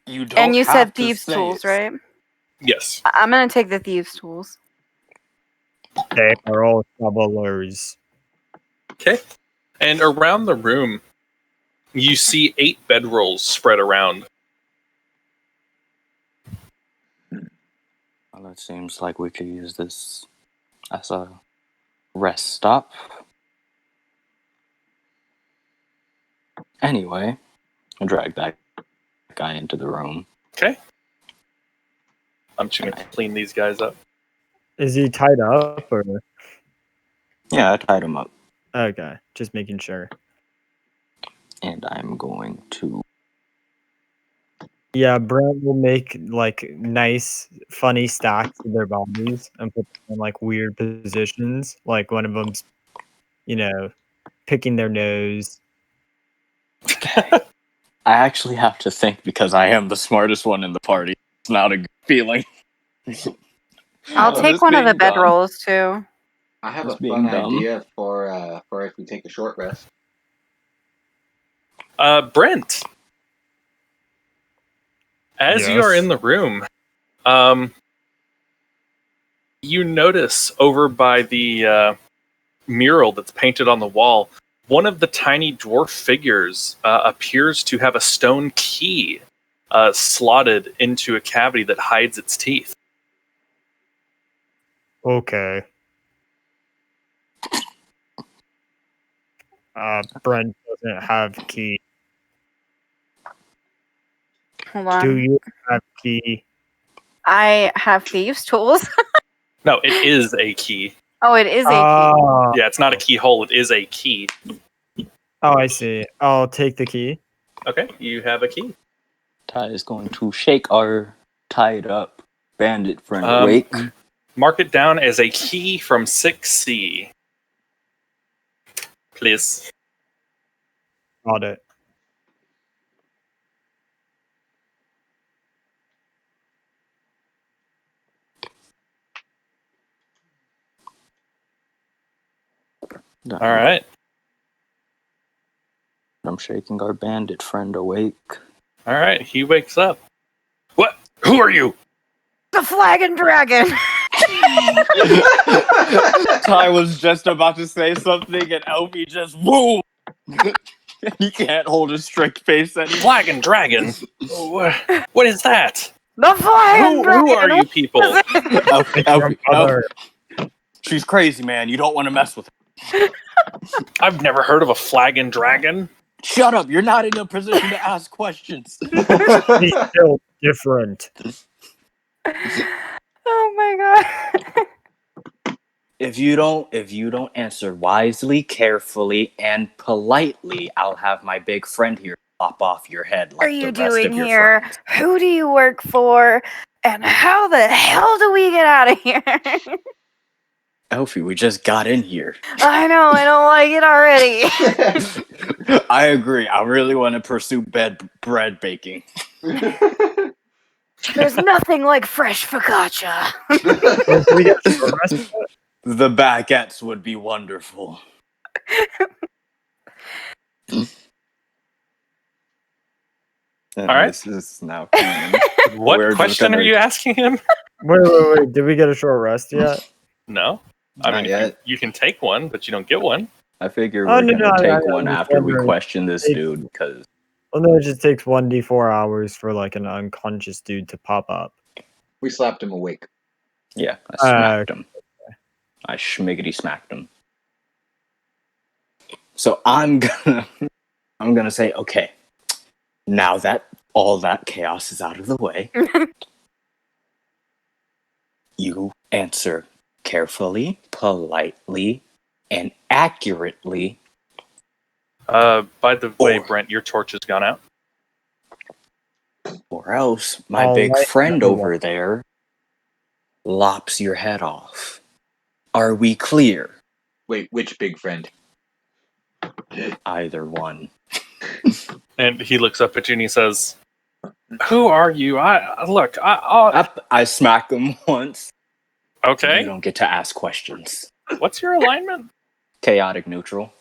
[SPEAKER 1] you don't
[SPEAKER 4] And you
[SPEAKER 1] have
[SPEAKER 4] said
[SPEAKER 1] to
[SPEAKER 4] thieves'
[SPEAKER 1] say
[SPEAKER 4] tools,
[SPEAKER 1] it.
[SPEAKER 4] right?
[SPEAKER 2] Yes.
[SPEAKER 4] I'm gonna take the thieves' tools.
[SPEAKER 5] They are all travelers.
[SPEAKER 2] Okay. And around the room, you see 8 bedrolls spread around.
[SPEAKER 1] Well, it seems like we could use this as a rest stop. Anyway, I drag that guy into the room.
[SPEAKER 2] Okay. I'm just going to clean these guys up.
[SPEAKER 5] Is he tied up or?
[SPEAKER 1] Yeah, I tied him up.
[SPEAKER 5] Okay, just making sure.
[SPEAKER 1] And I'm going to...
[SPEAKER 5] Yeah, Brent will make like nice, funny stacks of their bodies and put them in like weird positions. Like one of them's, picking their nose.
[SPEAKER 1] I actually have to think because I am the smartest one in the party. It's not a good feeling.
[SPEAKER 4] I'll
[SPEAKER 3] Oh,
[SPEAKER 4] take
[SPEAKER 1] this
[SPEAKER 4] one of the
[SPEAKER 1] being dumb.
[SPEAKER 4] bedrolls too.
[SPEAKER 3] I have
[SPEAKER 1] Just
[SPEAKER 3] a fun
[SPEAKER 1] being dumb.
[SPEAKER 3] idea for if we take a short rest.
[SPEAKER 2] Brent, as you are
[SPEAKER 5] Yes.
[SPEAKER 2] in the room, you notice over by the mural that's painted on the wall, one of the tiny dwarf figures appears to have a stone key slotted into a cavity that hides its teeth.
[SPEAKER 5] Okay. Brent doesn't have key.
[SPEAKER 4] Hold on.
[SPEAKER 5] Do you have key?
[SPEAKER 4] I have thieves' tools.
[SPEAKER 2] No, it is a key.
[SPEAKER 4] Oh, it is a key.
[SPEAKER 5] Oh,
[SPEAKER 2] Yeah, it's not a keyhole, it is a key.
[SPEAKER 5] I see. I'll take the key.
[SPEAKER 2] Okay, you have a key.
[SPEAKER 1] Ty is going to shake our tied up bandit friend
[SPEAKER 2] Um,
[SPEAKER 1] awake.
[SPEAKER 2] Mark it down as a key from 6C. Please.
[SPEAKER 5] Got it.
[SPEAKER 2] All right.
[SPEAKER 1] I'm shaking our bandit friend awake.
[SPEAKER 2] All right, he wakes up. What? Who are you?
[SPEAKER 4] The flag and dragon.
[SPEAKER 1] Ty was just about to say something and Elfie just boom! He can't hold a straight face anymore.
[SPEAKER 2] Flag and Dragon. What is that?
[SPEAKER 4] The flag and
[SPEAKER 2] Who
[SPEAKER 4] dragon.
[SPEAKER 2] are you people?
[SPEAKER 1] Elfie,
[SPEAKER 5] Your
[SPEAKER 1] Elfie,
[SPEAKER 5] mother.
[SPEAKER 1] Elfie. She's crazy, man. You don't want to mess with her.
[SPEAKER 2] I've never heard of a Flag and Dragon.
[SPEAKER 1] Shut up. You're not in a position to ask questions.
[SPEAKER 5] He's still different.
[SPEAKER 4] Oh my god.
[SPEAKER 1] If you don't answer wisely, carefully, and politely, I'll have my big friend here pop off your head like
[SPEAKER 4] What are you
[SPEAKER 1] the rest
[SPEAKER 4] doing
[SPEAKER 1] of your
[SPEAKER 4] here?
[SPEAKER 1] friends.
[SPEAKER 4] Who do you work for? And how the hell do we get out of here?
[SPEAKER 1] Elfie, we just got in here.
[SPEAKER 4] I know, I don't like it already.
[SPEAKER 1] I agree. I really want to pursue bread baking.
[SPEAKER 4] There's nothing like fresh focaccia.
[SPEAKER 5] Can we get a short rest?
[SPEAKER 1] The baguettes would be wonderful.
[SPEAKER 2] All right.
[SPEAKER 1] This is now canon.
[SPEAKER 2] What
[SPEAKER 1] We're just
[SPEAKER 2] question are
[SPEAKER 1] gonna-
[SPEAKER 2] you asking him?
[SPEAKER 5] Wait. Did we get a short rest yet?
[SPEAKER 2] No. I
[SPEAKER 3] Not
[SPEAKER 2] mean,
[SPEAKER 3] yet.
[SPEAKER 2] you can take one, but you don't get one.
[SPEAKER 1] I figure
[SPEAKER 5] Oh,
[SPEAKER 1] we're
[SPEAKER 5] no,
[SPEAKER 1] gonna
[SPEAKER 5] no,
[SPEAKER 1] take one
[SPEAKER 5] I'm
[SPEAKER 1] after we
[SPEAKER 5] wondering.
[SPEAKER 1] question this
[SPEAKER 5] It's-
[SPEAKER 1] dude because
[SPEAKER 5] Well, no, it just takes 1d4 hours for like an unconscious dude to pop up.
[SPEAKER 3] We slapped him awake.
[SPEAKER 1] yeah, I smacked him. I schmiggity smacked him. So I'm gonna say, okay, now that all that chaos is out of the way, you answer carefully, politely, and accurately.
[SPEAKER 2] By the way,
[SPEAKER 1] Or-
[SPEAKER 2] Brent, your torch has gone out.
[SPEAKER 1] Or else my
[SPEAKER 5] All
[SPEAKER 1] big
[SPEAKER 5] right,
[SPEAKER 1] friend
[SPEAKER 5] everyone.
[SPEAKER 1] over there lops your head off. Are we clear?
[SPEAKER 3] Wait, which big friend?
[SPEAKER 1] Either one.
[SPEAKER 2] And he looks up at you and he says, "Who are you? I
[SPEAKER 1] I smack him once. You
[SPEAKER 2] Okay.
[SPEAKER 1] don't get to ask questions.
[SPEAKER 2] What's your alignment?
[SPEAKER 1] Chaotic neutral.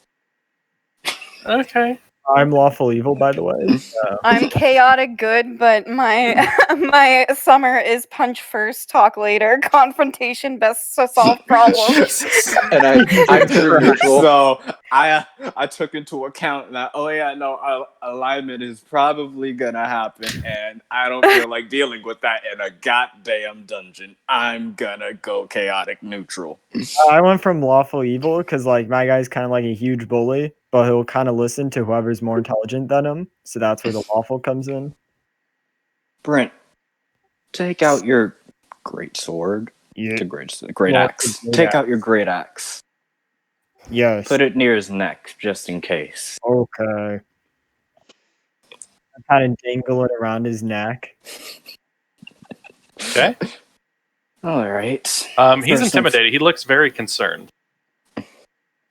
[SPEAKER 2] Okay.
[SPEAKER 5] I'm lawful evil, by the way. So.
[SPEAKER 4] I'm chaotic good, but my my summer is punch first, talk later, confrontation best to solve problems.
[SPEAKER 2] Jesus.
[SPEAKER 3] And I'm true neutral.
[SPEAKER 1] So I took into account that alignment is probably gonna happen, and I don't feel like dealing with that in a goddamn dungeon. I'm gonna go chaotic neutral.
[SPEAKER 5] I went from lawful evil because like my guy's kind of like a huge bully, but he'll kind of listen to whoever's more intelligent than him. So that's where the lawful comes in.
[SPEAKER 1] Brent, take out your great sword.
[SPEAKER 5] Yeah.
[SPEAKER 1] Great
[SPEAKER 5] Well,
[SPEAKER 1] axe.
[SPEAKER 5] great
[SPEAKER 1] Take
[SPEAKER 5] axe.
[SPEAKER 1] out your great axe.
[SPEAKER 5] Yes.
[SPEAKER 1] Put it near his neck, just in case.
[SPEAKER 5] Okay. I kind of dangle it around his neck.
[SPEAKER 2] Okay.
[SPEAKER 1] All right.
[SPEAKER 2] He's
[SPEAKER 1] First
[SPEAKER 2] intimidated. He looks very concerned.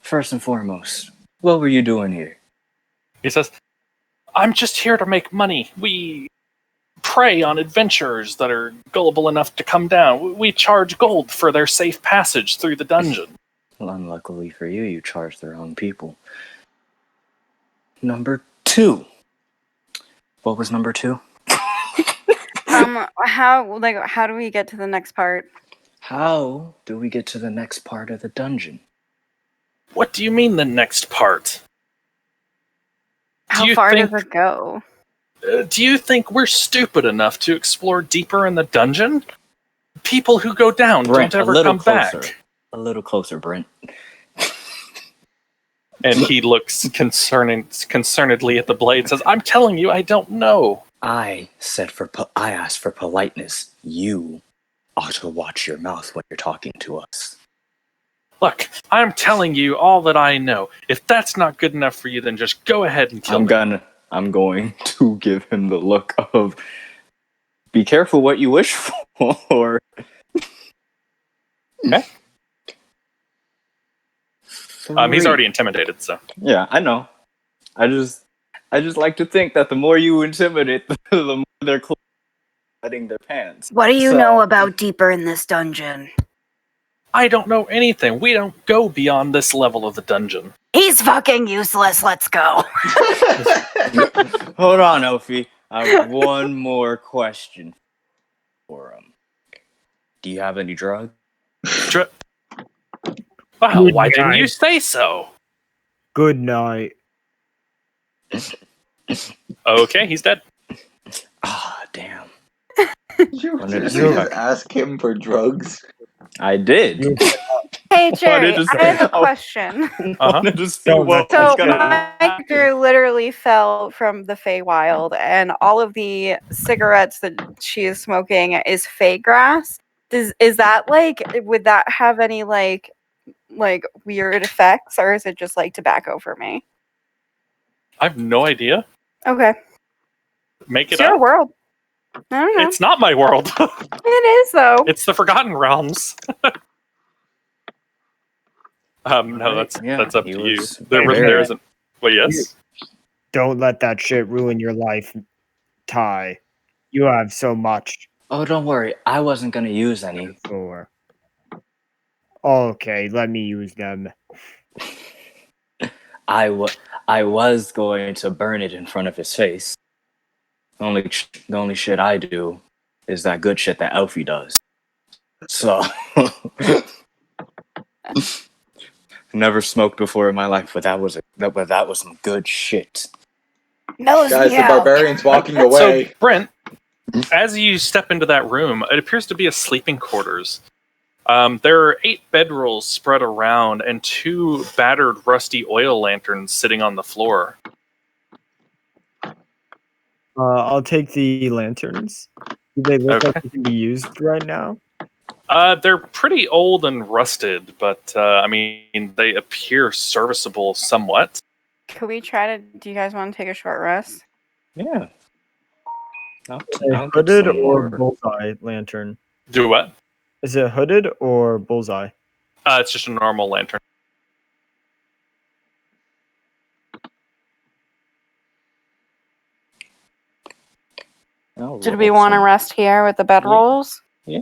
[SPEAKER 1] First and foremost, what were you doing here?
[SPEAKER 2] He says, I'm just here to make money. We prey on adventurers that are gullible enough to come down. We charge gold for their safe passage through the dungeon.
[SPEAKER 1] Well, unluckily for you, you charged their own people. Number 2. What was number 2?
[SPEAKER 4] How do we get to the next part?
[SPEAKER 1] How do we get to the next part of the dungeon?
[SPEAKER 2] What do you mean the next part?
[SPEAKER 4] How
[SPEAKER 2] you
[SPEAKER 4] far
[SPEAKER 2] think-
[SPEAKER 4] does it go?
[SPEAKER 2] Do you think we're stupid enough to explore deeper in the dungeon? People who go down
[SPEAKER 1] Brent,
[SPEAKER 2] don't
[SPEAKER 1] a
[SPEAKER 2] ever
[SPEAKER 1] little
[SPEAKER 2] come
[SPEAKER 1] closer.
[SPEAKER 2] back.
[SPEAKER 1] A little closer, Brent.
[SPEAKER 2] And he looks concernedly at the blade and says, I'm telling you, I don't know.
[SPEAKER 1] I asked for politeness. You ought to watch your mouth when you're talking to us.
[SPEAKER 2] Look, I'm telling you all that I know. If that's not good enough for you, then just go ahead and kill me.
[SPEAKER 1] I'm going to give him the look of be careful what you wish for.
[SPEAKER 2] Okay. He's
[SPEAKER 1] 3.
[SPEAKER 2] already intimidated, so.
[SPEAKER 1] Yeah, I know. I just like to think that the more you intimidate, the more they're letting their pants.
[SPEAKER 4] What do you
[SPEAKER 1] So-
[SPEAKER 4] know about deeper in this dungeon?
[SPEAKER 2] I don't know anything. We don't go beyond this level of the dungeon.
[SPEAKER 4] He's fucking useless. Let's go.
[SPEAKER 1] Hold on, Ophi. I have one more question for him. Do you have any drugs?
[SPEAKER 2] Wow,
[SPEAKER 5] Good
[SPEAKER 2] why didn't
[SPEAKER 5] night.
[SPEAKER 2] you say so?
[SPEAKER 5] Good night.
[SPEAKER 2] Okay, he's dead.
[SPEAKER 1] Ah, damn.
[SPEAKER 3] You
[SPEAKER 1] Wanted to
[SPEAKER 3] just
[SPEAKER 1] see if I-
[SPEAKER 3] ask him for drugs.
[SPEAKER 1] I did.
[SPEAKER 4] Hey Jerry,
[SPEAKER 1] to
[SPEAKER 4] I
[SPEAKER 1] say-
[SPEAKER 4] have a
[SPEAKER 1] oh.
[SPEAKER 4] question.
[SPEAKER 1] Wanted to see
[SPEAKER 5] So
[SPEAKER 1] what
[SPEAKER 4] So
[SPEAKER 1] was gonna
[SPEAKER 4] my
[SPEAKER 1] happen.
[SPEAKER 4] character literally fell from the Feywild, and all of the cigarettes that she is smoking is Fey grass. Is that like? Would that have any like weird effects, or is it just like tobacco for me?
[SPEAKER 2] I have no idea.
[SPEAKER 4] Okay,
[SPEAKER 2] Make
[SPEAKER 4] it's
[SPEAKER 2] it
[SPEAKER 4] your
[SPEAKER 2] up.
[SPEAKER 4] world. I don't know.
[SPEAKER 2] It's not my world.
[SPEAKER 4] It is though.
[SPEAKER 2] It's the Forgotten Realms. No,
[SPEAKER 1] Right, yeah,
[SPEAKER 2] that's up
[SPEAKER 1] he
[SPEAKER 2] to you.
[SPEAKER 1] was
[SPEAKER 2] There
[SPEAKER 1] very-
[SPEAKER 2] isn't. Well, yes.
[SPEAKER 5] Don't let that shit ruin your life, Ty. You have so much
[SPEAKER 1] Oh, don't worry. I wasn't gonna use any.
[SPEAKER 5] for. Okay, let me use them.
[SPEAKER 1] I was going to burn it in front of his face. The only shit I do is that good shit that Elfie does. So, never smoked before in my life, but that was some good shit.
[SPEAKER 4] Nose
[SPEAKER 3] Guys,
[SPEAKER 4] me
[SPEAKER 3] the
[SPEAKER 4] out.
[SPEAKER 3] barbarian's walking
[SPEAKER 2] So,
[SPEAKER 3] away.
[SPEAKER 2] Brent, as you step into that room, it appears to be a sleeping quarters. There are 8 bedrolls spread around and 2 battered, rusty oil lanterns sitting on the floor.
[SPEAKER 5] I'll take the lanterns. Do they look
[SPEAKER 2] Okay.
[SPEAKER 5] like they can be used right now?
[SPEAKER 2] They're pretty old and rusted, but I mean, they appear serviceable somewhat.
[SPEAKER 4] Can we try to? Do you guys want to take a short rest?
[SPEAKER 1] Yeah.
[SPEAKER 5] A
[SPEAKER 1] I'll get
[SPEAKER 5] hooded
[SPEAKER 1] some
[SPEAKER 5] or
[SPEAKER 1] more.
[SPEAKER 5] bullseye lantern?
[SPEAKER 2] Do what?
[SPEAKER 5] Is it hooded or bullseye?
[SPEAKER 2] It's just a normal lantern.
[SPEAKER 1] I'll
[SPEAKER 4] Did
[SPEAKER 1] roll
[SPEAKER 4] we want to
[SPEAKER 1] some-
[SPEAKER 4] rest here with the bedrolls?
[SPEAKER 1] Yeah.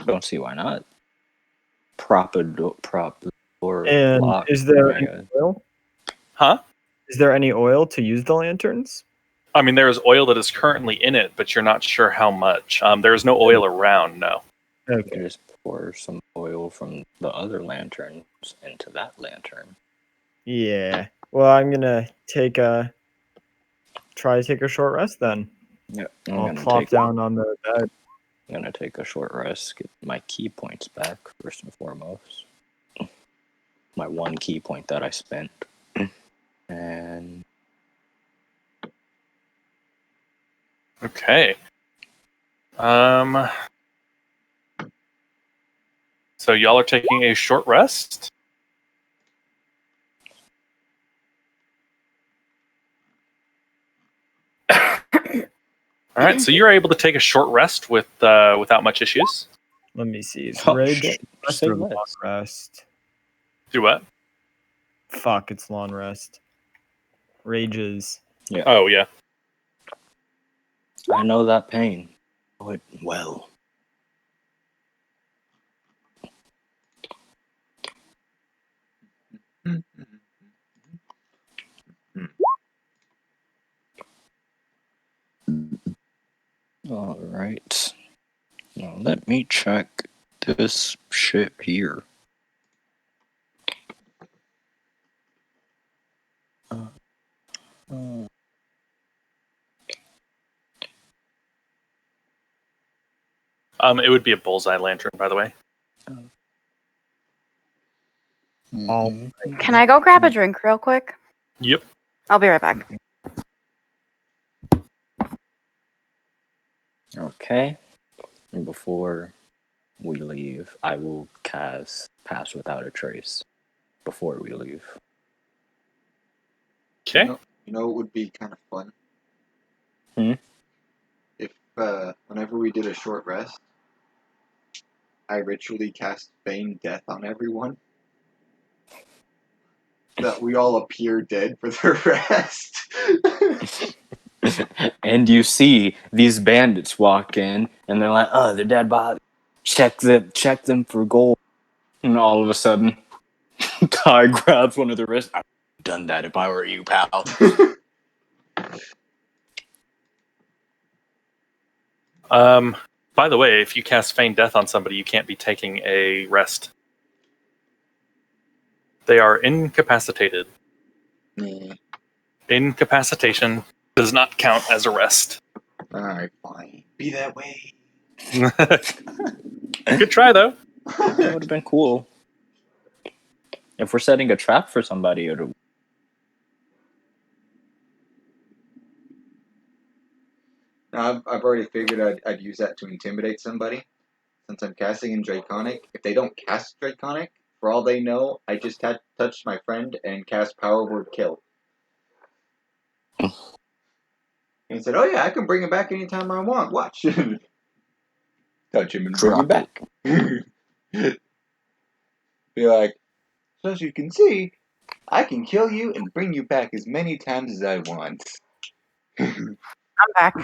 [SPEAKER 1] Don't see why not. or
[SPEAKER 5] And
[SPEAKER 1] lock.
[SPEAKER 5] is there
[SPEAKER 1] Oh my
[SPEAKER 5] any
[SPEAKER 1] God.
[SPEAKER 5] oil?
[SPEAKER 2] Huh?
[SPEAKER 5] Is there any oil to use the lanterns?
[SPEAKER 2] I mean, there is oil that is currently in it, but you're not sure how much. There is no oil around, no.
[SPEAKER 1] You
[SPEAKER 5] Okay.
[SPEAKER 1] can just pour some oil from the other lanterns into that lantern.
[SPEAKER 5] Yeah. Well, I'm gonna try to take a short rest then.
[SPEAKER 1] Yeah,
[SPEAKER 5] I'll plop down on the bed.
[SPEAKER 1] I'm gonna take a short rest, get my key points back first and foremost. My one key point that I spent, and
[SPEAKER 2] Okay. So y'all are taking a short rest. All right, so you're able to take a short rest without much issues.
[SPEAKER 5] Let me see. Is
[SPEAKER 1] Oh,
[SPEAKER 5] rage
[SPEAKER 1] shit.
[SPEAKER 5] rest
[SPEAKER 1] Say
[SPEAKER 5] or long
[SPEAKER 1] less.
[SPEAKER 5] rest?
[SPEAKER 2] Do what?
[SPEAKER 5] Fuck, it's long rest. Rages.
[SPEAKER 2] Oh yeah.
[SPEAKER 1] I know that pain. Know it well. All right. Now let me check this shit here.
[SPEAKER 2] It would be a bullseye lantern, by the way.
[SPEAKER 1] Mhm.
[SPEAKER 4] Can I go grab a drink real quick?
[SPEAKER 2] Yep.
[SPEAKER 4] I'll be right back.
[SPEAKER 1] Okay. And before we leave, I will cast Pass Without a Trace before we leave.
[SPEAKER 2] Okay.
[SPEAKER 3] You know what would be kind of fun?
[SPEAKER 1] Hmm?
[SPEAKER 3] If, whenever we did a short rest, I ritually cast Feign Death on everyone. That we all appear dead for the rest.
[SPEAKER 1] And you see these bandits walk in, and they're like, "Oh, they're dead body. Check them for gold." And all of a sudden, Ty grabs one of the wrists. I'd have done that if I were you, pal.
[SPEAKER 2] By the way, if you cast Feign Death on somebody, you can't be taking a rest. They are incapacitated. Incapacitation does not count as a rest.
[SPEAKER 3] Alright, fine. Be that way.
[SPEAKER 2] Good try, though.
[SPEAKER 1] That would have been cool. If we're setting a trap for somebody, it would.
[SPEAKER 3] I've already figured I'd use that to intimidate somebody. Since I'm casting in Draconic, if they don't cast Draconic, for all they know, I just had touched my friend and cast Power Word Kill. And he said, "Oh yeah, I can bring him back anytime I want. Watch." Touch him and bring him
[SPEAKER 1] Drop
[SPEAKER 3] back. Be like, so as you can see, I can kill you and bring you back as many times as I want.
[SPEAKER 4] I'm back.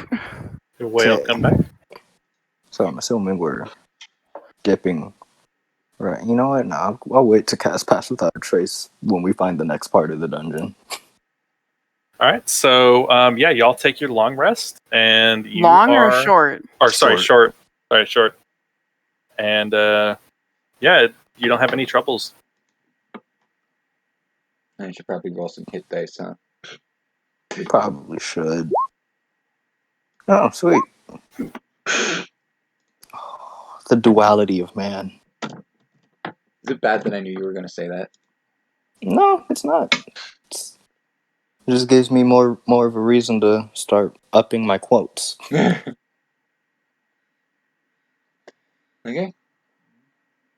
[SPEAKER 2] The whale come back.
[SPEAKER 1] So I'm assuming we're dipping. Right. You know what? No, I'll wait to cast Pass Without a Trace when we find the next part of the dungeon.
[SPEAKER 2] All right, so yeah, y'all take your long rest, and you
[SPEAKER 4] Long
[SPEAKER 2] are,
[SPEAKER 4] or short?
[SPEAKER 2] Or sorry, short. Sorry, short. And yeah, you don't have any troubles.
[SPEAKER 3] I should probably roll some hit dice, huh?
[SPEAKER 1] Probably should. Oh, sweet. The duality of man.
[SPEAKER 3] Is it bad that I knew you were going to say that?
[SPEAKER 1] No, it's not. It just gives me more of a reason to start upping my quotes.
[SPEAKER 3] Okay.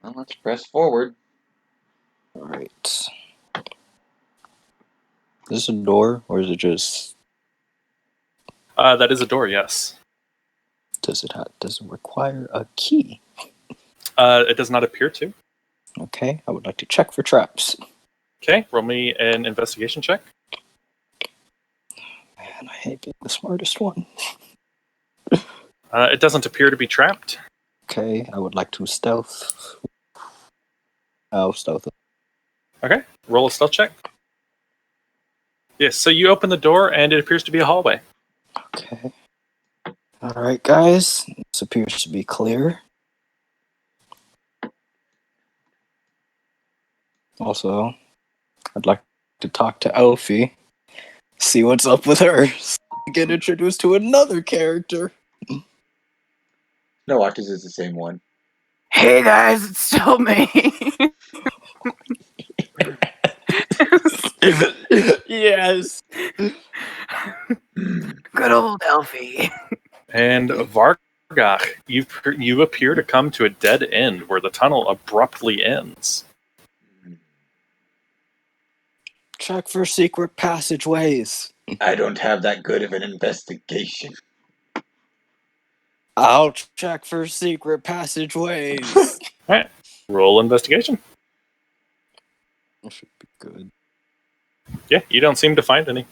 [SPEAKER 3] Well, let's press forward.
[SPEAKER 1] All right. Is this a door, or is it just?
[SPEAKER 2] That is a door, yes.
[SPEAKER 1] Does it require a key?
[SPEAKER 2] It does not appear to.
[SPEAKER 1] Okay, I would like to check for traps.
[SPEAKER 2] Okay, roll me an investigation check.
[SPEAKER 1] Man, I hate being the smartest one.
[SPEAKER 2] It doesn't appear to be trapped.
[SPEAKER 1] Okay, I would like to stealth. Oh, stealth.
[SPEAKER 2] Okay, roll a stealth check. Yes, so you open the door, and it appears to be a hallway.
[SPEAKER 1] Okay. Alright, guys. This appears to be clear. Also, I'd like to talk to Elfie. See what's up with her. Get introduced to another character.
[SPEAKER 3] No, watches is the same one.
[SPEAKER 4] Hey guys, it's still me.
[SPEAKER 1] Yes.
[SPEAKER 4] Good old Elfie.
[SPEAKER 2] And Vargach, you appear to come to a dead end where the tunnel abruptly ends.
[SPEAKER 1] Check for secret passageways.
[SPEAKER 3] I don't have that good of an investigation.
[SPEAKER 1] I'll check for secret passageways.
[SPEAKER 2] Alright, roll investigation.
[SPEAKER 1] That should be good.
[SPEAKER 2] Yeah, you don't seem to find any.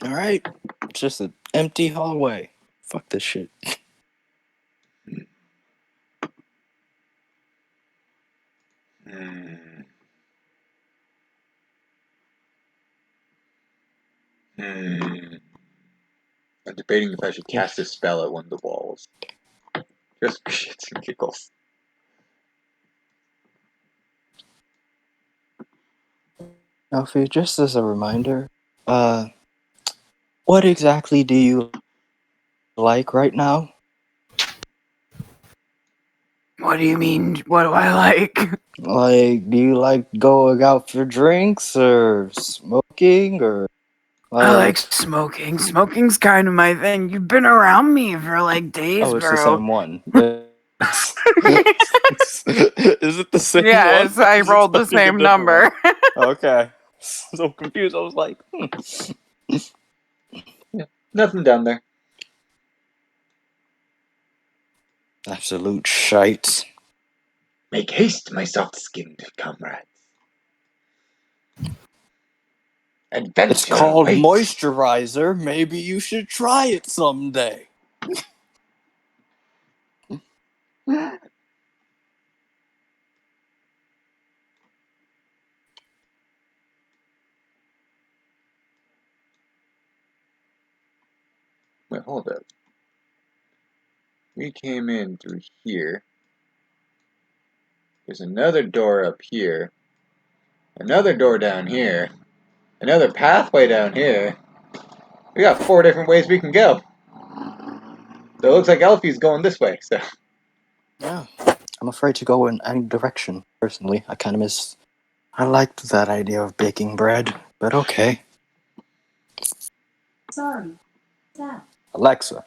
[SPEAKER 1] Alright. It's just an empty hallway. Fuck this shit.
[SPEAKER 3] Hmm. I'm debating if I should cast a spell at one of the walls. Just for shits and giggles.
[SPEAKER 1] Alfie, just as a reminder, what exactly do you like right now?
[SPEAKER 4] What do you mean? What do I like?
[SPEAKER 1] Like, do you like going out for drinks or smoking or
[SPEAKER 4] I like smoking. Smoking's kind of my thing. You've been around me for like days,
[SPEAKER 1] Oh, it's the
[SPEAKER 4] bro.
[SPEAKER 1] same one. Is it the same
[SPEAKER 4] Yes,
[SPEAKER 1] one?
[SPEAKER 4] I
[SPEAKER 1] Is it
[SPEAKER 4] rolled the
[SPEAKER 1] fucking a
[SPEAKER 4] same
[SPEAKER 1] different
[SPEAKER 4] number.
[SPEAKER 1] one? Okay. So confused. I was like,
[SPEAKER 3] Nothing down there.
[SPEAKER 1] absolute shite.
[SPEAKER 3] Make haste, my soft-skinned comrades. Adventure
[SPEAKER 1] It's called
[SPEAKER 3] awaits.
[SPEAKER 1] moisturizer. Maybe you should try it someday.
[SPEAKER 3] Wait, hold up. We came in through here. There's another door up here. Another door down here. Another pathway down here. We got 4 different ways we can go. So it looks like Elfie's going this way, so.
[SPEAKER 1] Yeah. I'm afraid to go in any direction, personally. I liked that idea of baking bread, but okay.
[SPEAKER 6] Sorry. That.
[SPEAKER 1] Alexa.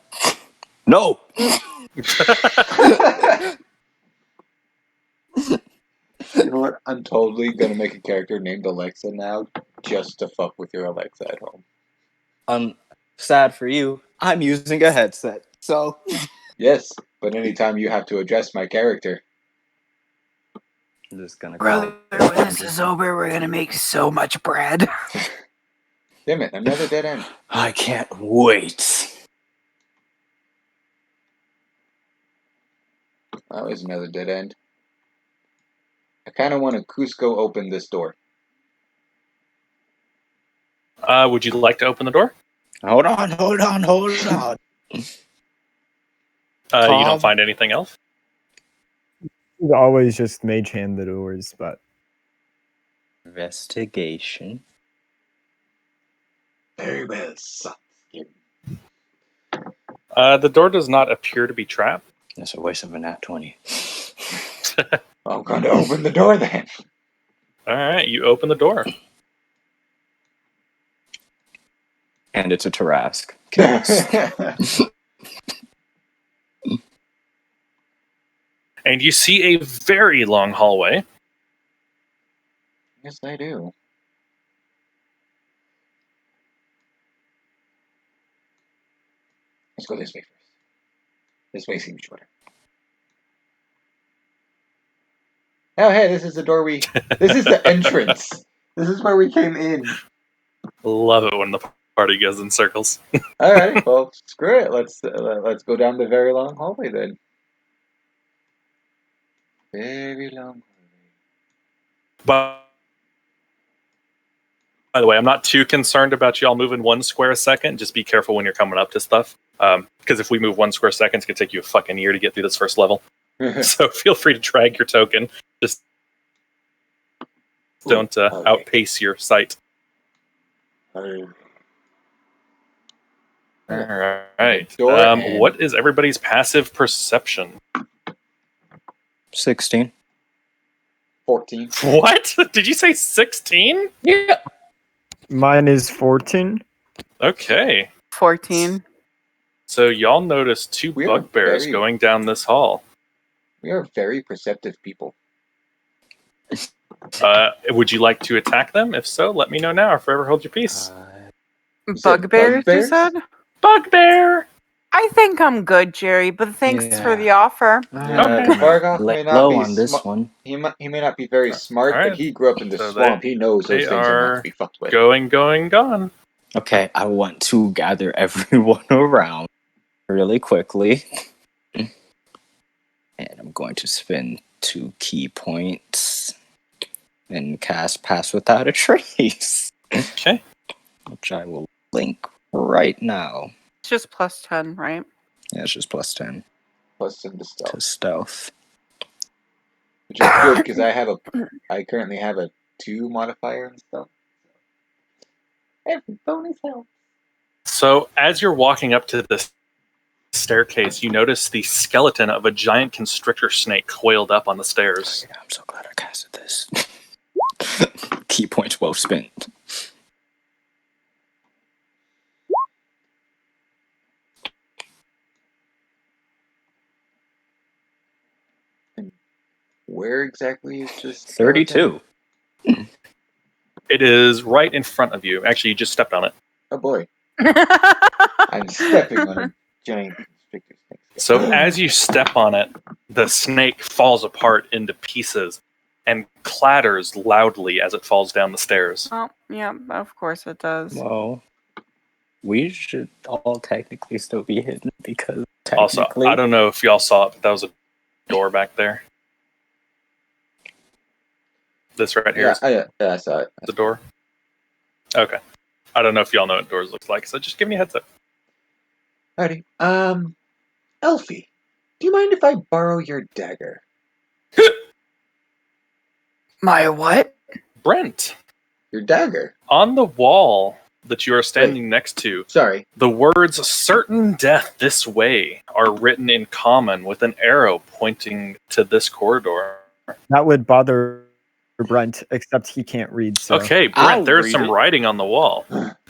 [SPEAKER 1] No!
[SPEAKER 3] You know what? I'm totally gonna make a character named Alexa now, just to fuck with your Alexa at home.
[SPEAKER 1] Sad for you, I'm using a headset, so...
[SPEAKER 3] Yes, but anytime you have to address my character.
[SPEAKER 1] I'm just gonna
[SPEAKER 4] Brother,
[SPEAKER 1] call
[SPEAKER 4] when this is over, we're gonna make so much bread.
[SPEAKER 3] Damn it, another dead end.
[SPEAKER 1] I can't wait.
[SPEAKER 3] That was another dead end. I kinda want to Cusco open this door.
[SPEAKER 2] Would you like to open the door?
[SPEAKER 1] Hold on.
[SPEAKER 2] You
[SPEAKER 1] Tom?
[SPEAKER 2] don't find anything else?
[SPEAKER 5] It's always just mage hand the doors, but
[SPEAKER 1] Investigation.
[SPEAKER 3] Very well, son.
[SPEAKER 2] The door does not appear to be trapped.
[SPEAKER 1] That's a waste of a nat 20.
[SPEAKER 3] I'm gonna open the door then.
[SPEAKER 2] Alright, you open the door.
[SPEAKER 1] And it's a Tarask. Chaos.
[SPEAKER 2] And you see a very long hallway.
[SPEAKER 3] Yes, I do. Let's go this way first. This way seems shorter. Oh, hey, this is the door we... This is the entrance. This is where we came in.
[SPEAKER 2] Love it when the party goes in circles.
[SPEAKER 3] Alright, well, screw it. Let's go down the very long hallway then. Very long hallway.
[SPEAKER 2] By the way, I'm not too concerned about y'all moving 1 square a second. Just be careful when you're coming up to stuff. Because if we move 1 square second, it's going to take you a fucking year to get through this first level. So feel free to drag your token. Just don't outpace your sight. All right. What is everybody's passive perception?
[SPEAKER 1] 16.
[SPEAKER 3] 14.
[SPEAKER 2] What? Did you say 16?
[SPEAKER 1] Yeah.
[SPEAKER 5] Mine is 14.
[SPEAKER 2] Okay.
[SPEAKER 4] 14.
[SPEAKER 2] So y'all notice 2
[SPEAKER 3] We are
[SPEAKER 2] bugbears
[SPEAKER 3] very-
[SPEAKER 2] going down this hall.
[SPEAKER 3] We are very perceptive people.
[SPEAKER 2] Would you like to attack them? If so, let me know now or forever hold your peace.
[SPEAKER 3] You said
[SPEAKER 4] Bugbears, you
[SPEAKER 3] bugbears?
[SPEAKER 4] said?
[SPEAKER 2] Bugbear!
[SPEAKER 4] I think I'm good, Jerry, but thanks for
[SPEAKER 1] Yeah.
[SPEAKER 4] the offer.
[SPEAKER 2] Okay.
[SPEAKER 3] Vargoth
[SPEAKER 1] Lay
[SPEAKER 3] may not
[SPEAKER 1] low
[SPEAKER 3] be
[SPEAKER 1] on this one.
[SPEAKER 3] He may not be very smart,
[SPEAKER 2] Alright.
[SPEAKER 3] but he grew up in the
[SPEAKER 2] So
[SPEAKER 3] swamp. He knows those
[SPEAKER 2] they
[SPEAKER 3] things are not
[SPEAKER 2] are
[SPEAKER 3] to be fucked with.
[SPEAKER 2] Gone.
[SPEAKER 1] Okay, I want to gather everyone around really quickly. And I'm going to spend 2 key points and cast Pass Without a Trace.
[SPEAKER 2] Okay.
[SPEAKER 1] Which I will link right now.
[SPEAKER 4] It's just plus 10, right?
[SPEAKER 1] Yeah, it's just plus 10
[SPEAKER 3] Plus in the stealth,
[SPEAKER 1] to stealth.
[SPEAKER 3] which is good because I currently have a 2 modifier and stuff. Every bonus helps.
[SPEAKER 2] So as you're walking up to this staircase, you notice the skeleton of a giant constrictor snake coiled up on the stairs.
[SPEAKER 1] Yeah, I'm so glad I casted this. Key points well spent.
[SPEAKER 3] Where exactly is this?
[SPEAKER 1] 32.
[SPEAKER 2] It is right in front of you. Actually, you just stepped on it.
[SPEAKER 3] Oh boy, I'm stepping on a giant constrictor snake.
[SPEAKER 2] So as you step on it, the snake falls apart into pieces and clatters loudly as it falls down the stairs.
[SPEAKER 4] Oh, yeah, of course it does.
[SPEAKER 1] Well, we should all technically still be hidden because
[SPEAKER 2] Also,
[SPEAKER 1] technically...
[SPEAKER 2] I don't know if y'all saw it, but that was a door back there. This right here is
[SPEAKER 3] Yeah, I saw it.
[SPEAKER 2] the door. Okay. I don't know if y'all know what doors looks like, so just give me a heads up.
[SPEAKER 3] Alrighty. Elfie, do you mind if I borrow your dagger?
[SPEAKER 4] My what?
[SPEAKER 2] Brent,
[SPEAKER 3] Your dagger?
[SPEAKER 2] on the wall that you are standing next to,
[SPEAKER 3] Sorry.
[SPEAKER 2] the words "certain death this way" are written in common with an arrow pointing to this corridor.
[SPEAKER 5] That would bother Brent, except he can't read. So.
[SPEAKER 2] Okay,
[SPEAKER 1] I'll
[SPEAKER 2] Brent, there's
[SPEAKER 1] read
[SPEAKER 2] some
[SPEAKER 1] it.
[SPEAKER 2] writing on the wall.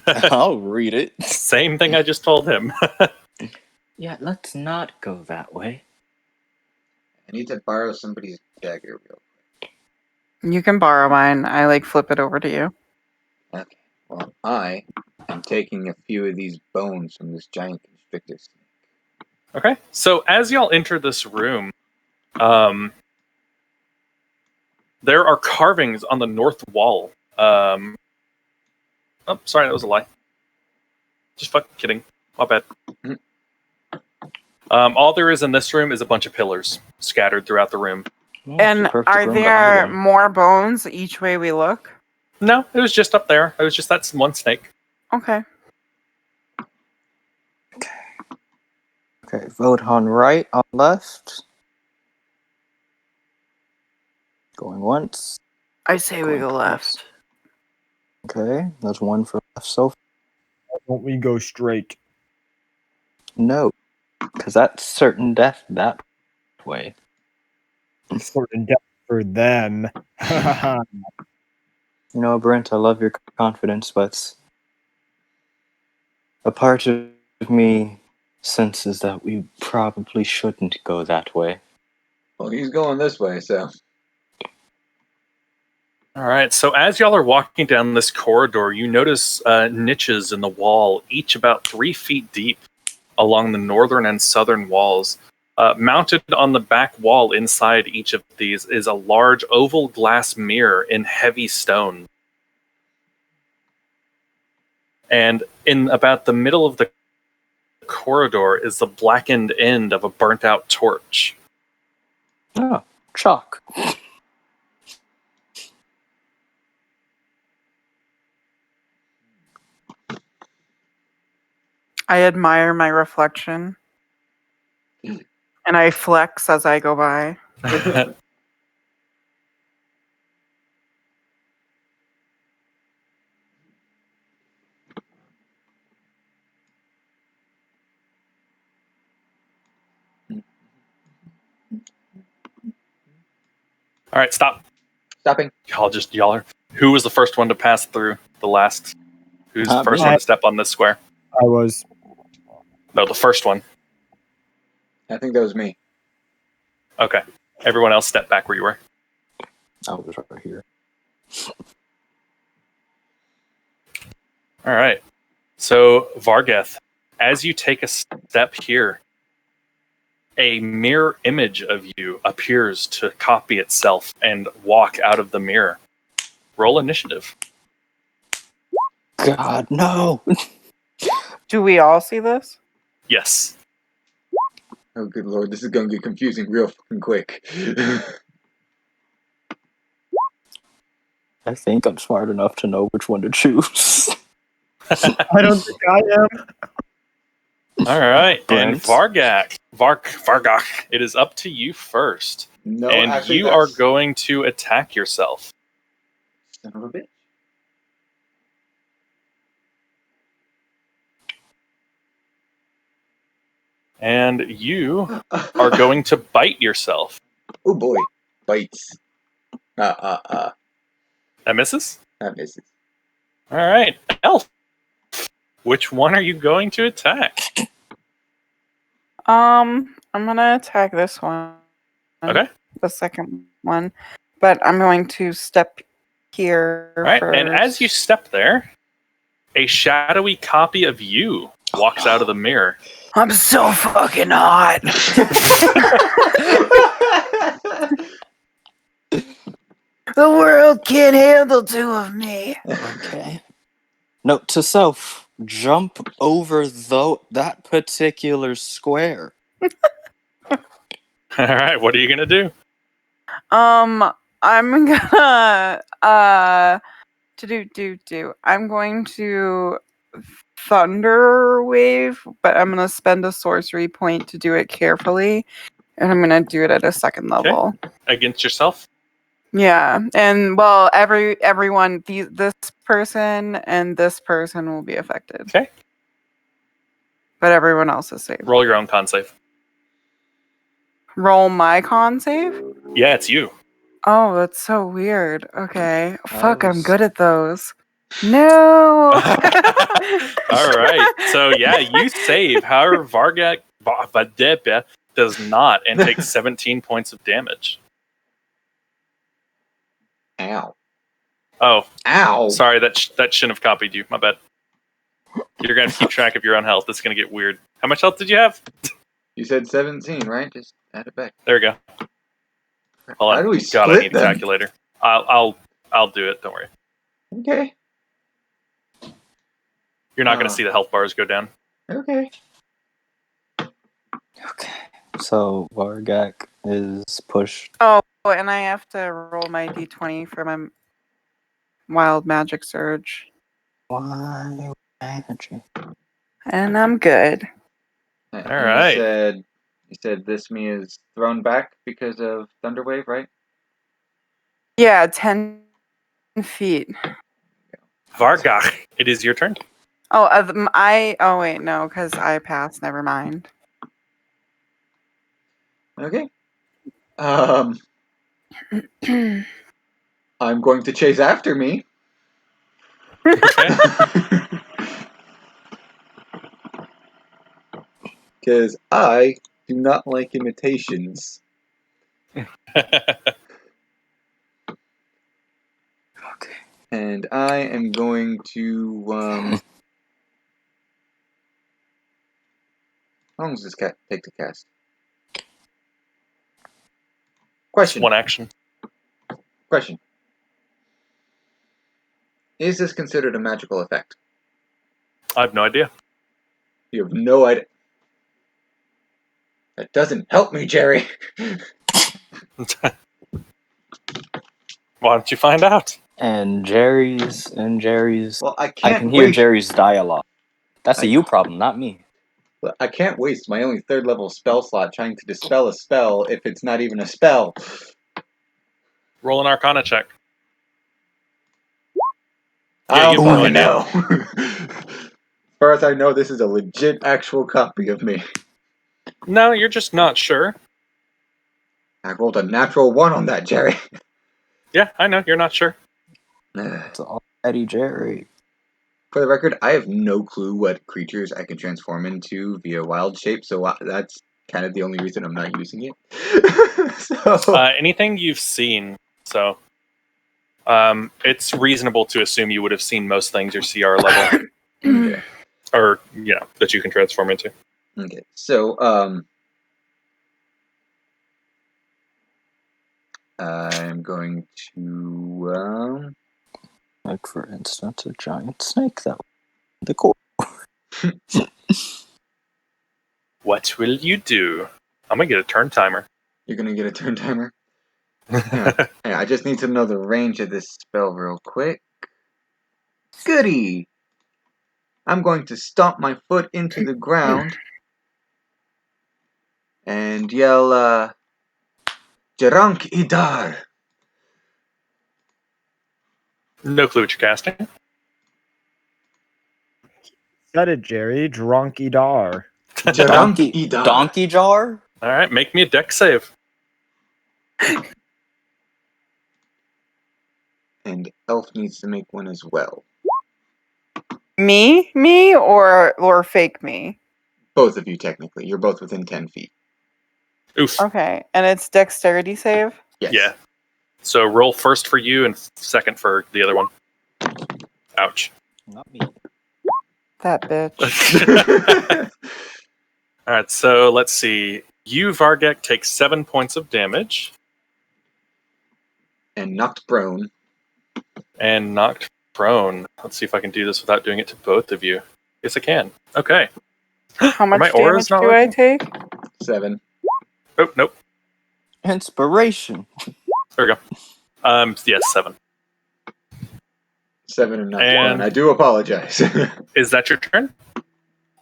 [SPEAKER 1] I'll read it.
[SPEAKER 2] Same thing I just told him.
[SPEAKER 1] Yeah, let's not go that way.
[SPEAKER 3] I need to borrow somebody's dagger real
[SPEAKER 4] You can borrow mine. I flip it over to you.
[SPEAKER 3] quick. Okay. Well, I am taking a few of these bones from this giant constrictor snake.
[SPEAKER 2] Okay, so as y'all enter this room, there are carvings on the north wall. Oh, sorry, that was a lie. Just fucking kidding. My bad. All there is in this room is a bunch of pillars scattered throughout the room.
[SPEAKER 1] Well, it's
[SPEAKER 4] And
[SPEAKER 1] the perfect
[SPEAKER 4] are
[SPEAKER 1] room to hide
[SPEAKER 4] there
[SPEAKER 1] in.
[SPEAKER 4] more bones each way we look?
[SPEAKER 2] No, it was just up there. It was just that one snake.
[SPEAKER 4] Okay.
[SPEAKER 1] Okay, vote on right, on left. Going once.
[SPEAKER 4] I say we go left.
[SPEAKER 1] Okay, there's one for left so far.
[SPEAKER 5] Why don't we go straight?
[SPEAKER 1] No, because that's certain death that way.
[SPEAKER 5] Certain death for them.
[SPEAKER 1] You know, Brent, I love your confidence, but a part of me senses that we probably shouldn't go that way.
[SPEAKER 3] Well, he's going this way, so.
[SPEAKER 2] All right, so as y'all are walking down this corridor, you notice niches in the wall, each about 3 feet deep along the northern and southern walls. Mounted on the back wall inside each of these is a large oval glass mirror in heavy stone. And in about the middle of the corridor is the blackened end of a burnt out torch.
[SPEAKER 1] Oh, chalk.
[SPEAKER 6] I admire my reflection. And I flex as I go by.
[SPEAKER 2] All right, stop.
[SPEAKER 3] Stopping.
[SPEAKER 2] Y'all are. Who was the first one to pass through the last? Who's the
[SPEAKER 1] Not
[SPEAKER 2] first
[SPEAKER 1] me.
[SPEAKER 2] one to step on this square?
[SPEAKER 5] I was.
[SPEAKER 2] No, the first one.
[SPEAKER 3] I think that was me.
[SPEAKER 2] Okay. Everyone else step back where you were.
[SPEAKER 1] I was right here.
[SPEAKER 2] All right. So, Vargeth, as you take a step here, a mirror image of you appears to copy itself and walk out of the mirror. Roll initiative.
[SPEAKER 1] God, no.
[SPEAKER 6] Do we all see this?
[SPEAKER 2] Yes.
[SPEAKER 3] Oh, good lord, this is gonna get confusing real fucking quick.
[SPEAKER 1] I think I'm smart enough to know which one to choose.
[SPEAKER 5] I don't think I am.
[SPEAKER 2] All right. And
[SPEAKER 1] Brent.
[SPEAKER 2] Vargach, it is up to you first.
[SPEAKER 3] No,
[SPEAKER 2] and
[SPEAKER 3] actually,
[SPEAKER 2] you are going to attack yourself.
[SPEAKER 3] Son of a bitch.
[SPEAKER 2] And you are going to bite yourself.
[SPEAKER 3] Oh boy, bites. That
[SPEAKER 2] That misses?
[SPEAKER 3] misses.
[SPEAKER 2] All right. Elf, which one are you going to attack?
[SPEAKER 6] I'm gonna attack this one.
[SPEAKER 2] Okay.
[SPEAKER 6] The second one. But I'm going to step here
[SPEAKER 2] All right.
[SPEAKER 6] first.
[SPEAKER 2] And as you step there, a shadowy copy of you walks out of the mirror.
[SPEAKER 6] I'm so fucking hot. The world can't handle two of me.
[SPEAKER 1] Okay. Note to self: jump over that particular square.
[SPEAKER 2] All right. What are you going to do?
[SPEAKER 6] I'm gonna I'm going to thunder wave, but I'm gonna spend a sorcery point to do it carefully, and I'm gonna do it at a second level.
[SPEAKER 2] Against yourself?
[SPEAKER 6] Yeah, and well, everyone, this person and this person will be affected.
[SPEAKER 2] Okay.
[SPEAKER 6] But everyone else is safe.
[SPEAKER 2] Roll your own con save.
[SPEAKER 6] Roll my con save?
[SPEAKER 2] Yeah, it's you.
[SPEAKER 6] Oh, that's so weird. Okay. Fuck, I'm
[SPEAKER 3] was-
[SPEAKER 6] good at those. No.
[SPEAKER 2] All right. So, yeah, you save. However, Vargach does not and takes 17 points of damage.
[SPEAKER 3] Ow.
[SPEAKER 2] Oh,
[SPEAKER 3] Ow!
[SPEAKER 2] sorry. That shouldn't have copied you. My bad. You're going to keep track of your own health. This is going to get weird. How much health did you have?
[SPEAKER 3] You said 17, right? Just add it back.
[SPEAKER 2] There we go. Hold on.
[SPEAKER 3] How do we
[SPEAKER 2] God, I
[SPEAKER 3] split
[SPEAKER 2] need a
[SPEAKER 3] them?
[SPEAKER 2] calculator. I'll do it. Don't worry.
[SPEAKER 3] Okay.
[SPEAKER 2] You're not going to see the health bars go down.
[SPEAKER 3] Okay.
[SPEAKER 1] Okay. So Vargach is pushed.
[SPEAKER 6] Oh, and I have to roll my d20 for my wild magic surge.
[SPEAKER 1] Why magic?
[SPEAKER 6] And I'm good.
[SPEAKER 3] And
[SPEAKER 2] right.
[SPEAKER 3] You said this me is thrown back because of Thunderwave, right?
[SPEAKER 6] Yeah, 10 feet.
[SPEAKER 2] Vargach, it is your turn.
[SPEAKER 6] Oh, oh wait, no, because I passed. Never mind.
[SPEAKER 3] Okay. I'm going to chase after me.
[SPEAKER 2] Okay.
[SPEAKER 3] Because I do not like imitations.
[SPEAKER 1] Okay.
[SPEAKER 3] And I am going to, how long does this cat take to cast?
[SPEAKER 2] It's
[SPEAKER 3] Question.
[SPEAKER 2] one action.
[SPEAKER 3] Question. Is this considered a magical effect?
[SPEAKER 2] I have no idea.
[SPEAKER 3] You have no idea. That doesn't help me, Jerry.
[SPEAKER 2] Why don't you find out?
[SPEAKER 1] And Jerry's.
[SPEAKER 3] Well, I
[SPEAKER 1] I
[SPEAKER 3] can't
[SPEAKER 1] can hear
[SPEAKER 3] wait.
[SPEAKER 1] Jerry's dialogue. That's a you problem, not me.
[SPEAKER 3] Well, I can't waste my only 3rd level spell slot trying to dispel a spell if it's not even a spell.
[SPEAKER 2] Roll an Arcana check.
[SPEAKER 3] I
[SPEAKER 2] you
[SPEAKER 3] don't
[SPEAKER 2] have no
[SPEAKER 3] fucking
[SPEAKER 2] idea.
[SPEAKER 3] know. As far as I know, this is a legit actual copy of me.
[SPEAKER 2] No, you're just not sure.
[SPEAKER 3] I rolled a natural 1 on that, Jerry.
[SPEAKER 2] Yeah, I know, you're not sure.
[SPEAKER 1] It's all Eddie Jerry.
[SPEAKER 3] For the record, I have no clue what creatures I can transform into via wild shape, so that's kind of the only reason I'm not using it. So
[SPEAKER 2] Anything you've seen, so it's reasonable to assume you would have seen most things your CR level,
[SPEAKER 3] okay.
[SPEAKER 2] or that you can transform into.
[SPEAKER 3] Okay. So I'm going to
[SPEAKER 1] Like, for instance, a giant snake that the core.
[SPEAKER 2] What will you do? I'm gonna get a turn timer.
[SPEAKER 3] You're gonna get a turn timer. Yeah, I just need to know the range of this spell real quick. Goody! I'm going to stomp my foot into the ground and yell, Jarank Idar!
[SPEAKER 2] No clue what you're casting.
[SPEAKER 5] Said it, Jerry. Drunky dar.
[SPEAKER 3] Jarank
[SPEAKER 1] Donkey,
[SPEAKER 3] Idar!
[SPEAKER 1] donkey jar?
[SPEAKER 2] All right, make me a deck save.
[SPEAKER 3] And Elf needs to make one as well.
[SPEAKER 6] Me, or fake me?
[SPEAKER 3] Both of you, technically. You're both within 10 feet.
[SPEAKER 2] Oof.
[SPEAKER 6] Okay, and it's dexterity save.
[SPEAKER 3] Yes.
[SPEAKER 2] Yeah. So roll first for you and second for the other one. Ouch.
[SPEAKER 1] Not me.
[SPEAKER 6] That bitch.
[SPEAKER 2] All right, so let's see. You, Vargek, take 7 points of damage
[SPEAKER 3] And knocked prone.
[SPEAKER 2] and knocked prone. Let's see if I can do this without doing it to both of you. Yes, I can. Okay.
[SPEAKER 6] How much
[SPEAKER 2] my auras
[SPEAKER 6] damage
[SPEAKER 2] not
[SPEAKER 6] do I
[SPEAKER 2] working?
[SPEAKER 6] take?
[SPEAKER 3] 7.
[SPEAKER 2] Oh, nope.
[SPEAKER 1] Inspiration.
[SPEAKER 2] There we go. Yes, 7.
[SPEAKER 3] 7 and knocked
[SPEAKER 2] And-
[SPEAKER 3] prone. I do apologize.
[SPEAKER 2] Is that your turn?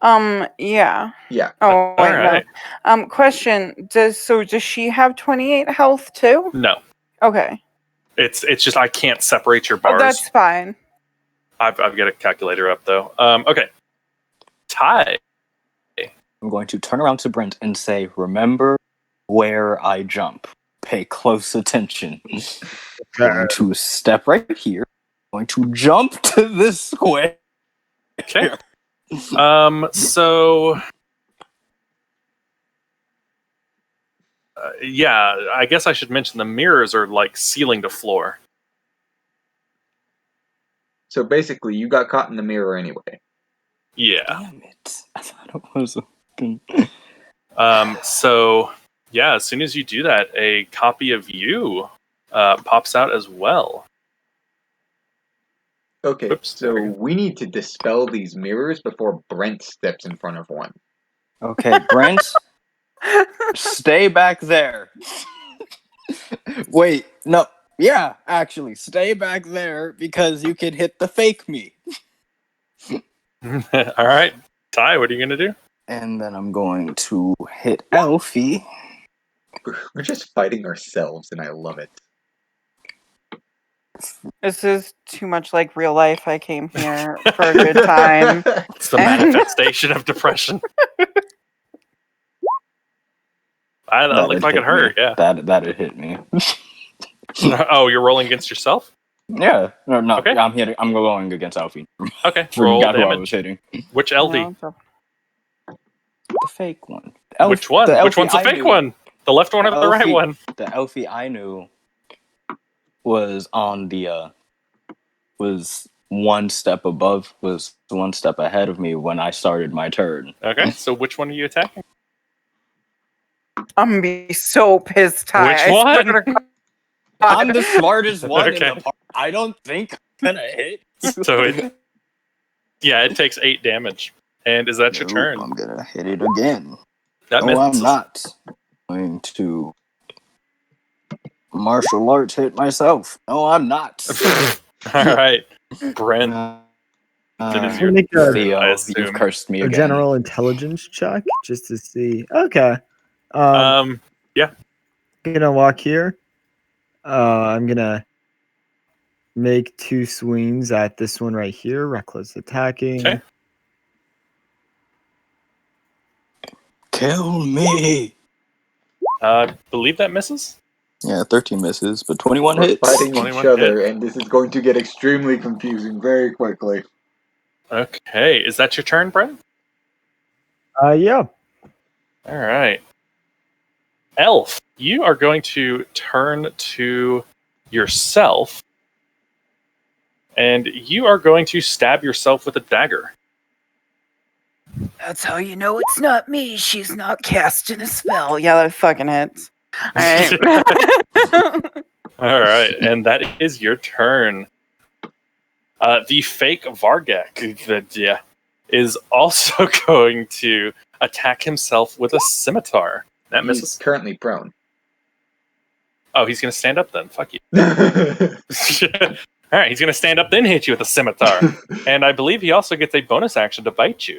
[SPEAKER 6] Yeah.
[SPEAKER 3] Yeah.
[SPEAKER 6] Oh, wait,
[SPEAKER 2] right.
[SPEAKER 6] no. Question: Does she have 28 health too?
[SPEAKER 2] No.
[SPEAKER 6] Okay.
[SPEAKER 2] It's just I can't separate your
[SPEAKER 6] Oh,
[SPEAKER 2] bars.
[SPEAKER 6] that's fine.
[SPEAKER 2] I've got a calculator up though. Okay. Ty.
[SPEAKER 1] I'm going to turn around to Brent and say, remember where I jump. Pay close attention. Going to step right here. Going to jump to this square.
[SPEAKER 2] Okay. So. Yeah, I guess I should mention the mirrors are like ceiling to floor.
[SPEAKER 3] So basically, you got caught in the mirror anyway.
[SPEAKER 2] Yeah.
[SPEAKER 1] Damn it. I thought it was
[SPEAKER 2] So yeah, as soon as you do that, a copy of you pops out as well.
[SPEAKER 3] Okay,
[SPEAKER 2] Oops,
[SPEAKER 3] so
[SPEAKER 2] there we go.
[SPEAKER 3] we need to dispel these mirrors before Brent steps in front of one.
[SPEAKER 1] Okay, Brent, stay back there. Wait, no. Yeah, actually, stay back there because you can hit the fake me.
[SPEAKER 2] All right, Ty, what are you gonna do?
[SPEAKER 1] And then I'm going to hit Elfie.
[SPEAKER 3] We're just fighting ourselves, and I love it.
[SPEAKER 6] This is too much like real life. I came here for a good time.
[SPEAKER 2] It's the manifestation of depression. That looked like it hurt. Yeah.
[SPEAKER 1] That'd hit me.
[SPEAKER 2] Oh, you're rolling against yourself?
[SPEAKER 1] Yeah. No.
[SPEAKER 2] Okay.
[SPEAKER 1] I'm going against Elfie.
[SPEAKER 2] Okay. Roll
[SPEAKER 1] Forgot who I was
[SPEAKER 2] damage.
[SPEAKER 1] hitting.
[SPEAKER 2] Which LD?
[SPEAKER 6] No,
[SPEAKER 1] The fake one.
[SPEAKER 2] Which one? Which one's the fake one? The left one or the right one?
[SPEAKER 1] The Elfie I knew was on the was one step ahead of me when I started my turn.
[SPEAKER 2] Okay. So which one are you attacking?
[SPEAKER 6] I'm gonna be so pissed. Ty.
[SPEAKER 2] Which
[SPEAKER 6] I
[SPEAKER 2] one?
[SPEAKER 6] swear to God.
[SPEAKER 1] I'm the smartest one in
[SPEAKER 2] Okay.
[SPEAKER 1] the party. I don't think I'm gonna hit.
[SPEAKER 2] So it takes 8 damage. And is that your
[SPEAKER 1] Nope,
[SPEAKER 2] turn?
[SPEAKER 1] I'm gonna hit it again.
[SPEAKER 2] That
[SPEAKER 1] No, I'm
[SPEAKER 2] misses.
[SPEAKER 1] not. I'm going to martial arts hit myself. No, I'm not.
[SPEAKER 2] All right, Brent. That is
[SPEAKER 5] I'll
[SPEAKER 2] your
[SPEAKER 5] make
[SPEAKER 2] turn, I
[SPEAKER 1] Theo,
[SPEAKER 2] assume.
[SPEAKER 1] you've cursed me
[SPEAKER 5] a
[SPEAKER 1] again.
[SPEAKER 5] general intelligence check just to see. Okay.
[SPEAKER 2] Yeah.
[SPEAKER 5] Gonna walk here. I'm gonna make 2 swings at this one right here. Reckless attacking.
[SPEAKER 2] Okay.
[SPEAKER 1] Kill me.
[SPEAKER 2] Believe that misses.
[SPEAKER 1] Yeah, 13 misses, but 21
[SPEAKER 3] We're
[SPEAKER 1] hits.
[SPEAKER 3] fighting each
[SPEAKER 2] 21
[SPEAKER 3] other, and this is going to get extremely confusing very quickly.
[SPEAKER 2] Okay. Is that your turn, Brent?
[SPEAKER 5] Yeah.
[SPEAKER 2] All right. Elf, you are going to turn to yourself, and you are going to stab yourself with a dagger.
[SPEAKER 6] That's how you know it's not me. She's not casting a spell. Yeah, that fucking hits. Alright.
[SPEAKER 2] All right, and that is your turn. The fake Vargak is also going to attack himself with a scimitar. That
[SPEAKER 3] He's
[SPEAKER 2] misses.
[SPEAKER 3] currently prone.
[SPEAKER 2] Oh, he's going to stand up then. Fuck you. All right, he's going to stand up then hit you with a scimitar. And I believe he also gets a bonus action to bite you.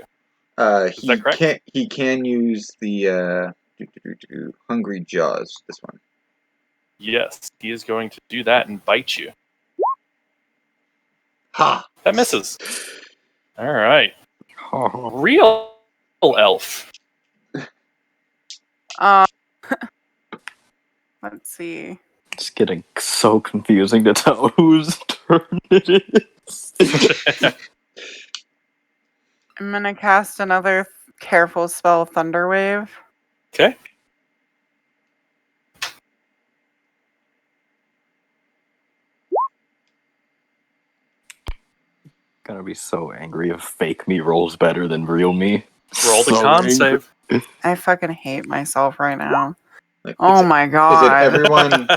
[SPEAKER 3] He
[SPEAKER 2] that correct?
[SPEAKER 3] he can use the hungry jaws. This one.
[SPEAKER 2] Yes, he is going to do that and bite you.
[SPEAKER 3] Ha!
[SPEAKER 2] That misses. All right.
[SPEAKER 1] Oh,
[SPEAKER 2] Real elf.
[SPEAKER 6] Let's see.
[SPEAKER 1] it's getting so confusing to tell whose turn it is.
[SPEAKER 6] I'm gonna cast another careful spell, Thunder Wave.
[SPEAKER 2] Okay.
[SPEAKER 1] Gonna be so angry if fake me rolls better than real me.
[SPEAKER 2] Roll the
[SPEAKER 1] So
[SPEAKER 2] con
[SPEAKER 1] angry.
[SPEAKER 2] save.
[SPEAKER 6] I fucking hate myself right now.
[SPEAKER 3] Like,
[SPEAKER 6] Oh my
[SPEAKER 3] Is it
[SPEAKER 6] god.
[SPEAKER 3] everyone?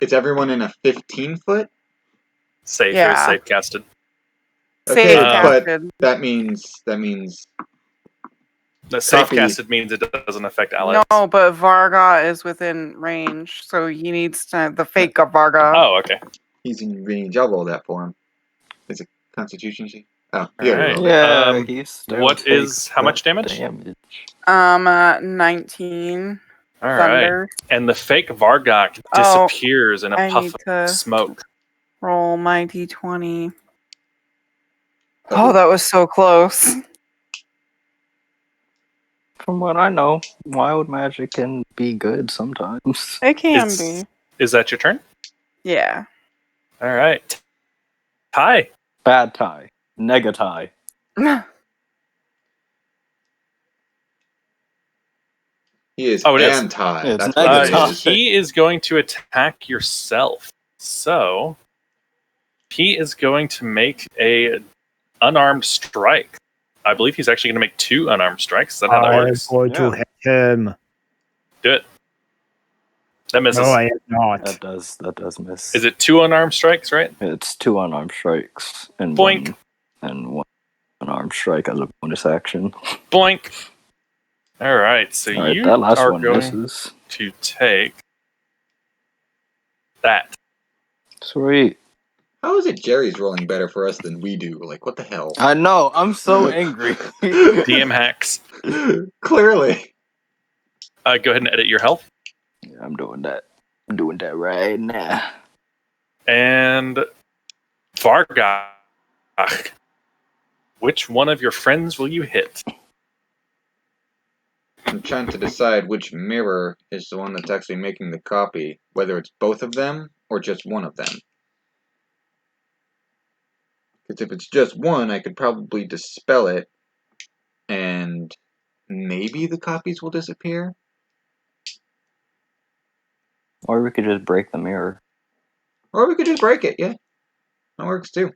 [SPEAKER 3] It's everyone in a 15-foot.
[SPEAKER 2] Safe.
[SPEAKER 6] Yeah.
[SPEAKER 2] It was safe casted.
[SPEAKER 3] Okay,
[SPEAKER 6] Safe
[SPEAKER 3] but
[SPEAKER 6] casted.
[SPEAKER 3] that means
[SPEAKER 2] The safe
[SPEAKER 3] Copy.
[SPEAKER 2] casted means it doesn't affect allies.
[SPEAKER 6] No, but Varga is within range, so he needs to the fake of Varga.
[SPEAKER 2] Oh, okay.
[SPEAKER 3] he's in range. I'll roll that for him. Is it Constitution sheet? Oh,
[SPEAKER 2] All
[SPEAKER 3] you already
[SPEAKER 2] right.
[SPEAKER 3] rolled it.
[SPEAKER 1] Yeah, he's
[SPEAKER 2] What is how much damage?
[SPEAKER 6] 19
[SPEAKER 2] All right.
[SPEAKER 6] thunder.
[SPEAKER 2] And the fake Vargok
[SPEAKER 6] Oh,
[SPEAKER 2] disappears in a
[SPEAKER 6] I
[SPEAKER 2] puff
[SPEAKER 6] need
[SPEAKER 2] of
[SPEAKER 6] to
[SPEAKER 2] smoke.
[SPEAKER 6] roll my d20. Oh, that was so close.
[SPEAKER 1] From what I know, wild magic can be good sometimes.
[SPEAKER 6] It can
[SPEAKER 2] Is,
[SPEAKER 6] be.
[SPEAKER 2] is that your turn?
[SPEAKER 6] Yeah.
[SPEAKER 2] All right. Ty.
[SPEAKER 1] Bad tie. Negatie.
[SPEAKER 3] He is
[SPEAKER 2] Oh, it is.
[SPEAKER 3] anti.
[SPEAKER 1] It's
[SPEAKER 3] That's what it
[SPEAKER 1] negative.
[SPEAKER 3] is.
[SPEAKER 2] He is going to attack yourself. So he is going to make a unarmed strike. I believe he's actually going to make 2 unarmed strikes. Is that how that
[SPEAKER 5] I'm
[SPEAKER 2] works?
[SPEAKER 5] going to hit him.
[SPEAKER 2] Do it. That misses.
[SPEAKER 5] No, I am not.
[SPEAKER 1] That does miss.
[SPEAKER 2] Is it 2 unarmed strikes, right?
[SPEAKER 1] It's 2 unarmed strikes and
[SPEAKER 2] Boink.
[SPEAKER 1] one unarmed strike as a bonus action.
[SPEAKER 2] Boink. All right, so
[SPEAKER 1] All right,
[SPEAKER 2] you
[SPEAKER 1] that last
[SPEAKER 2] are
[SPEAKER 1] one
[SPEAKER 2] going
[SPEAKER 1] misses.
[SPEAKER 2] to take that.
[SPEAKER 1] Sweet.
[SPEAKER 3] How is it Jerry's rolling better for us than we do? Like, what the hell?
[SPEAKER 1] I know. I'm so angry.
[SPEAKER 2] DM hacks.
[SPEAKER 3] Clearly.
[SPEAKER 2] Go ahead and edit your health.
[SPEAKER 1] Yeah, I'm doing that. I'm doing that right now.
[SPEAKER 2] And Varga, which one of your friends will you hit?
[SPEAKER 3] I'm trying to decide which mirror is the one that's actually making the copy, whether it's both of them or just one of them. Because if it's just one, I could probably dispel it, and maybe the copies will disappear.
[SPEAKER 1] Or we could just break the mirror.
[SPEAKER 3] Or we could just break it, yeah. That works too.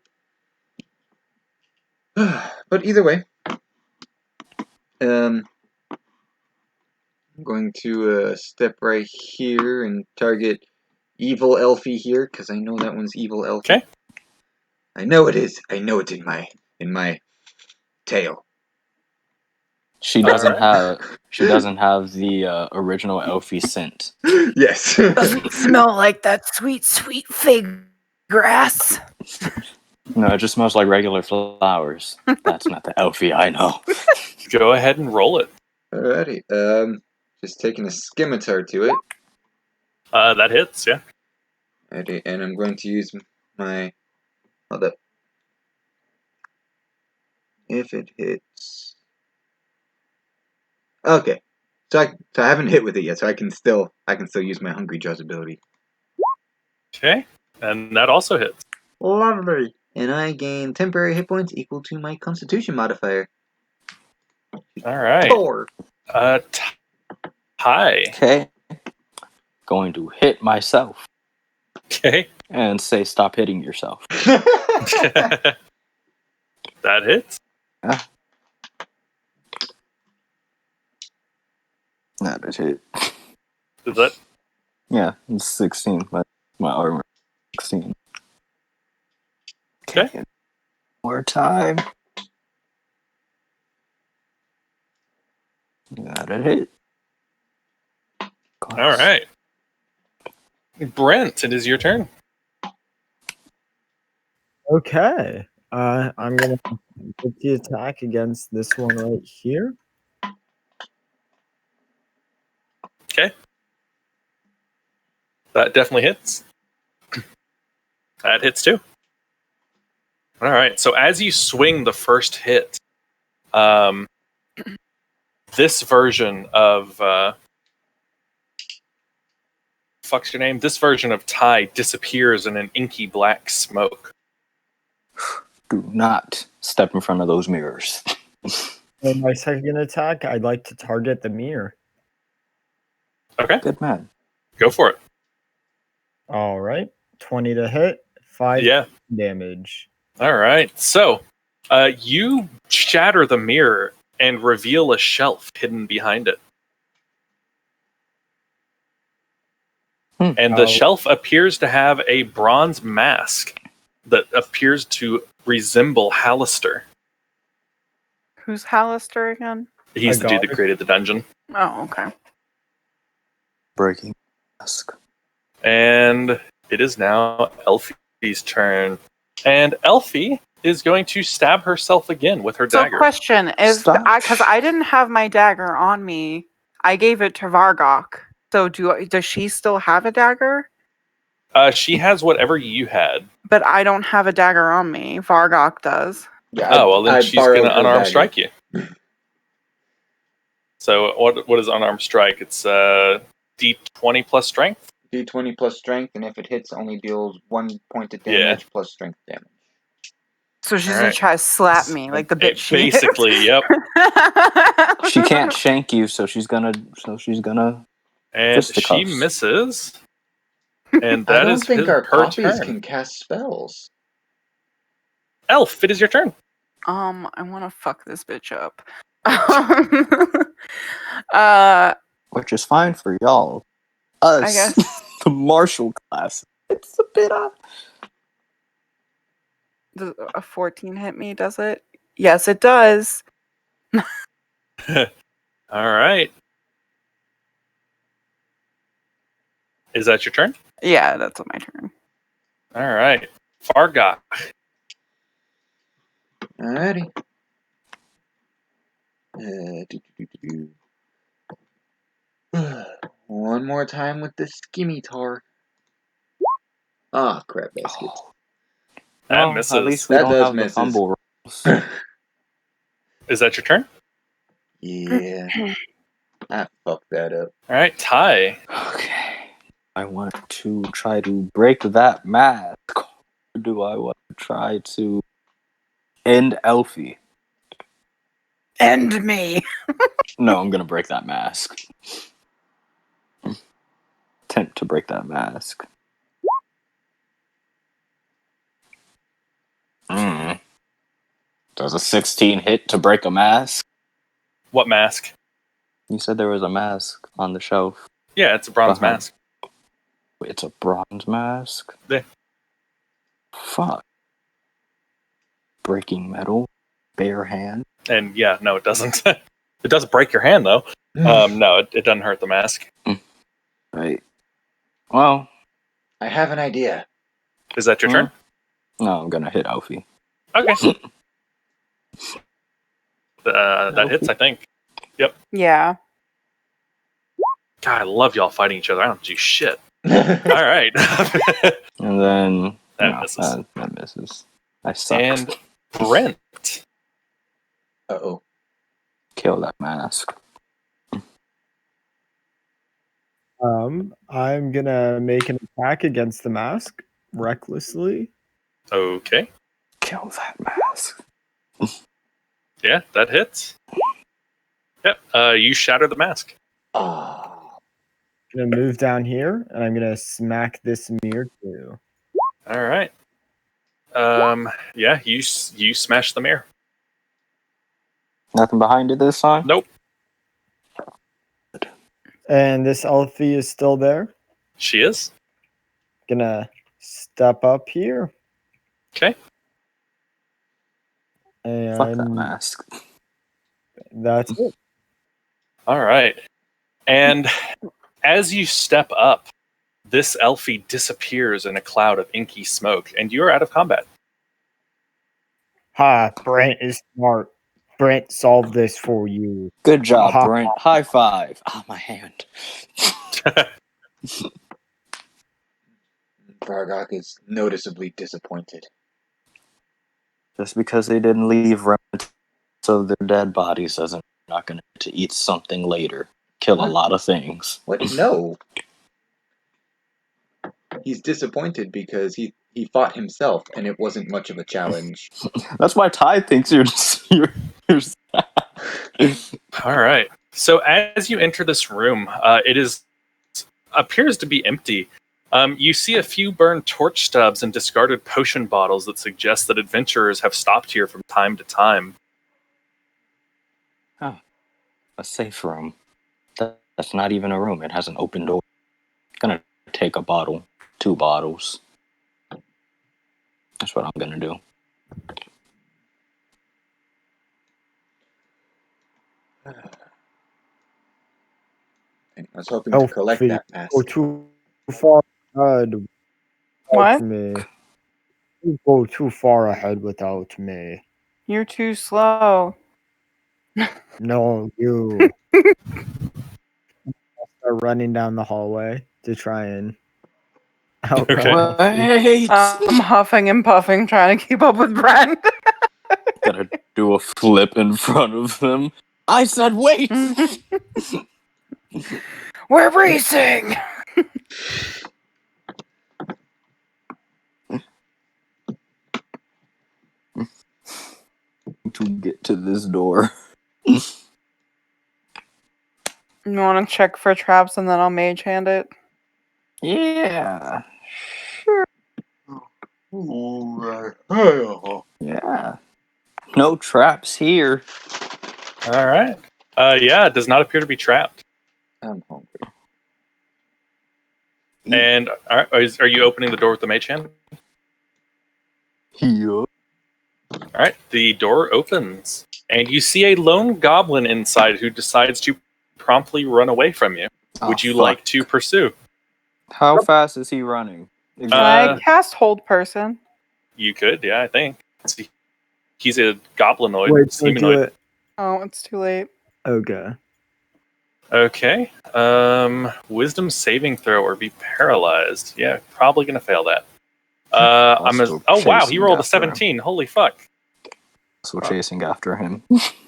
[SPEAKER 3] But either way, I'm going to step right here and target Evil Elfie here, because I know that one's Evil Elfie.
[SPEAKER 2] Okay.
[SPEAKER 3] I know it is. I know it's in my tail.
[SPEAKER 1] She doesn't
[SPEAKER 2] Alright.
[SPEAKER 1] have the original Elfie scent.
[SPEAKER 3] Yes.
[SPEAKER 6] Doesn't smell like that sweet, sweet fig grass.
[SPEAKER 1] No, it just smells like regular flowers. That's not the Elfie I know.
[SPEAKER 2] Go ahead and roll it.
[SPEAKER 3] Alrighty. Just taking a scimitar to it.
[SPEAKER 2] That hits, yeah.
[SPEAKER 3] Alrighty, and I'm going to use my. Hold up. If it hits. Okay. So I haven't hit with it yet, so I can still use my Hungry Jaws ability.
[SPEAKER 2] Okay, and that also hits.
[SPEAKER 3] Lovely. And I gain temporary hit points equal to my Constitution modifier.
[SPEAKER 2] All right.
[SPEAKER 3] 4.
[SPEAKER 2] Tie.
[SPEAKER 1] Okay. Going to hit myself
[SPEAKER 2] Okay.
[SPEAKER 1] and say stop hitting yourself.
[SPEAKER 2] That hits.
[SPEAKER 1] That is hit.
[SPEAKER 2] Is that?
[SPEAKER 1] Yeah, it's 16. My armor 16.
[SPEAKER 2] Okay.
[SPEAKER 1] More time. That it hit.
[SPEAKER 2] All right. Brent, it is your turn.
[SPEAKER 5] Okay. I'm gonna put the attack against this one right here.
[SPEAKER 2] Okay. That definitely hits. That hits too. All right. So as you swing the first hit, this version of fuck's your name? This version of Ty disappears in an inky black smoke.
[SPEAKER 1] Do not step in front of those mirrors.
[SPEAKER 5] And my second attack, I'd like to target the mirror.
[SPEAKER 2] Okay.
[SPEAKER 1] Good man.
[SPEAKER 2] Go for it.
[SPEAKER 5] All right. 20 to hit, 5
[SPEAKER 2] Yeah.
[SPEAKER 5] damage.
[SPEAKER 2] All right. So you shatter the mirror and reveal a shelf hidden behind it. And the shelf appears to have a bronze mask that appears to resemble Hallister.
[SPEAKER 6] Who's Hallister again?
[SPEAKER 2] He's
[SPEAKER 5] I
[SPEAKER 2] the dude
[SPEAKER 5] got
[SPEAKER 2] that
[SPEAKER 5] it.
[SPEAKER 2] created the dungeon.
[SPEAKER 6] Oh, okay.
[SPEAKER 1] Breaking mask.
[SPEAKER 2] And it is now Elfie's turn. And Elfie is going to stab herself again with her
[SPEAKER 6] So,
[SPEAKER 2] dagger.
[SPEAKER 6] question is,
[SPEAKER 1] Stop.
[SPEAKER 6] because I didn't have my dagger on me, I gave it to Vargok. So, does she still have a dagger?
[SPEAKER 2] She has whatever you had.
[SPEAKER 6] But I don't have a dagger on me. Vargok does.
[SPEAKER 3] Yeah,
[SPEAKER 2] Oh, well, then
[SPEAKER 3] I
[SPEAKER 2] she's going
[SPEAKER 3] borrowed
[SPEAKER 2] to
[SPEAKER 3] her
[SPEAKER 2] unarmed
[SPEAKER 3] dagger.
[SPEAKER 2] strike you. So, what is unarmed strike? It's D20 plus strength?
[SPEAKER 3] D20 plus strength, and if it hits, only deals 1 point of damage plus strength damage.
[SPEAKER 6] So she's
[SPEAKER 2] All
[SPEAKER 6] gonna
[SPEAKER 2] right.
[SPEAKER 6] try to slap me like the bitch she is.
[SPEAKER 2] Basically, yep.
[SPEAKER 1] She can't shank you, so she's gonna.
[SPEAKER 2] And
[SPEAKER 1] Fisticuffs.
[SPEAKER 2] she misses. And
[SPEAKER 3] I
[SPEAKER 2] that
[SPEAKER 3] don't
[SPEAKER 2] is
[SPEAKER 3] think our
[SPEAKER 2] her
[SPEAKER 3] poppies
[SPEAKER 2] turn.
[SPEAKER 3] can cast spells.
[SPEAKER 2] Elf, it is your turn.
[SPEAKER 6] I want to fuck this bitch up.
[SPEAKER 1] Which is fine for y'all. Us,
[SPEAKER 6] I guess
[SPEAKER 1] the martial class. It's a bit odd.
[SPEAKER 6] does a 14 hit me? Does it? Yes, it does.
[SPEAKER 2] All right. Is that your turn?
[SPEAKER 6] Yeah, that's my turn.
[SPEAKER 2] All right. Fargok.
[SPEAKER 3] Alrighty. One more time with the skimitar. Ah, crap basket.
[SPEAKER 2] That
[SPEAKER 1] Well,
[SPEAKER 2] misses.
[SPEAKER 1] at least we
[SPEAKER 3] That
[SPEAKER 1] don't
[SPEAKER 3] does
[SPEAKER 1] have
[SPEAKER 3] misses.
[SPEAKER 1] the fumble rolls.
[SPEAKER 2] Is that your turn?
[SPEAKER 3] Yeah. I fucked that up.
[SPEAKER 2] All right. Ty.
[SPEAKER 1] Okay. I want to try to break that mask. Or do I want to try to end Elfie?
[SPEAKER 6] End me.
[SPEAKER 1] No, I'm gonna break that mask. Attempt to break that mask. Does a 16 hit to break a mask?
[SPEAKER 2] What mask?
[SPEAKER 1] You said there was a mask on the shelf.
[SPEAKER 2] Yeah, it's a bronze
[SPEAKER 1] Uh-huh.
[SPEAKER 2] mask.
[SPEAKER 1] It's a bronze mask?
[SPEAKER 2] Yeah.
[SPEAKER 1] Fuck. Breaking metal. Bare hand.
[SPEAKER 2] And yeah, no, it doesn't. It doesn't break your hand, though. No, it doesn't hurt the mask.
[SPEAKER 1] Right. Well,
[SPEAKER 3] I have an idea.
[SPEAKER 2] Is that your turn?
[SPEAKER 1] No, I'm gonna hit Alfie.
[SPEAKER 2] Okay. That hits, I think.
[SPEAKER 6] Yeah.
[SPEAKER 2] God, I love y'all fighting each other. I don't do shit. All right.
[SPEAKER 1] And then
[SPEAKER 2] That misses.
[SPEAKER 1] That misses. I suck.
[SPEAKER 2] And Brent.
[SPEAKER 3] Uh-oh.
[SPEAKER 1] Kill that mask.
[SPEAKER 5] I'm gonna make an attack against the mask recklessly.
[SPEAKER 2] Okay.
[SPEAKER 1] Kill that mask.
[SPEAKER 2] Yeah, that hits. Yep. You shatter the mask.
[SPEAKER 3] Oh.
[SPEAKER 5] Gonna move down here, and I'm gonna smack this mirror too.
[SPEAKER 2] All right. Yeah, you smash the mirror.
[SPEAKER 1] Nothing behind it this time?
[SPEAKER 2] Nope.
[SPEAKER 5] And this Elfie is still there.
[SPEAKER 2] She is.
[SPEAKER 5] Gonna step up here.
[SPEAKER 2] Okay.
[SPEAKER 1] Fuck that
[SPEAKER 5] And
[SPEAKER 1] mask.
[SPEAKER 5] that's it.
[SPEAKER 2] All right. And as you step up, this Elfie disappears in a cloud of inky smoke, and you are out of combat.
[SPEAKER 5] Ha, Brent is smart. Brent solved this for you.
[SPEAKER 1] Good job,
[SPEAKER 5] Ha.
[SPEAKER 1] Brent. High five. Ah, my hand.
[SPEAKER 3] Vargok is noticeably disappointed.
[SPEAKER 1] Just because they didn't leave remnants of their dead bodies doesn't mean they're not going to eat something later. Kill a
[SPEAKER 3] What?
[SPEAKER 1] lot of things.
[SPEAKER 3] What? No. He's disappointed because he fought himself, and it wasn't much of a challenge.
[SPEAKER 1] That's why Ty thinks you're sad.
[SPEAKER 2] All right. So as you enter this room, it appears to be empty. You see a few burned torch stubs and discarded potion bottles that suggest that adventurers have stopped here from time to time.
[SPEAKER 1] A safe room. That's not even a room. It has an open door. Gonna take a bottle. 2 bottles. That's what I'm gonna do.
[SPEAKER 3] And I was hoping to collect
[SPEAKER 5] Elfie,
[SPEAKER 3] that mask.
[SPEAKER 5] go too far ahead
[SPEAKER 6] What?
[SPEAKER 5] without me. You go too far ahead without me.
[SPEAKER 6] You're too slow.
[SPEAKER 5] No, you. Start running down the hallway to try and outrun
[SPEAKER 2] Okay.
[SPEAKER 5] Elfie.
[SPEAKER 1] Wait!
[SPEAKER 6] I'm huffing and puffing, trying to keep up with Brent.
[SPEAKER 1] Gotta do a flip in front of them. I said wait!
[SPEAKER 6] We're racing.
[SPEAKER 1] To get to this door.
[SPEAKER 6] You want to check for traps, and then I'll mage hand it.
[SPEAKER 1] Yeah. Yeah. No traps here.
[SPEAKER 2] All right. Yeah, it does not appear to be trapped.
[SPEAKER 3] I'm hungry.
[SPEAKER 2] And all right, are you opening the door with the mage hand?
[SPEAKER 1] Here.
[SPEAKER 2] All right, the door opens, and you see a lone goblin inside who decides to promptly run away from you. Would you like to pursue?
[SPEAKER 1] How fast is he running?
[SPEAKER 6] Can I cast hold person?
[SPEAKER 2] You could, yeah, I think. See, he's a goblinoid,
[SPEAKER 5] Wait, don't do
[SPEAKER 2] humanoid.
[SPEAKER 5] it.
[SPEAKER 6] Oh, it's too late.
[SPEAKER 5] Okay.
[SPEAKER 2] Okay. Wisdom saving throw or be paralyzed. Yeah, probably gonna fail that.
[SPEAKER 1] Also
[SPEAKER 2] Oh wow, he
[SPEAKER 1] chasing
[SPEAKER 2] rolled a
[SPEAKER 1] after him.
[SPEAKER 2] 17. Holy fuck.
[SPEAKER 1] So chasing after him.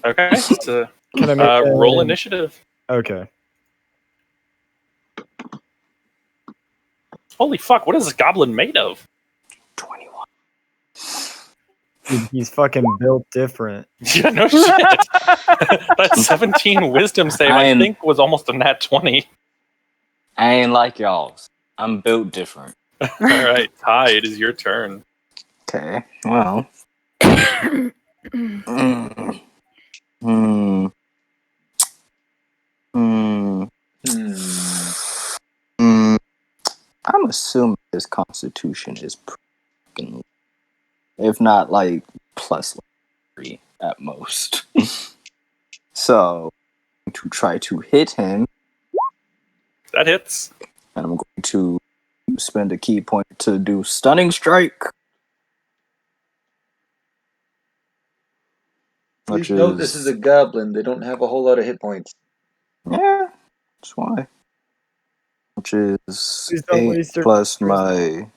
[SPEAKER 2] Okay, so
[SPEAKER 5] Can I make
[SPEAKER 2] roll initiative.
[SPEAKER 5] Okay.
[SPEAKER 2] Holy fuck, what is this goblin made of?
[SPEAKER 1] 21.
[SPEAKER 5] Dude, he's fucking built different.
[SPEAKER 2] Yeah, no shit. That 17 wisdom save, I think, was almost a nat 20.
[SPEAKER 1] I ain't like y'all's. I'm built different.
[SPEAKER 2] All right, Ty, it is your turn.
[SPEAKER 1] Okay. Well. Mm. Hmm. Hmm. Hmm. I'm assuming his constitution is pretty, if not like plus 3 at most. So, I'm going to try to hit him,
[SPEAKER 2] That hits.
[SPEAKER 1] and I'm going to spend a key point to do stunning strike.
[SPEAKER 3] Please
[SPEAKER 1] which
[SPEAKER 3] note this is a goblin. They don't have a whole lot of hit points.
[SPEAKER 1] yeah, that's why. Which is
[SPEAKER 5] Please don't
[SPEAKER 1] 8
[SPEAKER 5] waste your
[SPEAKER 1] plus
[SPEAKER 5] charisma.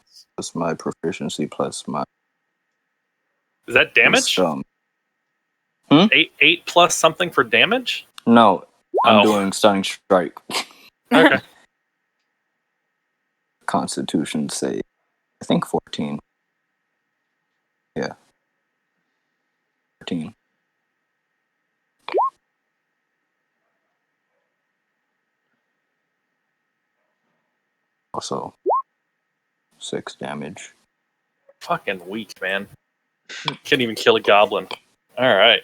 [SPEAKER 1] my proficiency plus my
[SPEAKER 2] Is that damage?
[SPEAKER 1] wisdom.
[SPEAKER 2] 8 plus something for damage?
[SPEAKER 1] No, I'm
[SPEAKER 2] Oh.
[SPEAKER 1] doing stunning strike.
[SPEAKER 2] Okay.
[SPEAKER 1] Constitution save. I think 14. Yeah. 14. Also 6 damage.
[SPEAKER 2] Fucking weak, man. Can't even kill a goblin. All right.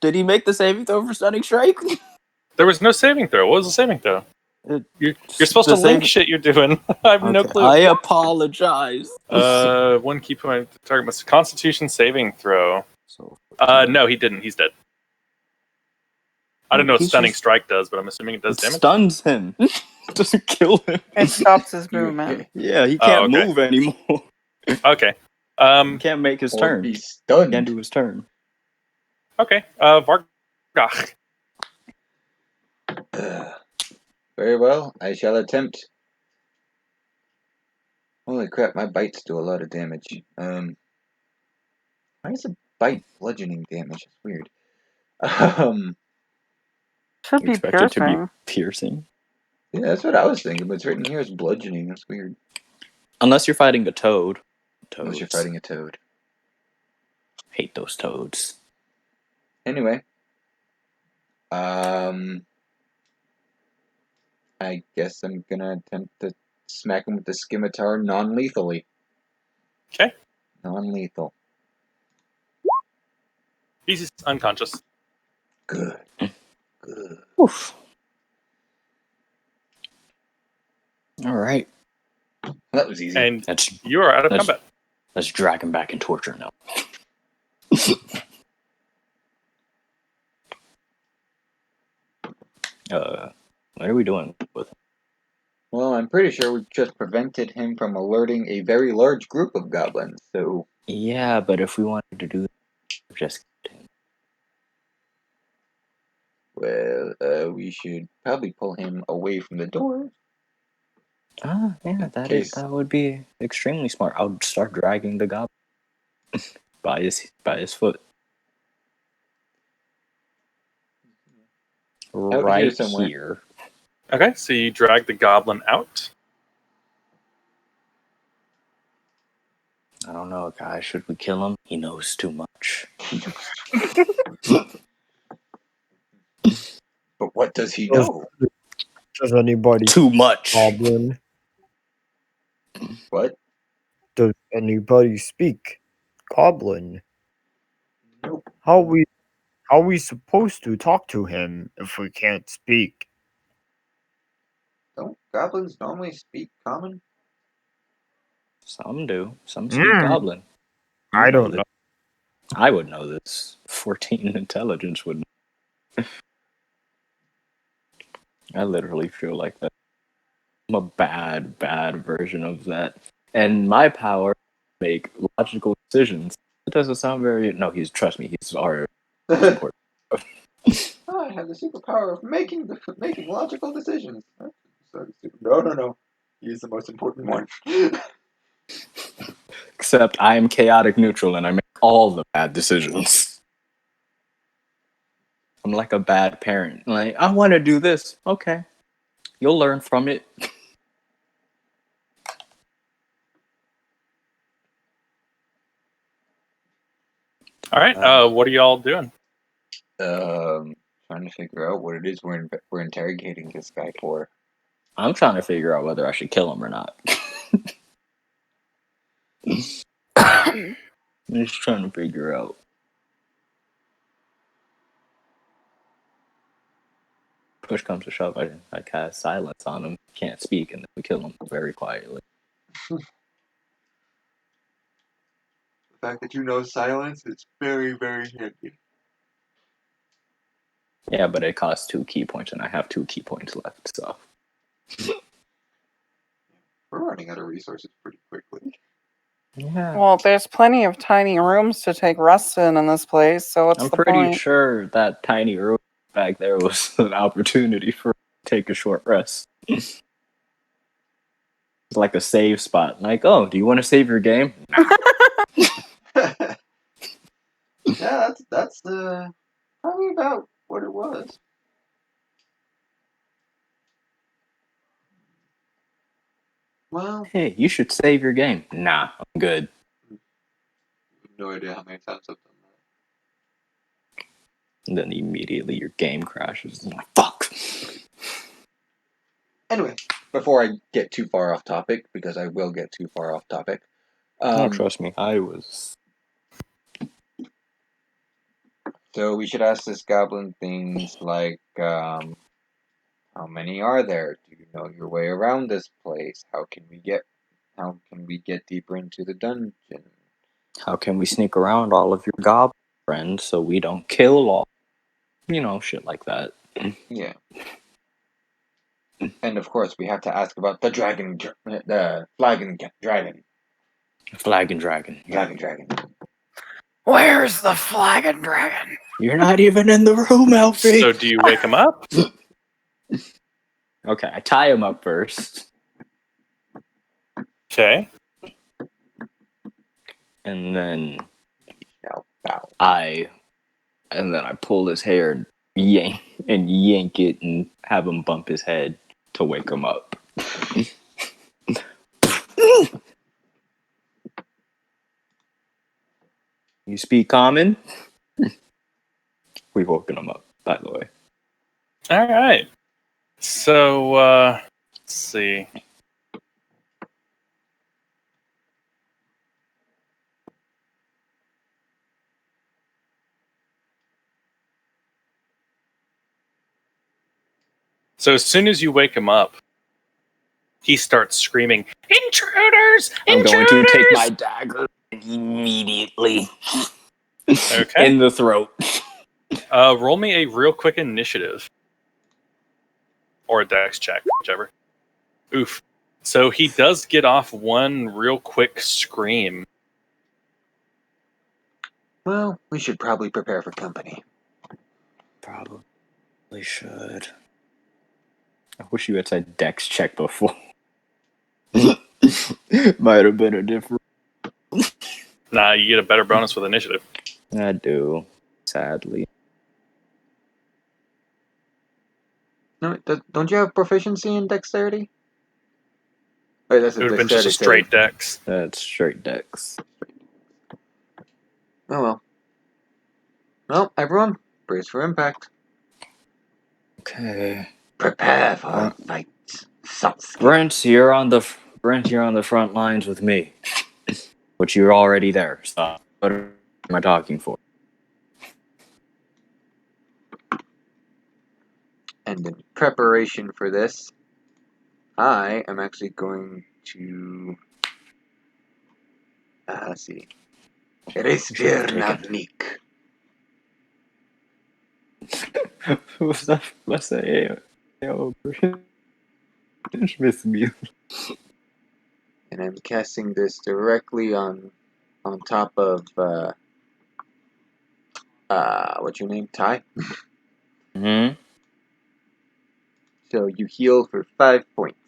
[SPEAKER 1] Did he make the saving throw for stunning strike?
[SPEAKER 2] There was no saving throw. What was the saving throw? You're supposed to
[SPEAKER 1] The
[SPEAKER 2] link
[SPEAKER 1] saving-
[SPEAKER 2] shit you're doing. I have no
[SPEAKER 1] Okay,
[SPEAKER 2] clue.
[SPEAKER 1] I apologize.
[SPEAKER 2] 1 key point. Target must Constitution saving throw.
[SPEAKER 1] So
[SPEAKER 2] No, he didn't. He's dead. I don't know what
[SPEAKER 1] He's
[SPEAKER 2] stunning
[SPEAKER 1] just-
[SPEAKER 2] strike does, but I'm assuming it does
[SPEAKER 1] it
[SPEAKER 2] damage.
[SPEAKER 1] stuns him. Doesn't kill him.
[SPEAKER 6] It stops his
[SPEAKER 3] You-
[SPEAKER 6] movement.
[SPEAKER 1] Yeah, he
[SPEAKER 2] Oh,
[SPEAKER 1] can't
[SPEAKER 2] okay.
[SPEAKER 1] move anymore.
[SPEAKER 2] Okay.
[SPEAKER 1] He can't make his
[SPEAKER 3] Or
[SPEAKER 1] turn.
[SPEAKER 3] be
[SPEAKER 1] He can't
[SPEAKER 3] stunned.
[SPEAKER 1] do his turn.
[SPEAKER 2] Okay. Vargach.
[SPEAKER 3] Very well. I shall attempt. Holy crap! My bites do a lot of damage. Why is a bite bludgeoning damage? It's weird.
[SPEAKER 6] Should
[SPEAKER 1] You
[SPEAKER 6] be
[SPEAKER 1] expect it to be
[SPEAKER 6] piercing.
[SPEAKER 1] piercing?
[SPEAKER 3] Yeah, that's what I was thinking, but it's written here as bludgeoning. That's weird.
[SPEAKER 1] Unless you're fighting a toad.
[SPEAKER 3] Unless you're fighting a toad.
[SPEAKER 1] Hate those toads.
[SPEAKER 3] Anyway. I guess I'm gonna attempt to smack him with the scimitar non-lethally.
[SPEAKER 2] Okay.
[SPEAKER 3] Non-lethal.
[SPEAKER 2] He's unconscious.
[SPEAKER 3] Good. Good.
[SPEAKER 1] Oof. All right.
[SPEAKER 3] That was easy.
[SPEAKER 2] And
[SPEAKER 1] That's
[SPEAKER 2] you are out of
[SPEAKER 1] That's-
[SPEAKER 2] combat.
[SPEAKER 1] let's drag him back and torture now. What are we doing with him?
[SPEAKER 3] Well, I'm pretty sure we just prevented him from alerting a very large group of goblins, so...
[SPEAKER 1] Yeah, but if we wanted to do that, just
[SPEAKER 3] Well, we should probably pull him away from the door.
[SPEAKER 1] yeah,
[SPEAKER 3] case.
[SPEAKER 1] that would be extremely smart. I would start dragging the goblin by his foot.
[SPEAKER 3] Out
[SPEAKER 1] Right
[SPEAKER 3] here somewhere.
[SPEAKER 1] here.
[SPEAKER 2] Okay, so you drag the goblin out.
[SPEAKER 1] I don't know, guys. Should we kill him? He knows too much.
[SPEAKER 3] But what does he know?
[SPEAKER 5] Does anybody
[SPEAKER 1] Too much.
[SPEAKER 5] goblin?
[SPEAKER 3] What?
[SPEAKER 5] Does anybody speak goblin?
[SPEAKER 3] Nope.
[SPEAKER 5] How we supposed to talk to him if we can't speak?
[SPEAKER 3] Don't goblins normally speak common?
[SPEAKER 1] Some do. Some speak goblin. You
[SPEAKER 5] I don't
[SPEAKER 1] this.
[SPEAKER 5] know.
[SPEAKER 1] I would know this. 14 intelligence would know. I literally feel like that. I'm a bad version of that. And my power to make logical decisions. It doesn't sound very... No, trust me, he's our support.
[SPEAKER 3] I have the superpower of making logical decisions. No. He's the most important one.
[SPEAKER 1] Except I am chaotic neutral and I make all the bad decisions. I'm like a bad parent. Like, I want to do this. Okay. You'll learn from it.
[SPEAKER 2] All right, what are y'all doing?
[SPEAKER 3] Trying to figure out what it is we're interrogating this guy for.
[SPEAKER 1] I'm trying to figure out whether I should kill him or not. I'm just trying to figure out. Push comes to shove, I cast silence on him. Can't speak, and then we kill him very quietly.
[SPEAKER 3] The fact that you know silence is very, very handy.
[SPEAKER 1] Yeah, but it costs 2 key points, and I have 2 key points left, so.
[SPEAKER 3] We're running out of resources pretty quickly.
[SPEAKER 1] Yeah.
[SPEAKER 6] Well, there's plenty of tiny rooms to take rest in this place, so what's
[SPEAKER 1] I'm
[SPEAKER 6] the
[SPEAKER 1] pretty
[SPEAKER 6] point?
[SPEAKER 1] sure that tiny room back there was an opportunity for to take a short rest. It's like a save spot. Like, oh, do you want to save your game?
[SPEAKER 3] Yeah, that's probably about what it was. Well,
[SPEAKER 1] Hey, you should save your game. Nah, I'm good.
[SPEAKER 3] no idea how many times I've done that.
[SPEAKER 1] And then immediately your game crashes. I'm like, fuck.
[SPEAKER 3] Anyway, before I get too far off topic, because I will get too far off topic.
[SPEAKER 1] No, trust me, I was.
[SPEAKER 3] So we should ask this goblin things like, how many are there? Do you know your way around this place? How can we get deeper into the dungeon?
[SPEAKER 1] How can we sneak around all of your goblin friends so we don't kill all? Shit like that.
[SPEAKER 3] Yeah. And of course, we have to ask about the dragon, the flagon dragon.
[SPEAKER 1] Flagon dragon. Yeah.
[SPEAKER 3] Flagon dragon.
[SPEAKER 6] Where's the flagon dragon?
[SPEAKER 1] You're not even in the room, Elfie.
[SPEAKER 2] So do you wake him up?
[SPEAKER 1] Okay, I tie him up first.
[SPEAKER 2] Okay.
[SPEAKER 1] And then
[SPEAKER 3] Now bow.
[SPEAKER 1] I pull his hair and yank it and have him bump his head to wake him up. You speak common? We've woken him up, by the way.
[SPEAKER 2] All right. So, let's see. So as soon as you wake him up, he starts screaming, "Intruders!
[SPEAKER 1] I'm
[SPEAKER 2] Intruders!"
[SPEAKER 1] going to take my dagger immediately
[SPEAKER 2] Okay.
[SPEAKER 1] in the throat.
[SPEAKER 2] Roll me a real quick initiative. Or a dex check, whichever. Oof. So he does get off one real quick scream.
[SPEAKER 3] Well, we should probably prepare for company.
[SPEAKER 1] Probably should. I wish you had said dex check before. Might have been a different.
[SPEAKER 2] Nah, you get a better bonus with initiative.
[SPEAKER 1] I do, sadly.
[SPEAKER 3] No, don't you have proficiency in dexterity? Wait, that's
[SPEAKER 2] It
[SPEAKER 3] a
[SPEAKER 2] would have been just a
[SPEAKER 3] dexterity
[SPEAKER 2] straight dex.
[SPEAKER 1] That's straight dex.
[SPEAKER 3] Oh well. Well, everyone, brace for impact.
[SPEAKER 1] Okay.
[SPEAKER 3] Prepare for fight. Sucks.
[SPEAKER 1] Brent, you're on the front lines with me. But you're already there. So what am I talking for?
[SPEAKER 3] And in preparation for this, I am actually going to let's see. Respire Navnik.
[SPEAKER 1] What's that? Miss me.
[SPEAKER 3] And I'm casting this directly on top of what's your name? Ty?
[SPEAKER 1] Hmm.
[SPEAKER 3] So you heal for 5 points.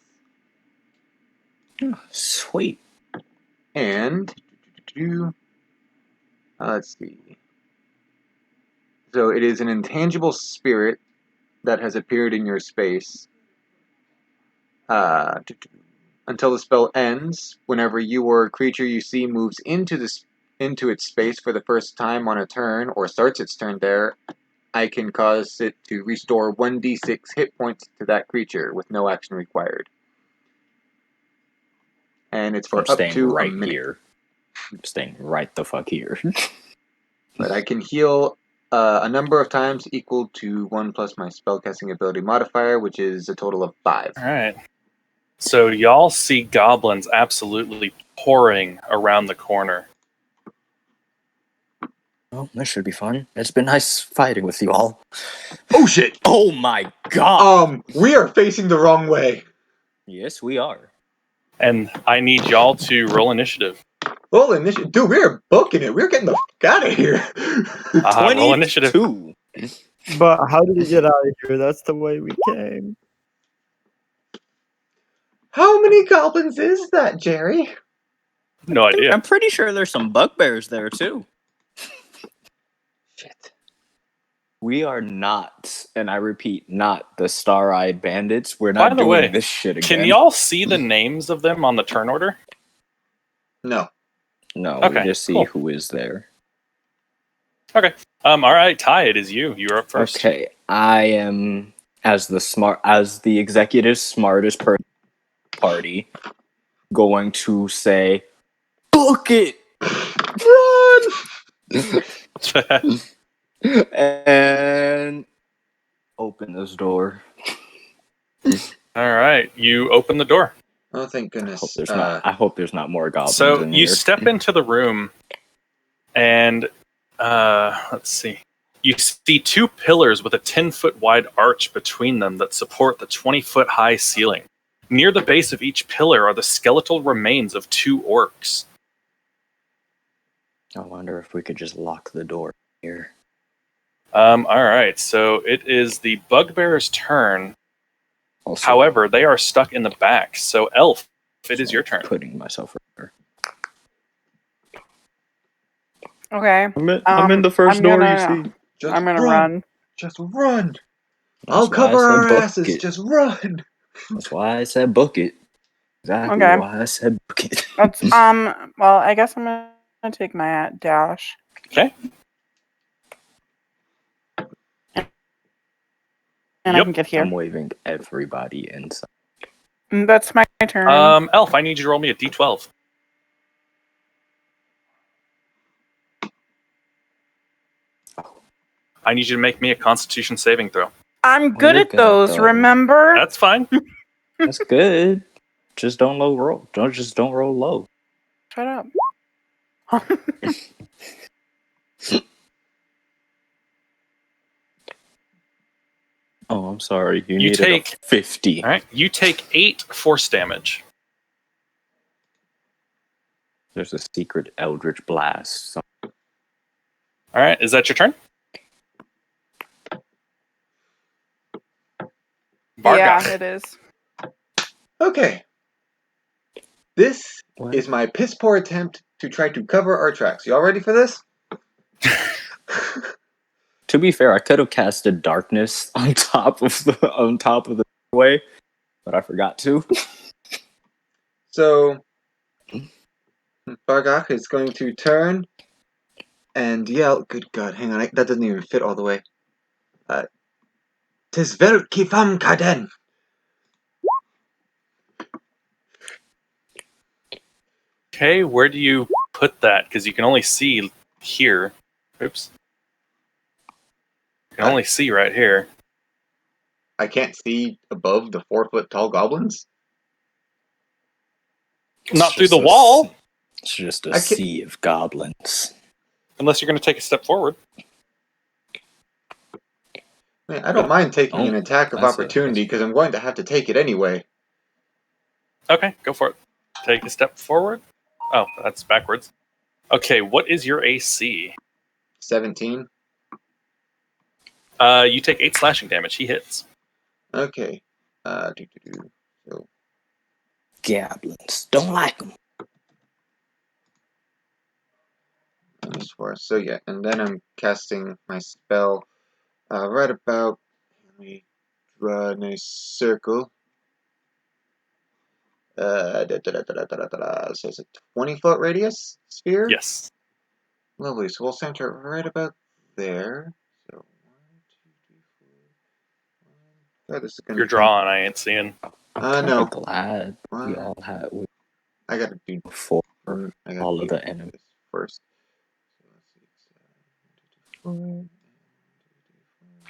[SPEAKER 1] Sweet.
[SPEAKER 3] And let's see. So it is an intangible spirit that has appeared in your space. Until the spell ends, whenever you or a creature you see moves into its space for the first time on a turn or starts its turn there, I can cause it to restore 1d6 hit points to that creature with no action required. And it's for
[SPEAKER 1] I'm
[SPEAKER 3] up
[SPEAKER 1] staying
[SPEAKER 3] to
[SPEAKER 1] right
[SPEAKER 3] a minute.
[SPEAKER 1] here. I'm staying right the fuck here.
[SPEAKER 3] But I can heal a number of times equal to 1 plus my spellcasting ability modifier, which is a total of 5.
[SPEAKER 2] All right. So y'all see goblins absolutely pouring around the corner.
[SPEAKER 1] Well, this should be fun. It's been nice fighting with you all.
[SPEAKER 3] Oh shit!
[SPEAKER 1] Oh my god!
[SPEAKER 3] We are facing the wrong way.
[SPEAKER 1] Yes, we are.
[SPEAKER 2] And I need y'all to roll initiative.
[SPEAKER 3] Roll initiative. Dude, we're booking it. We're getting the fuck out of here.
[SPEAKER 2] Roll initiative.
[SPEAKER 1] 22.
[SPEAKER 5] But how did we get out of here? That's the way we came.
[SPEAKER 3] How many goblins is that, Jerry?
[SPEAKER 2] No idea.
[SPEAKER 1] I'm pretty sure there's some bugbears there too.
[SPEAKER 3] Shit.
[SPEAKER 1] We are not, and I repeat, not the Star-Eyed Bandits. We're
[SPEAKER 2] By
[SPEAKER 1] not
[SPEAKER 2] the
[SPEAKER 1] doing
[SPEAKER 2] way,
[SPEAKER 1] this shit again.
[SPEAKER 2] Can y'all see the names of them on the turn order?
[SPEAKER 3] No.
[SPEAKER 1] No,
[SPEAKER 2] Okay,
[SPEAKER 1] we just see
[SPEAKER 2] cool.
[SPEAKER 1] who is there.
[SPEAKER 2] Okay. All right, Ty, it is you. You're up first.
[SPEAKER 1] Okay, I am as the executive smartest person in the party, going to say, "Book it, run!" and open this door.
[SPEAKER 2] All right, you open the door.
[SPEAKER 3] Oh, thank
[SPEAKER 1] I hope
[SPEAKER 3] goodness.
[SPEAKER 1] there's not more goblins
[SPEAKER 2] So
[SPEAKER 1] in
[SPEAKER 2] you
[SPEAKER 1] here.
[SPEAKER 2] step into the room, and let's see. You see 2 pillars with a 10-foot wide arch between them that support the 20-foot high ceiling. Near the base of each pillar are the skeletal remains of 2 orcs.
[SPEAKER 1] I wonder if we could just lock the door here.
[SPEAKER 2] All right, so it is the bugbear's turn.
[SPEAKER 1] Also,
[SPEAKER 2] However, they are stuck in the back. So, Elf, it is your turn.
[SPEAKER 1] Putting myself right there.
[SPEAKER 6] Okay.
[SPEAKER 1] I'm in the first
[SPEAKER 6] I'm
[SPEAKER 1] door.
[SPEAKER 6] gonna-
[SPEAKER 1] You see.
[SPEAKER 3] Just
[SPEAKER 6] I'm gonna run.
[SPEAKER 3] Just run.
[SPEAKER 1] That's
[SPEAKER 3] I'll
[SPEAKER 1] why
[SPEAKER 3] cover
[SPEAKER 1] I said
[SPEAKER 3] our
[SPEAKER 1] book
[SPEAKER 3] asses.
[SPEAKER 1] it.
[SPEAKER 3] Just run.
[SPEAKER 1] That's why I said book it. Exactly
[SPEAKER 6] Okay.
[SPEAKER 1] why I said book it.
[SPEAKER 6] Let's well, I guess I'm gonna take my dash.
[SPEAKER 2] Okay.
[SPEAKER 6] And I can get here.
[SPEAKER 1] I'm waving everybody inside.
[SPEAKER 6] That's my turn.
[SPEAKER 2] Elf, I need you to roll me a d12. I need you to make me a Constitution saving throw.
[SPEAKER 6] I'm good
[SPEAKER 1] you're
[SPEAKER 6] at
[SPEAKER 1] good at
[SPEAKER 6] those,
[SPEAKER 1] those.
[SPEAKER 6] remember?
[SPEAKER 2] That's fine.
[SPEAKER 1] That's good. Just don't roll. Don't roll low.
[SPEAKER 6] Shut up.
[SPEAKER 1] Oh, I'm sorry. You
[SPEAKER 2] You
[SPEAKER 1] needed
[SPEAKER 2] take-
[SPEAKER 1] a 50.
[SPEAKER 2] All right. You take 8 force damage.
[SPEAKER 1] There's a secret eldritch blast. So
[SPEAKER 2] All right. Is that your turn?
[SPEAKER 6] Yeah,
[SPEAKER 2] Bargoth.
[SPEAKER 6] it is.
[SPEAKER 3] Okay. This
[SPEAKER 1] what?
[SPEAKER 3] is my piss poor attempt to try to cover our tracks. Y'all ready for this?
[SPEAKER 1] To be fair, I could have casted darkness on top of the way, but I forgot to.
[SPEAKER 3] So, Bargach is going to turn and yell. Good God, hang on, that doesn't even fit all the way. Tis vel kifam kaden.
[SPEAKER 2] Okay. Where do you put that? Because you can only see here. Oops. You can only see right here.
[SPEAKER 3] I can't see above the 4-foot tall goblins.
[SPEAKER 2] Not
[SPEAKER 1] It's
[SPEAKER 2] through
[SPEAKER 1] just
[SPEAKER 2] the wall,
[SPEAKER 1] It's just a
[SPEAKER 3] I can't-
[SPEAKER 1] sea of goblins.
[SPEAKER 2] unless you're going to take a step forward.
[SPEAKER 3] Man, I don't mind taking an
[SPEAKER 1] Oh,
[SPEAKER 3] attack of
[SPEAKER 1] that's
[SPEAKER 3] opportunity because I'm going to have to take it anyway.
[SPEAKER 2] Okay, go for it. Take a step forward. Oh, that's backwards. Okay, what is your AC?
[SPEAKER 3] 17.
[SPEAKER 2] You take 8 slashing damage. He hits.
[SPEAKER 3] Okay. So,
[SPEAKER 1] Goblins. Don't like them.
[SPEAKER 3] minus 4. So yeah, and then I'm casting my spell right about. Let me draw a nice circle. So it's a 20-foot radius sphere.
[SPEAKER 2] Yes.
[SPEAKER 3] Lovely. So we'll center it right about there. So 1, 2, 3, 4. This is gonna
[SPEAKER 2] You're
[SPEAKER 3] be
[SPEAKER 2] drawing, I ain't seeing.
[SPEAKER 1] I'm
[SPEAKER 3] no.
[SPEAKER 1] glad we
[SPEAKER 3] One.
[SPEAKER 1] all had
[SPEAKER 3] I gotta do
[SPEAKER 1] before
[SPEAKER 3] I gotta
[SPEAKER 1] all
[SPEAKER 3] do
[SPEAKER 1] of the enemies.
[SPEAKER 3] this first. So let's see. 1,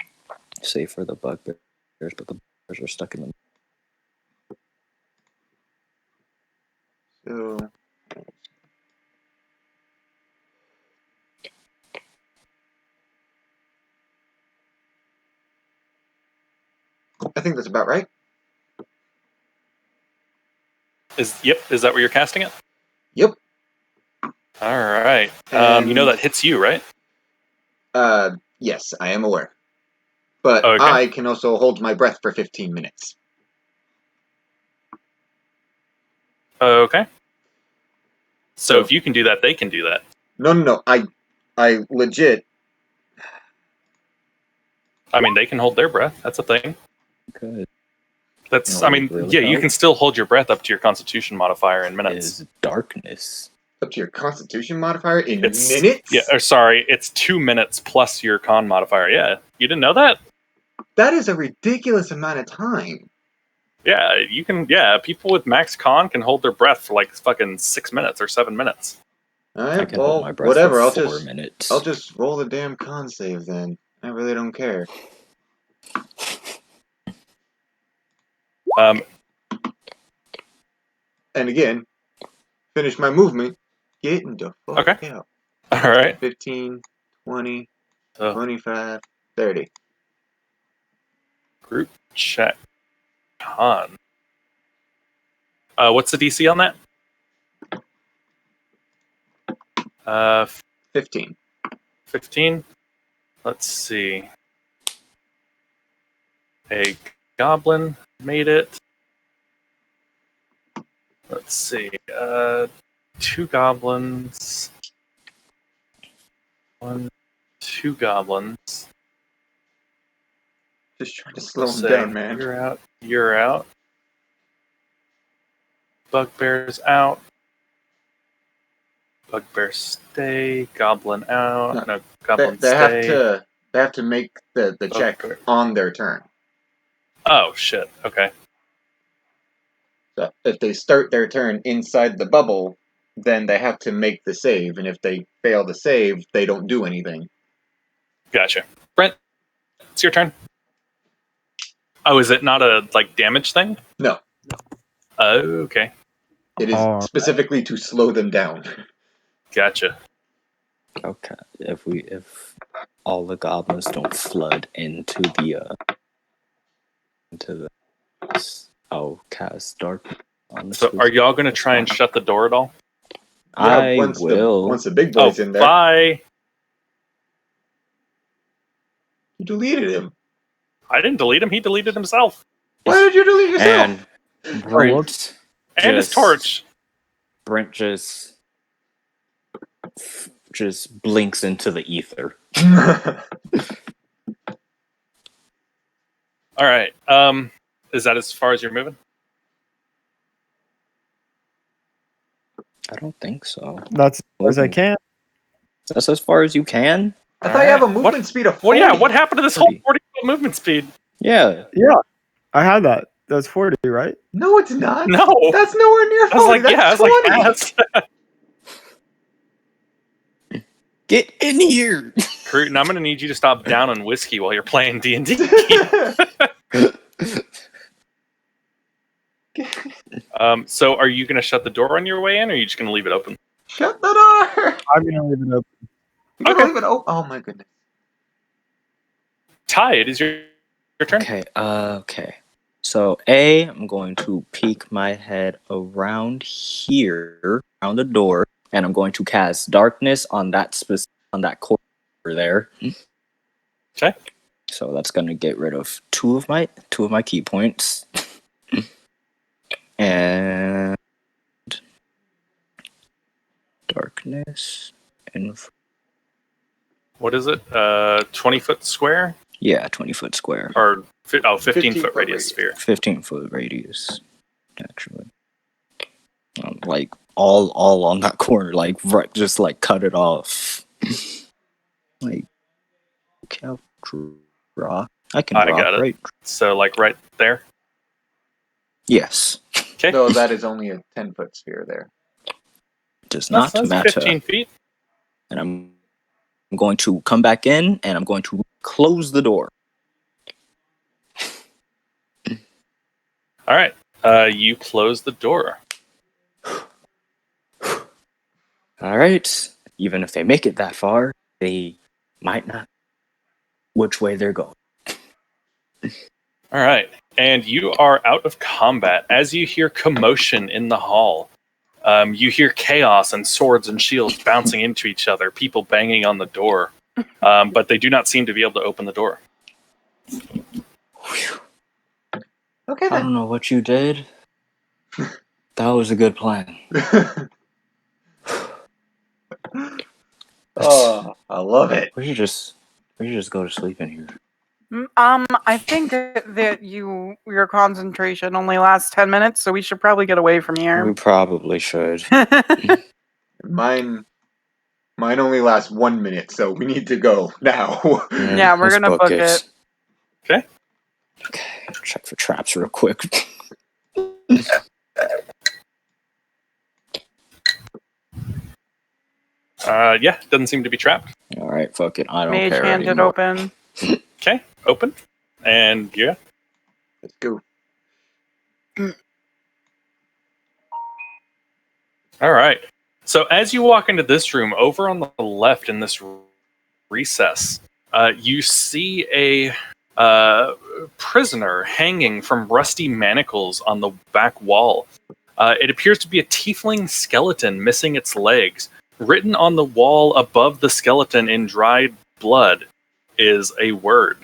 [SPEAKER 3] 2, 4.
[SPEAKER 1] Save for the bugbears, but the bugbears are stuck in the.
[SPEAKER 3] So I think that's about right.
[SPEAKER 2] Is that where you're casting it?
[SPEAKER 3] Yep.
[SPEAKER 2] All right. You know that hits you, right?
[SPEAKER 3] Yes, I am aware. But
[SPEAKER 2] Okay.
[SPEAKER 3] I can also hold my breath for 15 minutes.
[SPEAKER 2] Okay. So
[SPEAKER 3] So-
[SPEAKER 2] if you can do that, they can do that.
[SPEAKER 3] No. I legit.
[SPEAKER 2] I mean, they can hold their breath. That's a thing.
[SPEAKER 1] Good.
[SPEAKER 2] That's.
[SPEAKER 1] No,
[SPEAKER 2] I mean,
[SPEAKER 1] really
[SPEAKER 2] yeah, you
[SPEAKER 1] help.
[SPEAKER 2] can still hold your breath up to your Constitution modifier in minutes.
[SPEAKER 1] Is darkness.
[SPEAKER 3] Up to your Constitution modifier in
[SPEAKER 2] It's
[SPEAKER 3] minutes?
[SPEAKER 2] Yeah. Or sorry, it's 2 minutes plus your Con modifier. Yeah, you didn't know that?
[SPEAKER 3] That is a ridiculous amount of time.
[SPEAKER 2] Yeah, you can. Yeah, people with max Con can hold their breath for like fucking 6 minutes or 7 minutes.
[SPEAKER 3] Alright,
[SPEAKER 1] I can
[SPEAKER 3] well,
[SPEAKER 1] hold my breath
[SPEAKER 3] whatever.
[SPEAKER 1] for
[SPEAKER 3] I'll
[SPEAKER 1] 4 minutes.
[SPEAKER 3] just roll the damn con save then. I really don't care.
[SPEAKER 2] Um,
[SPEAKER 3] And again, finish my movement. Getting the fuck
[SPEAKER 2] Okay.
[SPEAKER 3] out.
[SPEAKER 2] all right.
[SPEAKER 3] 15, 20,
[SPEAKER 2] So
[SPEAKER 3] 25, 30.
[SPEAKER 2] group check Con. What's the DC on that?
[SPEAKER 3] 15.
[SPEAKER 2] 15. Let's see. A goblin made it. Let's see. 2 goblins. 2 goblins.
[SPEAKER 3] Just trying to slow him
[SPEAKER 2] So
[SPEAKER 3] down, man.
[SPEAKER 2] You're out. You're out. Bugbear's out. Bugbear stay. Goblin out. No, goblin stay.
[SPEAKER 3] They have to make the check
[SPEAKER 2] Bugbear.
[SPEAKER 3] on their turn.
[SPEAKER 2] Oh shit. Okay.
[SPEAKER 3] So if they start their turn inside the bubble, then they have to make the save, and if they fail the save, they don't do anything.
[SPEAKER 2] Gotcha. Brent, it's your turn. Oh, is it not a damage thing?
[SPEAKER 3] No,
[SPEAKER 2] Oh, okay.
[SPEAKER 3] it is
[SPEAKER 5] Alright.
[SPEAKER 3] specifically to slow them down.
[SPEAKER 2] Gotcha.
[SPEAKER 1] Okay. If all the goblins don't flood into the I'll cast dark on the
[SPEAKER 2] So, are y'all going to try and shut the door at all?
[SPEAKER 1] I
[SPEAKER 3] once
[SPEAKER 1] will.
[SPEAKER 3] once the big
[SPEAKER 2] Oh,
[SPEAKER 3] boy's in there,
[SPEAKER 2] bye.
[SPEAKER 3] you deleted him.
[SPEAKER 2] I didn't delete him. He deleted himself.
[SPEAKER 3] Why did you delete yourself?
[SPEAKER 1] And Brent
[SPEAKER 2] And his torch.
[SPEAKER 1] Brent just blinks into the ether.
[SPEAKER 2] All right. Is that as far as you're moving?
[SPEAKER 1] I don't think so.
[SPEAKER 5] That's as far as I can.
[SPEAKER 1] That's as far as you can?
[SPEAKER 3] I thought you have a
[SPEAKER 2] Alright.
[SPEAKER 3] movement speed of 40.
[SPEAKER 2] Well, yeah. What happened to this whole
[SPEAKER 1] 40.
[SPEAKER 2] 40-foot movement speed?
[SPEAKER 1] Yeah.
[SPEAKER 5] I had that. That's 40, right?
[SPEAKER 3] No, it's not.
[SPEAKER 2] No.
[SPEAKER 3] That's nowhere near 40.
[SPEAKER 2] I was like,
[SPEAKER 3] That's
[SPEAKER 2] yeah. I was
[SPEAKER 3] 20.
[SPEAKER 2] like, yes.
[SPEAKER 1] Get in here.
[SPEAKER 2] Crute, and I'm going to need you to stop downing whiskey while you're playing D&D. So are you going to shut the door on your way in, or are you just going to leave it open?
[SPEAKER 3] Shut the door.
[SPEAKER 5] I'm gonna leave it open.
[SPEAKER 3] You're
[SPEAKER 2] Okay.
[SPEAKER 3] gonna leave it open. Oh my goodness.
[SPEAKER 2] Ty, it is your turn.
[SPEAKER 1] Okay. So I'm going to peek my head around here, around the door, and I'm going to cast darkness on that corner there.
[SPEAKER 2] Okay.
[SPEAKER 1] So that's going to get rid of two of my key points. And darkness and
[SPEAKER 2] What is it? 20-foot square?
[SPEAKER 1] yeah, 20-foot square.
[SPEAKER 2] Or 15-foot
[SPEAKER 3] 15-foot
[SPEAKER 2] radius sphere.
[SPEAKER 1] 15-foot radius, actually. Like all on that corner, like right, just like cut it off. Like, okay, I'll draw. I can
[SPEAKER 2] I
[SPEAKER 1] draw.
[SPEAKER 2] got it.
[SPEAKER 1] Right?
[SPEAKER 2] So, like, right there?
[SPEAKER 1] Yes,
[SPEAKER 2] Okay.
[SPEAKER 3] No, that is only a 10-foot sphere there.
[SPEAKER 1] does not
[SPEAKER 2] That's
[SPEAKER 1] matter.
[SPEAKER 2] 15 feet.
[SPEAKER 1] And I'm going to come back in, and I'm going to close the door.
[SPEAKER 2] All right. You close the door.
[SPEAKER 1] All right. Even if they make it that far, they might not. Which way they're going?
[SPEAKER 2] All right. And you are out of combat as you hear commotion in the hall. You hear chaos and swords and shields bouncing into each other, people banging on the door. But they do not seem to be able to open the door.
[SPEAKER 3] Okay
[SPEAKER 1] I
[SPEAKER 3] then.
[SPEAKER 1] don't know what you did. That was a good plan.
[SPEAKER 3] Oh, I love it.
[SPEAKER 1] We should just go to sleep in here.
[SPEAKER 6] I think that your concentration only lasts 10 minutes, so we should probably get away from
[SPEAKER 1] We
[SPEAKER 6] here.
[SPEAKER 1] probably should.
[SPEAKER 3] Mine only lasts 1 minute, so we need to go now.
[SPEAKER 6] Yeah, we're
[SPEAKER 1] let's
[SPEAKER 6] gonna book it.
[SPEAKER 2] Okay.
[SPEAKER 1] Okay, check for traps real quick.
[SPEAKER 2] Yeah, doesn't seem to be trapped.
[SPEAKER 1] All right, fuck it. I don't
[SPEAKER 6] Mage
[SPEAKER 1] care
[SPEAKER 6] hand it
[SPEAKER 1] anymore.
[SPEAKER 6] open.
[SPEAKER 2] Okay, open. And yeah.
[SPEAKER 3] Let's go.
[SPEAKER 2] All right. So as you walk into this room, over on the left in this recess, you see a prisoner hanging from rusty manacles on the back wall. It appears to be a tiefling skeleton missing its legs. Written on the wall above the skeleton in dried blood is a word.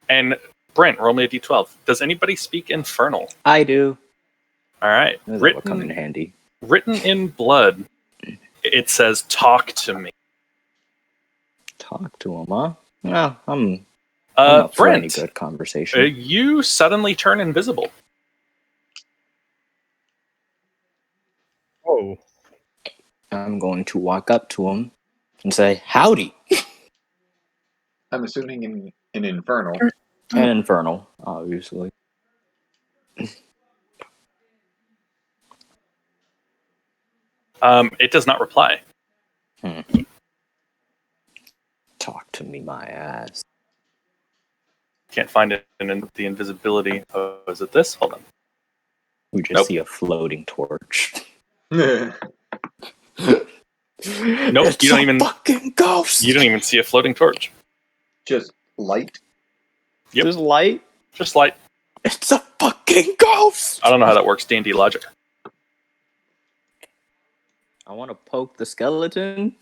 [SPEAKER 2] And Brent, roll me a d12. Does anybody speak Infernal?
[SPEAKER 1] I do.
[SPEAKER 2] All right.
[SPEAKER 1] That will come in handy.
[SPEAKER 2] Written in blood, it says, "Talk to me."
[SPEAKER 1] Talk to him, huh? No, I'm up for any
[SPEAKER 2] Brent,
[SPEAKER 1] good conversation.
[SPEAKER 2] you suddenly turn invisible.
[SPEAKER 5] Whoa.
[SPEAKER 1] I'm going to walk up to him and say, "Howdy,"
[SPEAKER 3] I'm assuming in Infernal.
[SPEAKER 1] and Infernal, obviously.
[SPEAKER 2] It does not reply.
[SPEAKER 1] Talk to me, my ass.
[SPEAKER 2] Can't find it in the invisibility. Oh, is it this? Hold on.
[SPEAKER 1] We just
[SPEAKER 2] Nope.
[SPEAKER 1] see a floating torch.
[SPEAKER 2] Nope,
[SPEAKER 1] It's
[SPEAKER 2] you don't
[SPEAKER 1] a
[SPEAKER 2] even-
[SPEAKER 1] fucking ghost.
[SPEAKER 2] You don't even see a floating torch.
[SPEAKER 3] Just light.
[SPEAKER 2] Yep.
[SPEAKER 1] There's light.
[SPEAKER 2] Just light.
[SPEAKER 1] It's a fucking ghost.
[SPEAKER 2] I don't know how that works. D&D logic.
[SPEAKER 1] I want to poke the skeleton.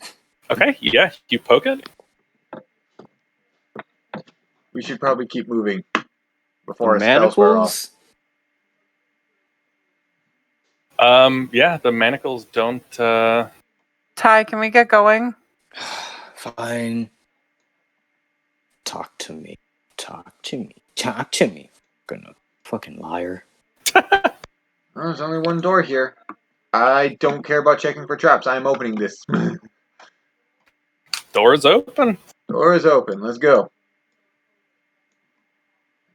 [SPEAKER 2] Okay, yeah, you poke it.
[SPEAKER 3] We should probably keep moving
[SPEAKER 1] The
[SPEAKER 3] before our spells wear off.
[SPEAKER 1] manacles.
[SPEAKER 2] Yeah, the manacles don't.
[SPEAKER 6] Ty, can we get going?
[SPEAKER 1] Fine. Talk to me. Talk to me. Talk to me. Gonna fucking liar.
[SPEAKER 3] Oh, there's only one door here. I don't care about checking for traps. I am opening this.
[SPEAKER 2] Doors open.
[SPEAKER 3] Door is open. Let's go.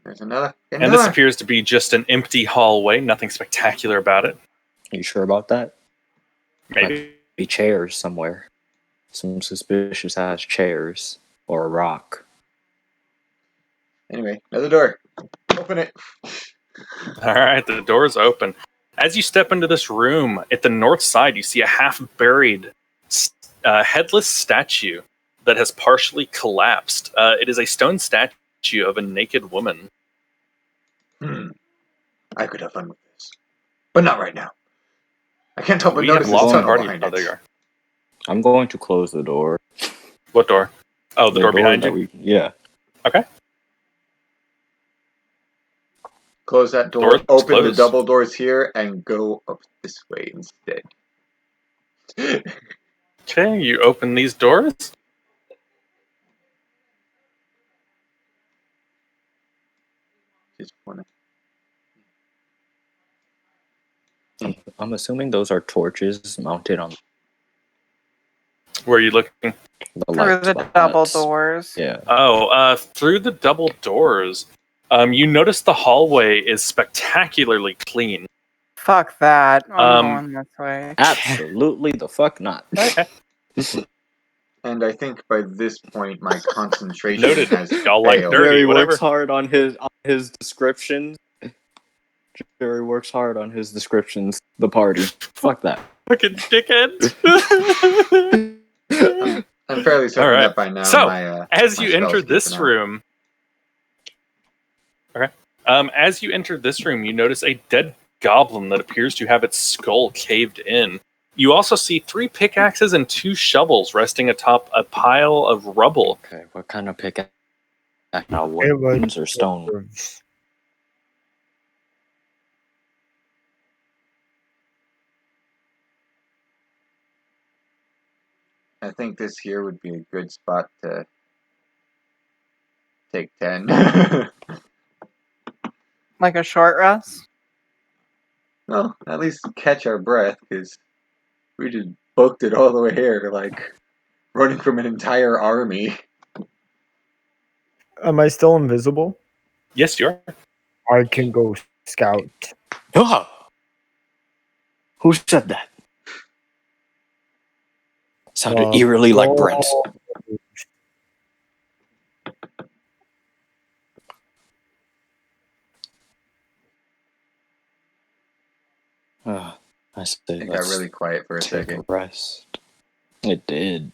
[SPEAKER 3] There's another.
[SPEAKER 2] And this appears to be just an empty hallway. Nothing spectacular about it.
[SPEAKER 1] Are you sure about that?
[SPEAKER 2] Maybe.
[SPEAKER 1] Be chairs somewhere. Some suspicious ass chairs. Or a rock.
[SPEAKER 3] Anyway, another door. Open it.
[SPEAKER 2] All right, the door's open. As you step into this room, at the north side, you see a half-buried, headless statue that has partially collapsed. It is a stone statue of a naked woman.
[SPEAKER 3] I could have fun with this, but not right now. I can't help but
[SPEAKER 2] We
[SPEAKER 3] notice
[SPEAKER 2] have
[SPEAKER 3] this
[SPEAKER 2] lost the
[SPEAKER 3] tunnel
[SPEAKER 2] party.
[SPEAKER 3] behind
[SPEAKER 2] Oh, there you
[SPEAKER 3] it.
[SPEAKER 2] are.
[SPEAKER 1] I'm going to close the door.
[SPEAKER 2] What door? Oh, the door behind
[SPEAKER 1] that
[SPEAKER 2] you?
[SPEAKER 1] yeah.
[SPEAKER 2] Okay.
[SPEAKER 3] Close that door.
[SPEAKER 2] Door's
[SPEAKER 3] Open the
[SPEAKER 2] closed.
[SPEAKER 3] double doors here and go up this way instead.
[SPEAKER 2] Okay, you open these doors.
[SPEAKER 3] Just wanna.
[SPEAKER 1] I'm assuming those are torches mounted on
[SPEAKER 2] Where are you looking?
[SPEAKER 1] the
[SPEAKER 6] Through
[SPEAKER 1] light
[SPEAKER 6] the
[SPEAKER 1] spots.
[SPEAKER 6] double doors.
[SPEAKER 1] Yeah.
[SPEAKER 2] Oh, through the double doors, you notice the hallway is spectacularly clean.
[SPEAKER 6] Fuck that. I'm
[SPEAKER 2] Um,
[SPEAKER 6] going this way.
[SPEAKER 1] Absolutely the fuck not.
[SPEAKER 2] Okay.
[SPEAKER 3] And I think by this point my concentration
[SPEAKER 2] Noted.
[SPEAKER 3] has
[SPEAKER 2] Y'all like
[SPEAKER 3] failed.
[SPEAKER 2] dirty.
[SPEAKER 1] Jerry
[SPEAKER 2] whatever.
[SPEAKER 1] works hard on his descriptions. Jerry works hard on his descriptions. The party. Fuck that.
[SPEAKER 2] Fucking dickhead.
[SPEAKER 3] I'm fairly certain
[SPEAKER 2] Alright.
[SPEAKER 3] that by now
[SPEAKER 2] So,
[SPEAKER 3] my
[SPEAKER 2] As
[SPEAKER 3] my
[SPEAKER 2] you
[SPEAKER 3] spell's
[SPEAKER 2] enter this
[SPEAKER 3] keeping up.
[SPEAKER 2] room, okay. As you enter this room, you notice a dead goblin that appears to have its skull caved in. You also see 3 pickaxes and 2 shovels resting atop a pile of rubble.
[SPEAKER 1] Okay, what kind of pickaxe? Now,
[SPEAKER 5] It was
[SPEAKER 1] woods or stone?
[SPEAKER 3] I think this here would be a good spot to take 10.
[SPEAKER 6] Like a short rest.
[SPEAKER 3] Well, at least catch our breath, because we just booked it all the way here, like running from an entire army.
[SPEAKER 5] Am I still invisible?
[SPEAKER 2] Yes, you are.
[SPEAKER 5] I can go scout.
[SPEAKER 1] Ah! Who said that? Sounded eerily like Brent's. I say
[SPEAKER 3] It got
[SPEAKER 1] let's
[SPEAKER 3] really quiet for a
[SPEAKER 1] take
[SPEAKER 3] second.
[SPEAKER 1] a rest. It did.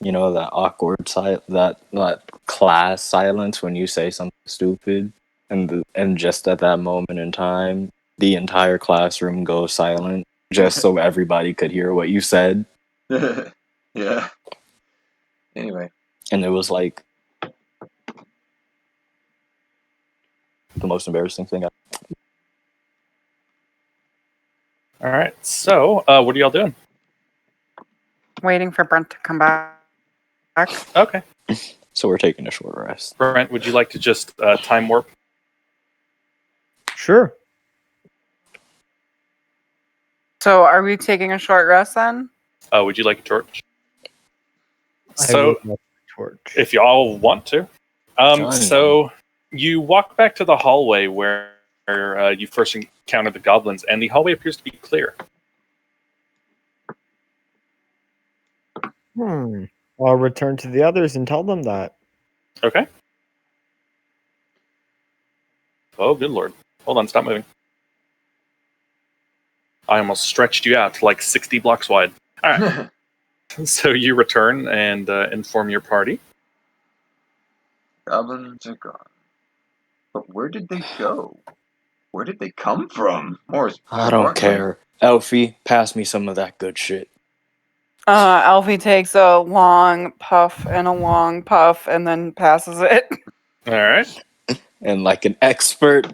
[SPEAKER 1] You know that awkward that class silence when you say something stupid, and just at that moment in time, the entire classroom goes silent, just so everybody could hear what you said,
[SPEAKER 3] Yeah. Anyway.
[SPEAKER 1] and it was like the most embarrassing thing.
[SPEAKER 2] All right. So, what are y'all doing?
[SPEAKER 6] Waiting for Brent to come back.
[SPEAKER 2] Okay.
[SPEAKER 1] So we're taking a short rest.
[SPEAKER 2] Brent, would you like to just time warp?
[SPEAKER 5] Sure.
[SPEAKER 6] So are we taking a short rest then?
[SPEAKER 2] Would you like a torch?
[SPEAKER 5] I
[SPEAKER 2] So,
[SPEAKER 5] would love a torch.
[SPEAKER 2] if y'all want to.
[SPEAKER 1] Join
[SPEAKER 2] So you walk back to the hallway where you first encountered the goblins, and the hallway appears to be clear.
[SPEAKER 5] I'll return to the others and tell them that.
[SPEAKER 2] Okay. Oh, good lord. Hold on, stop moving. I almost stretched you out to like 60 blocks wide. All right. So you return and inform your party.
[SPEAKER 3] Goblins are gone. But where did they go? Where did they come from? More
[SPEAKER 1] I don't
[SPEAKER 3] importantly.
[SPEAKER 1] care. Elfie, pass me some of that good shit.
[SPEAKER 6] Alfie takes a long puff and then passes it.
[SPEAKER 2] All right.
[SPEAKER 1] And like an expert,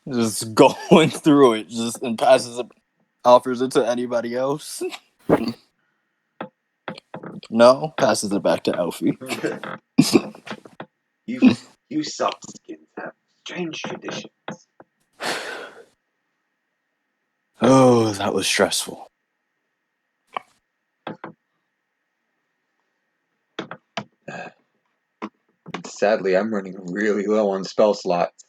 [SPEAKER 1] just going through it, and passes it, offers it to anybody else. No, passes it back to Elfie.
[SPEAKER 3] You soft skins have strange traditions.
[SPEAKER 1] Oh, that was stressful.
[SPEAKER 3] Sadly, I'm running really low on spell slots.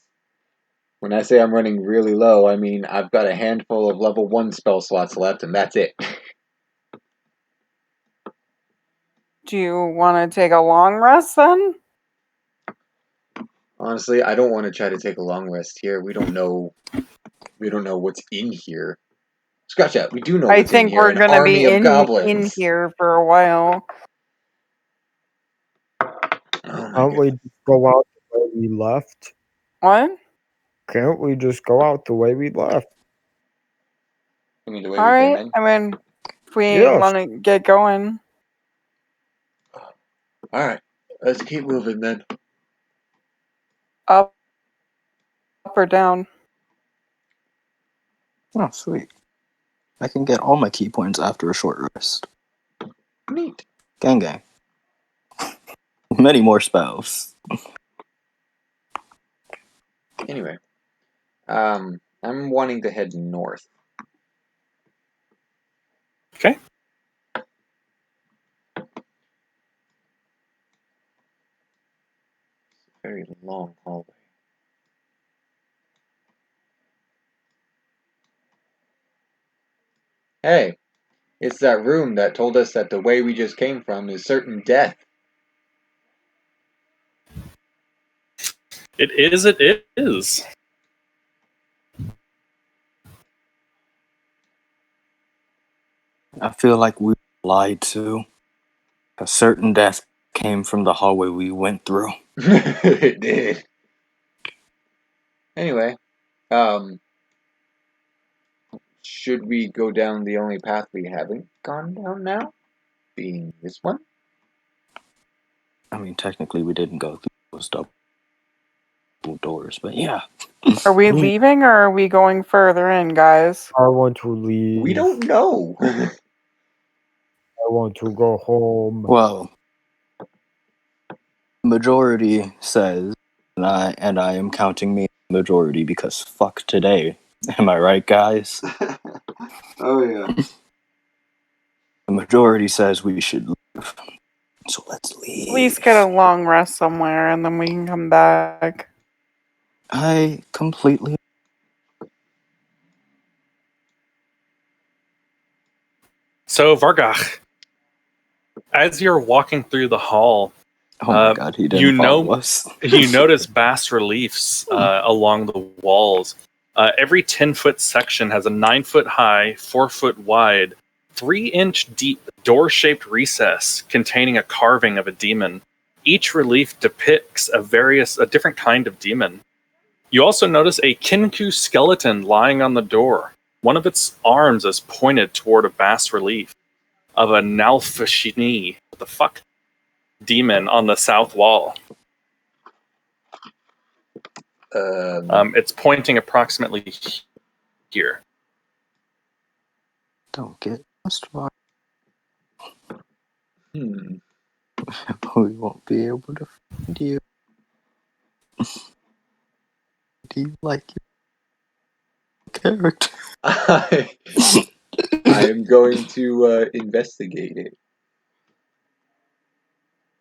[SPEAKER 3] When I say I'm running really low, I mean I've got a handful of level 1 spell slots left, and that's it.
[SPEAKER 6] Do you want to take a long rest then?
[SPEAKER 3] Honestly, I don't want to try to take a long rest here. We don't know what's in here. Scratch that. We do know
[SPEAKER 6] I
[SPEAKER 3] what's in
[SPEAKER 6] think
[SPEAKER 3] here.
[SPEAKER 6] we're
[SPEAKER 3] An
[SPEAKER 6] gonna
[SPEAKER 3] army
[SPEAKER 6] be
[SPEAKER 3] of
[SPEAKER 6] in
[SPEAKER 3] goblins.
[SPEAKER 6] here for a while.
[SPEAKER 3] Oh my
[SPEAKER 5] Can't we
[SPEAKER 3] goodness.
[SPEAKER 5] just go out the way we left?
[SPEAKER 6] What?
[SPEAKER 5] Can't we just go out the way we left?
[SPEAKER 3] You mean the way
[SPEAKER 6] All
[SPEAKER 3] we came
[SPEAKER 6] right.
[SPEAKER 3] in?
[SPEAKER 6] I mean, if we
[SPEAKER 5] Yes.
[SPEAKER 6] want to get going.
[SPEAKER 3] Alright. Let's keep moving then.
[SPEAKER 6] Up or down?
[SPEAKER 1] Oh, sweet. I can get all my key points after a short rest.
[SPEAKER 3] Neat.
[SPEAKER 1] Gang gang. Many more spells.
[SPEAKER 3] Anyway. I'm wanting to head north.
[SPEAKER 2] Okay.
[SPEAKER 3] Very long hallway. Hey, it's that room that told us that the way we just came from is certain death.
[SPEAKER 2] It is. It is.
[SPEAKER 1] I feel like we lied to. A certain death came from the hallway we went through.
[SPEAKER 3] It did. Anyway, Should we go down the only path we haven't gone down now? Being this one?
[SPEAKER 1] I mean, technically, we didn't go through those double doors, but yeah.
[SPEAKER 6] Are we leaving or are we going further in, guys?
[SPEAKER 5] I want to leave.
[SPEAKER 3] We don't know.
[SPEAKER 5] I want to go home.
[SPEAKER 1] Well, majority says, and I am counting me majority because fuck today. Am I right, guys?
[SPEAKER 3] Oh yeah.
[SPEAKER 1] The majority says we should leave. So let's leave.
[SPEAKER 6] At least get a long rest somewhere and then we can come back.
[SPEAKER 1] I completely.
[SPEAKER 2] So, Vargach, as you're walking through the hall,
[SPEAKER 1] Oh my god, he didn't
[SPEAKER 2] you know-
[SPEAKER 1] follow us.
[SPEAKER 2] you notice bas reliefs along the walls. Every 10-foot section has a 9-foot high, 4-foot wide, 3-inch deep door-shaped recess containing a carving of a demon. Each relief depicts a different kind of demon. You also notice a Kinku skeleton lying on the door. One of its arms is pointed toward a bas relief of a Nalfashini. What the fuck? Demon on the south wall. It's pointing approximately here.
[SPEAKER 1] Don't get lost, Mark.
[SPEAKER 3] Hmm.
[SPEAKER 1] We won't be able to find you. Do you like your character?
[SPEAKER 3] I am going to investigate it.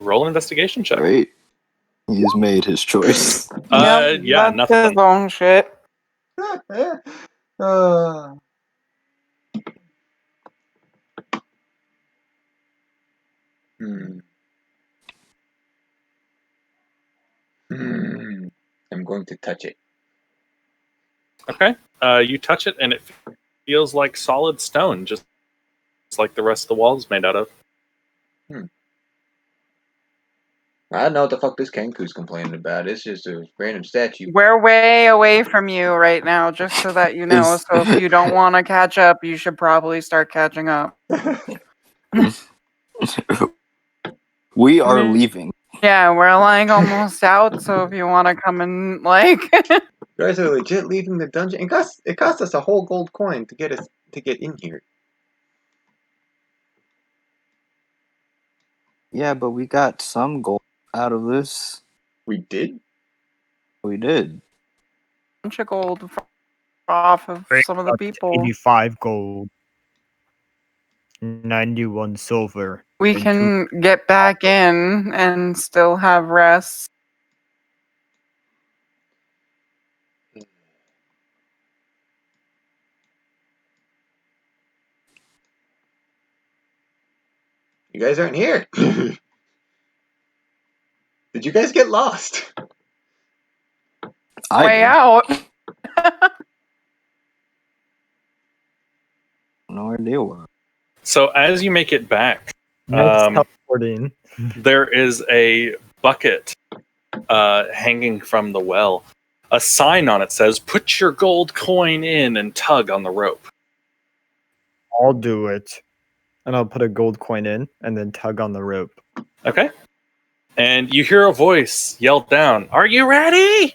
[SPEAKER 2] Roll an investigation check.
[SPEAKER 1] Great. He's made his choice.
[SPEAKER 6] Yep,
[SPEAKER 2] Yeah,
[SPEAKER 6] that's
[SPEAKER 2] nothing.
[SPEAKER 6] his own shit.
[SPEAKER 3] Uh, hmm. I'm going to touch it.
[SPEAKER 2] Okay. You touch it and it feels like solid stone, just like the rest of the wall is made out of.
[SPEAKER 3] I don't know what the fuck this Kenku's complaining about. It's just a random statue.
[SPEAKER 6] We're way away from you right now, just so that you know.
[SPEAKER 1] Is-
[SPEAKER 6] So if you don't want to catch up, you should probably start catching up.
[SPEAKER 1] We are
[SPEAKER 6] Mhm.
[SPEAKER 1] leaving.
[SPEAKER 6] Yeah, we're like almost out. So if you want to come and like,
[SPEAKER 3] You guys are legit leaving the dungeon. It cost us a whole gold coin to get in here.
[SPEAKER 1] Yeah, but we got some gold out of this.
[SPEAKER 3] We did?
[SPEAKER 1] We did.
[SPEAKER 6] bunch of gold off of some of the people.
[SPEAKER 5] 85 gold, 91 silver.
[SPEAKER 6] We
[SPEAKER 5] and
[SPEAKER 6] can get back in and still have rest.
[SPEAKER 3] You guys aren't here. Did you guys get lost?
[SPEAKER 1] I
[SPEAKER 6] Way
[SPEAKER 1] did.
[SPEAKER 6] out.
[SPEAKER 1] No idea where.
[SPEAKER 2] So as you make it back,
[SPEAKER 5] Next teleporting.
[SPEAKER 2] there is a bucket hanging from the well. A sign on it says, "Put your gold coin in and tug on the rope."
[SPEAKER 5] I'll do it. And I'll put a gold coin in and then tug on the rope.
[SPEAKER 2] Okay. And you hear a voice yell down, "Are you ready?"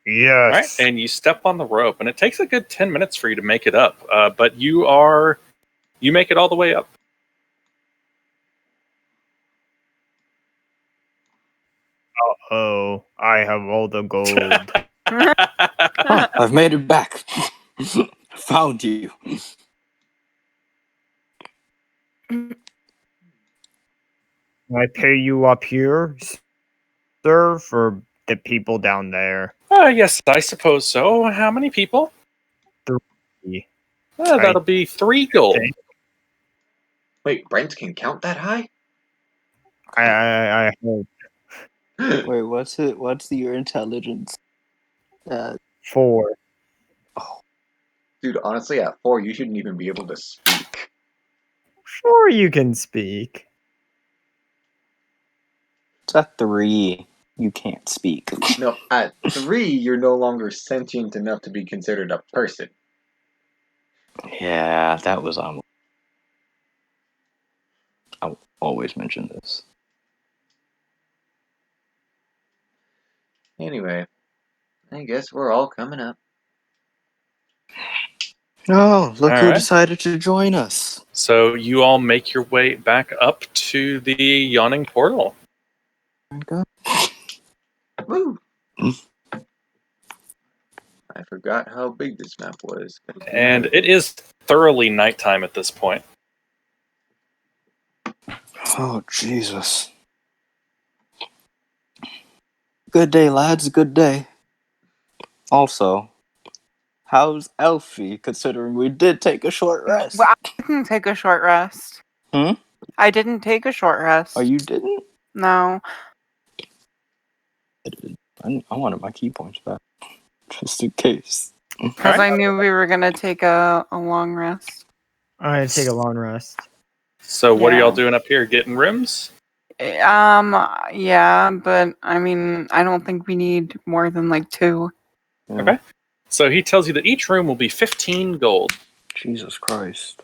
[SPEAKER 5] Yes.
[SPEAKER 2] All right. And you step on the rope, and it takes a good 10 minutes for you to make it up. But you make it all the way up.
[SPEAKER 5] Oh, I have all the gold.
[SPEAKER 1] Huh, I've made it back. Found you.
[SPEAKER 5] Can I pay you up here, sir, for the people down there?
[SPEAKER 2] Yes, I suppose so. How many people?
[SPEAKER 5] 3.
[SPEAKER 2] That'll be 3 gold.
[SPEAKER 5] think-
[SPEAKER 3] Wait, Brent can count that high?
[SPEAKER 5] I hope.
[SPEAKER 1] Wait, what's it? What's your intelligence?
[SPEAKER 5] 4.
[SPEAKER 3] Dude, honestly, at 4, you shouldn't even be able to speak.
[SPEAKER 5] Sure, you can speak.
[SPEAKER 1] It's a 3. You can't speak.
[SPEAKER 3] No, at 3, you're no longer sentient enough to be considered a person.
[SPEAKER 1] Yeah, that was I always mention this.
[SPEAKER 3] Anyway, I guess we're all coming up.
[SPEAKER 1] Oh, look
[SPEAKER 2] All
[SPEAKER 1] who
[SPEAKER 2] right.
[SPEAKER 1] decided to join us.
[SPEAKER 2] So you all make your way back up to the Yawning portal.
[SPEAKER 1] There you go.
[SPEAKER 3] Woo! I forgot how big this map was.
[SPEAKER 2] And it is thoroughly nighttime at this point.
[SPEAKER 1] Oh, Jesus. Good day, lads. Good day. Also, how's Elfie, considering we did take a short rest?
[SPEAKER 6] Well, I didn't take a short rest.
[SPEAKER 1] Hmm?
[SPEAKER 6] I didn't take a short rest.
[SPEAKER 1] Oh, you didn't?
[SPEAKER 6] No.
[SPEAKER 1] I wanted my key points back. Just in case.
[SPEAKER 6] Because
[SPEAKER 2] Alright.
[SPEAKER 6] I knew we were going to take a long rest.
[SPEAKER 5] I'm gonna take a long rest.
[SPEAKER 2] So what are
[SPEAKER 6] Yeah.
[SPEAKER 2] y'all doing up here? Getting rooms?
[SPEAKER 6] Yeah, but I mean, I don't think we need more than like 2.
[SPEAKER 1] Yeah.
[SPEAKER 2] Okay. So he tells you that each room will be 15 gold.
[SPEAKER 1] Jesus Christ.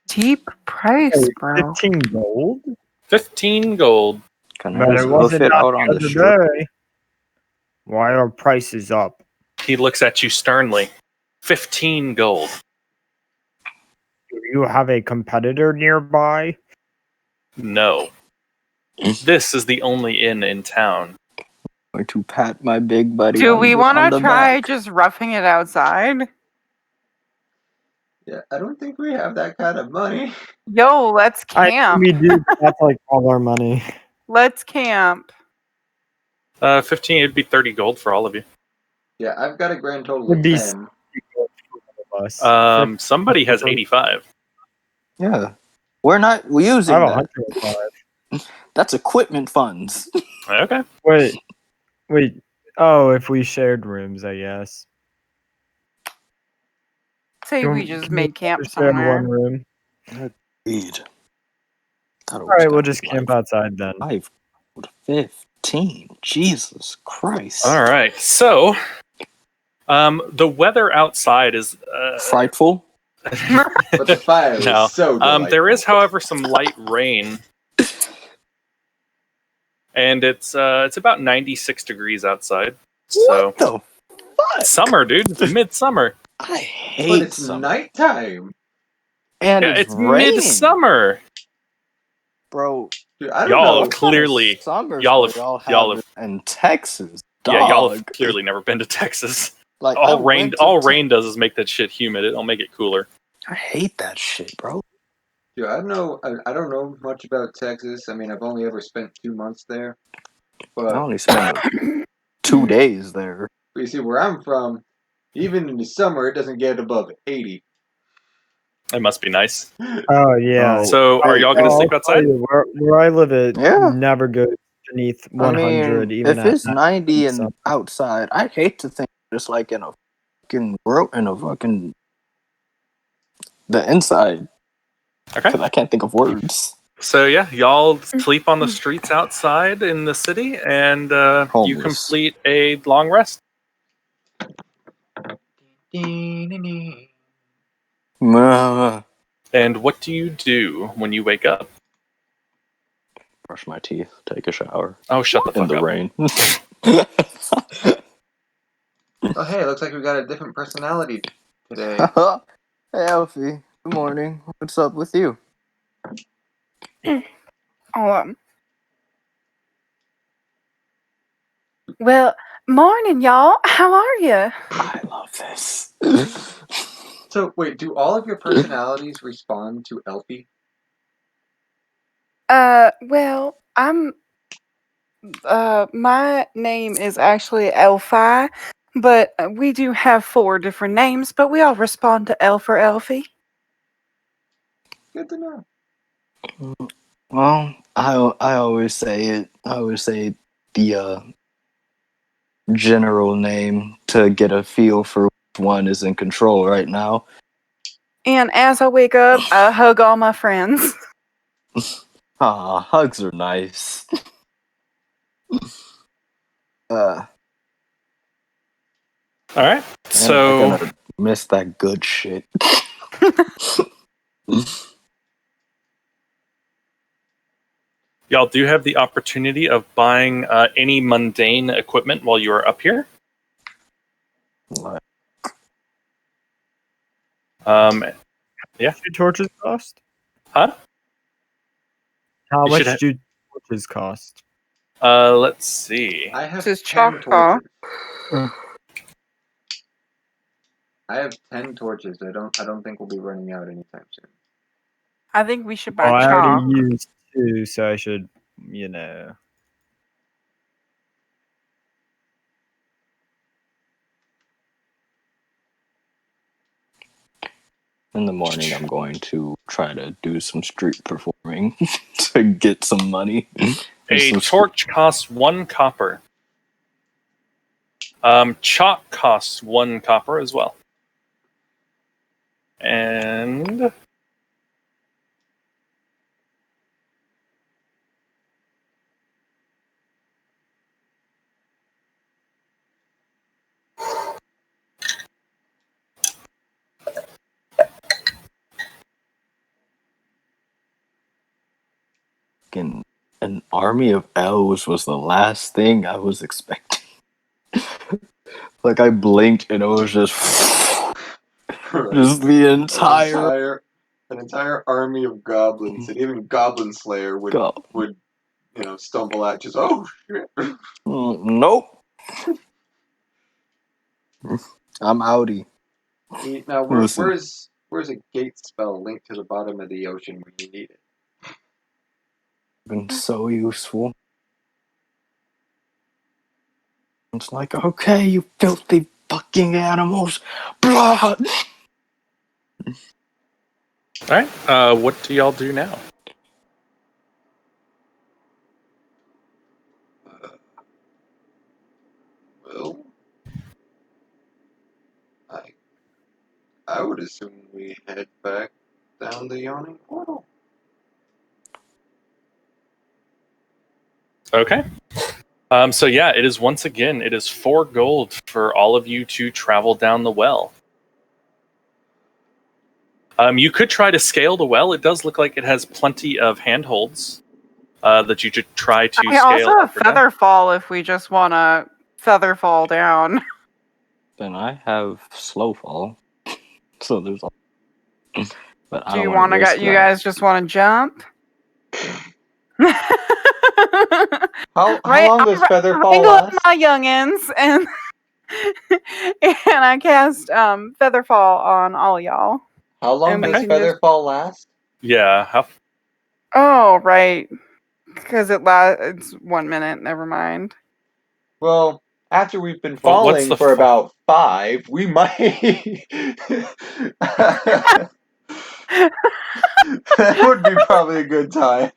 [SPEAKER 6] Deep price, bro.
[SPEAKER 5] 15 gold?
[SPEAKER 2] 15 gold.
[SPEAKER 1] Can
[SPEAKER 5] But
[SPEAKER 1] I
[SPEAKER 5] it
[SPEAKER 1] just go
[SPEAKER 5] wasn't
[SPEAKER 1] fit
[SPEAKER 5] that
[SPEAKER 1] out on
[SPEAKER 5] the
[SPEAKER 1] the
[SPEAKER 5] other
[SPEAKER 1] strip?
[SPEAKER 5] day. Why are prices up?
[SPEAKER 2] He looks at you sternly. 15 gold.
[SPEAKER 5] Do you have a competitor nearby?
[SPEAKER 2] No. This is the only inn in town.
[SPEAKER 1] I'm going to pat my big buddy
[SPEAKER 6] Do
[SPEAKER 1] on
[SPEAKER 6] we
[SPEAKER 1] the,
[SPEAKER 6] want
[SPEAKER 1] on
[SPEAKER 6] to
[SPEAKER 1] the
[SPEAKER 6] try
[SPEAKER 1] back.
[SPEAKER 6] just roughing it outside?
[SPEAKER 3] Yeah, I don't think we have that kind of money.
[SPEAKER 6] Yo, let's camp.
[SPEAKER 5] We do. That's like all our money.
[SPEAKER 6] Let's camp.
[SPEAKER 2] 15, it'd be 30 gold for all of you.
[SPEAKER 3] Yeah, I've got a grand total
[SPEAKER 5] Would
[SPEAKER 3] of
[SPEAKER 5] be
[SPEAKER 3] 10.
[SPEAKER 5] Us.
[SPEAKER 2] Somebody has 85.
[SPEAKER 1] Yeah. We're not
[SPEAKER 5] I
[SPEAKER 1] using
[SPEAKER 5] have
[SPEAKER 1] that.
[SPEAKER 5] 105.
[SPEAKER 1] That's equipment funds.
[SPEAKER 2] Okay.
[SPEAKER 5] Wait. Oh, if we shared rooms, I guess.
[SPEAKER 6] Say we just make camp
[SPEAKER 5] Share
[SPEAKER 6] somewhere.
[SPEAKER 5] one room.
[SPEAKER 1] Agreed.
[SPEAKER 5] All right, we'll just camp outside then.
[SPEAKER 1] 15. Jesus Christ.
[SPEAKER 2] All right. So, the weather outside is
[SPEAKER 1] Frightful.
[SPEAKER 3] But the fire
[SPEAKER 2] No.
[SPEAKER 3] is so delightful.
[SPEAKER 2] There is, however, some light rain, and it's about 96 degrees outside. So
[SPEAKER 1] What the fuck?
[SPEAKER 2] summer, dude. It's midsummer.
[SPEAKER 1] I hate
[SPEAKER 3] But it's
[SPEAKER 1] summer.
[SPEAKER 3] nighttime.
[SPEAKER 1] And
[SPEAKER 2] Yeah,
[SPEAKER 1] it's
[SPEAKER 2] it's
[SPEAKER 1] raining.
[SPEAKER 2] midsummer.
[SPEAKER 1] Bro,
[SPEAKER 3] Dude, I don't
[SPEAKER 2] Y'all
[SPEAKER 3] know.
[SPEAKER 2] have clearly,
[SPEAKER 1] summer's
[SPEAKER 2] y'all
[SPEAKER 1] what
[SPEAKER 2] have-
[SPEAKER 1] y'all
[SPEAKER 2] y'all
[SPEAKER 1] have in Texas.
[SPEAKER 2] yeah, y'all have
[SPEAKER 1] dog.
[SPEAKER 2] clearly never been to Texas.
[SPEAKER 1] Like, I
[SPEAKER 2] All
[SPEAKER 1] went to
[SPEAKER 2] rain does is make that shit humid. It'll make it cooler.
[SPEAKER 1] I hate that shit, bro.
[SPEAKER 3] Dude, I don't know much about Texas. I mean, I've only ever spent 2 months there.
[SPEAKER 1] I
[SPEAKER 3] But
[SPEAKER 1] only spent 2 days there.
[SPEAKER 3] you see, where I'm from, even in the summer, it doesn't get above 80.
[SPEAKER 2] It must be nice.
[SPEAKER 5] Oh yeah.
[SPEAKER 1] Oh,
[SPEAKER 2] So, are y'all gonna
[SPEAKER 5] I'll
[SPEAKER 2] sleep
[SPEAKER 5] tell
[SPEAKER 2] outside?
[SPEAKER 5] you, where I live, it
[SPEAKER 1] Yeah.
[SPEAKER 5] never goes beneath 100.
[SPEAKER 1] I mean,
[SPEAKER 5] even
[SPEAKER 1] if
[SPEAKER 5] at
[SPEAKER 1] it's
[SPEAKER 5] night.
[SPEAKER 1] 90
[SPEAKER 5] So-
[SPEAKER 1] and outside, I hate to think just like in a fucking the inside.
[SPEAKER 2] Okay.
[SPEAKER 1] Because I can't think of words.
[SPEAKER 2] So yeah, y'all sleep on the streets outside in the city, and you
[SPEAKER 1] Homeless.
[SPEAKER 2] complete a long rest.
[SPEAKER 1] Brush
[SPEAKER 2] And what do you do when you wake up?
[SPEAKER 1] my teeth, take a shower
[SPEAKER 2] Oh, shut the
[SPEAKER 1] in
[SPEAKER 2] fuck
[SPEAKER 1] the
[SPEAKER 2] up.
[SPEAKER 1] rain.
[SPEAKER 3] Oh, hey, it looks like we got a different personality today.
[SPEAKER 1] Hey, Elfie. Good morning. What's up with you?
[SPEAKER 4] Well, morning, y'all. How are you?
[SPEAKER 1] I love this.
[SPEAKER 3] So, wait, do all of your personalities respond to Elfie?
[SPEAKER 4] Well, my name is actually Elfi, but we do have 4 different names, but we all respond to Elf or Elfie.
[SPEAKER 3] Good to know.
[SPEAKER 1] Well, I always say it. I always say the general name to get a feel for which one is in control right now.
[SPEAKER 4] And as I wake up, I hug all my friends.
[SPEAKER 1] Ah, hugs are nice. Uh,
[SPEAKER 2] All right.
[SPEAKER 1] I'm
[SPEAKER 2] So
[SPEAKER 1] gonna miss that good shit.
[SPEAKER 2] y'all do have the opportunity of buying any mundane equipment while you are up here.
[SPEAKER 1] Like,
[SPEAKER 2] Yeah.
[SPEAKER 5] Do torches cost?
[SPEAKER 2] Huh?
[SPEAKER 5] How
[SPEAKER 2] You should
[SPEAKER 5] much do torches cost?
[SPEAKER 2] Let's see.
[SPEAKER 3] I have
[SPEAKER 6] This is
[SPEAKER 3] 10
[SPEAKER 6] Choctaw.
[SPEAKER 3] torches. I have 10 torches. I don't think we'll be running out anytime soon.
[SPEAKER 6] I think we should
[SPEAKER 5] Oh,
[SPEAKER 6] buy
[SPEAKER 5] I
[SPEAKER 6] chalk.
[SPEAKER 5] already used 2, so I should, you know.
[SPEAKER 1] in the morning, I'm going to try to do some street performing to get some money.
[SPEAKER 2] A
[SPEAKER 1] Some
[SPEAKER 2] torch costs 1 copper. Chalk costs 1 copper as well. And
[SPEAKER 1] fucking an army of elves was the last thing I was expecting. Like I blinked and it was just just the entire
[SPEAKER 3] an entire army of goblins, and even Goblin Slayer would
[SPEAKER 1] go.
[SPEAKER 3] stumble at just shit.
[SPEAKER 1] Nope. I'm outie.
[SPEAKER 3] Now
[SPEAKER 1] Listen.
[SPEAKER 3] where's a gate spell linked to the bottom of the ocean when you need it?
[SPEAKER 1] Been so useful. It's like, okay, you filthy fucking animals. Blah.
[SPEAKER 2] all right. What do y'all do now?
[SPEAKER 3] Well, I would assume we head back down the Yawning portal.
[SPEAKER 2] Okay. So yeah, it is once again. It is 4 gold for all of you to travel down the well. You could try to scale the well. It does look like it has plenty of handholds that you should try to
[SPEAKER 6] I
[SPEAKER 2] scale.
[SPEAKER 6] also have
[SPEAKER 2] up or down.
[SPEAKER 6] feather fall if we just want to feather fall down.
[SPEAKER 1] Then I have slow fall. So there's all. But I
[SPEAKER 6] Do
[SPEAKER 1] don't
[SPEAKER 6] you
[SPEAKER 1] want to risk
[SPEAKER 6] you
[SPEAKER 1] that.
[SPEAKER 6] guys just want to jump?
[SPEAKER 3] How
[SPEAKER 6] Right,
[SPEAKER 3] long does Featherfall
[SPEAKER 6] Wrangle up
[SPEAKER 3] last?
[SPEAKER 6] my youngins and and I cast featherfall on all y'all.
[SPEAKER 3] How long
[SPEAKER 6] and we
[SPEAKER 3] does
[SPEAKER 6] can just-
[SPEAKER 3] Featherfall last?
[SPEAKER 2] Yeah.
[SPEAKER 6] Oh, right, because it's 1 minute. Never mind.
[SPEAKER 3] Well, after we've been
[SPEAKER 2] Well, what's
[SPEAKER 3] falling
[SPEAKER 2] the
[SPEAKER 3] for
[SPEAKER 2] fa-
[SPEAKER 3] about 5, we might. That would be probably a good time.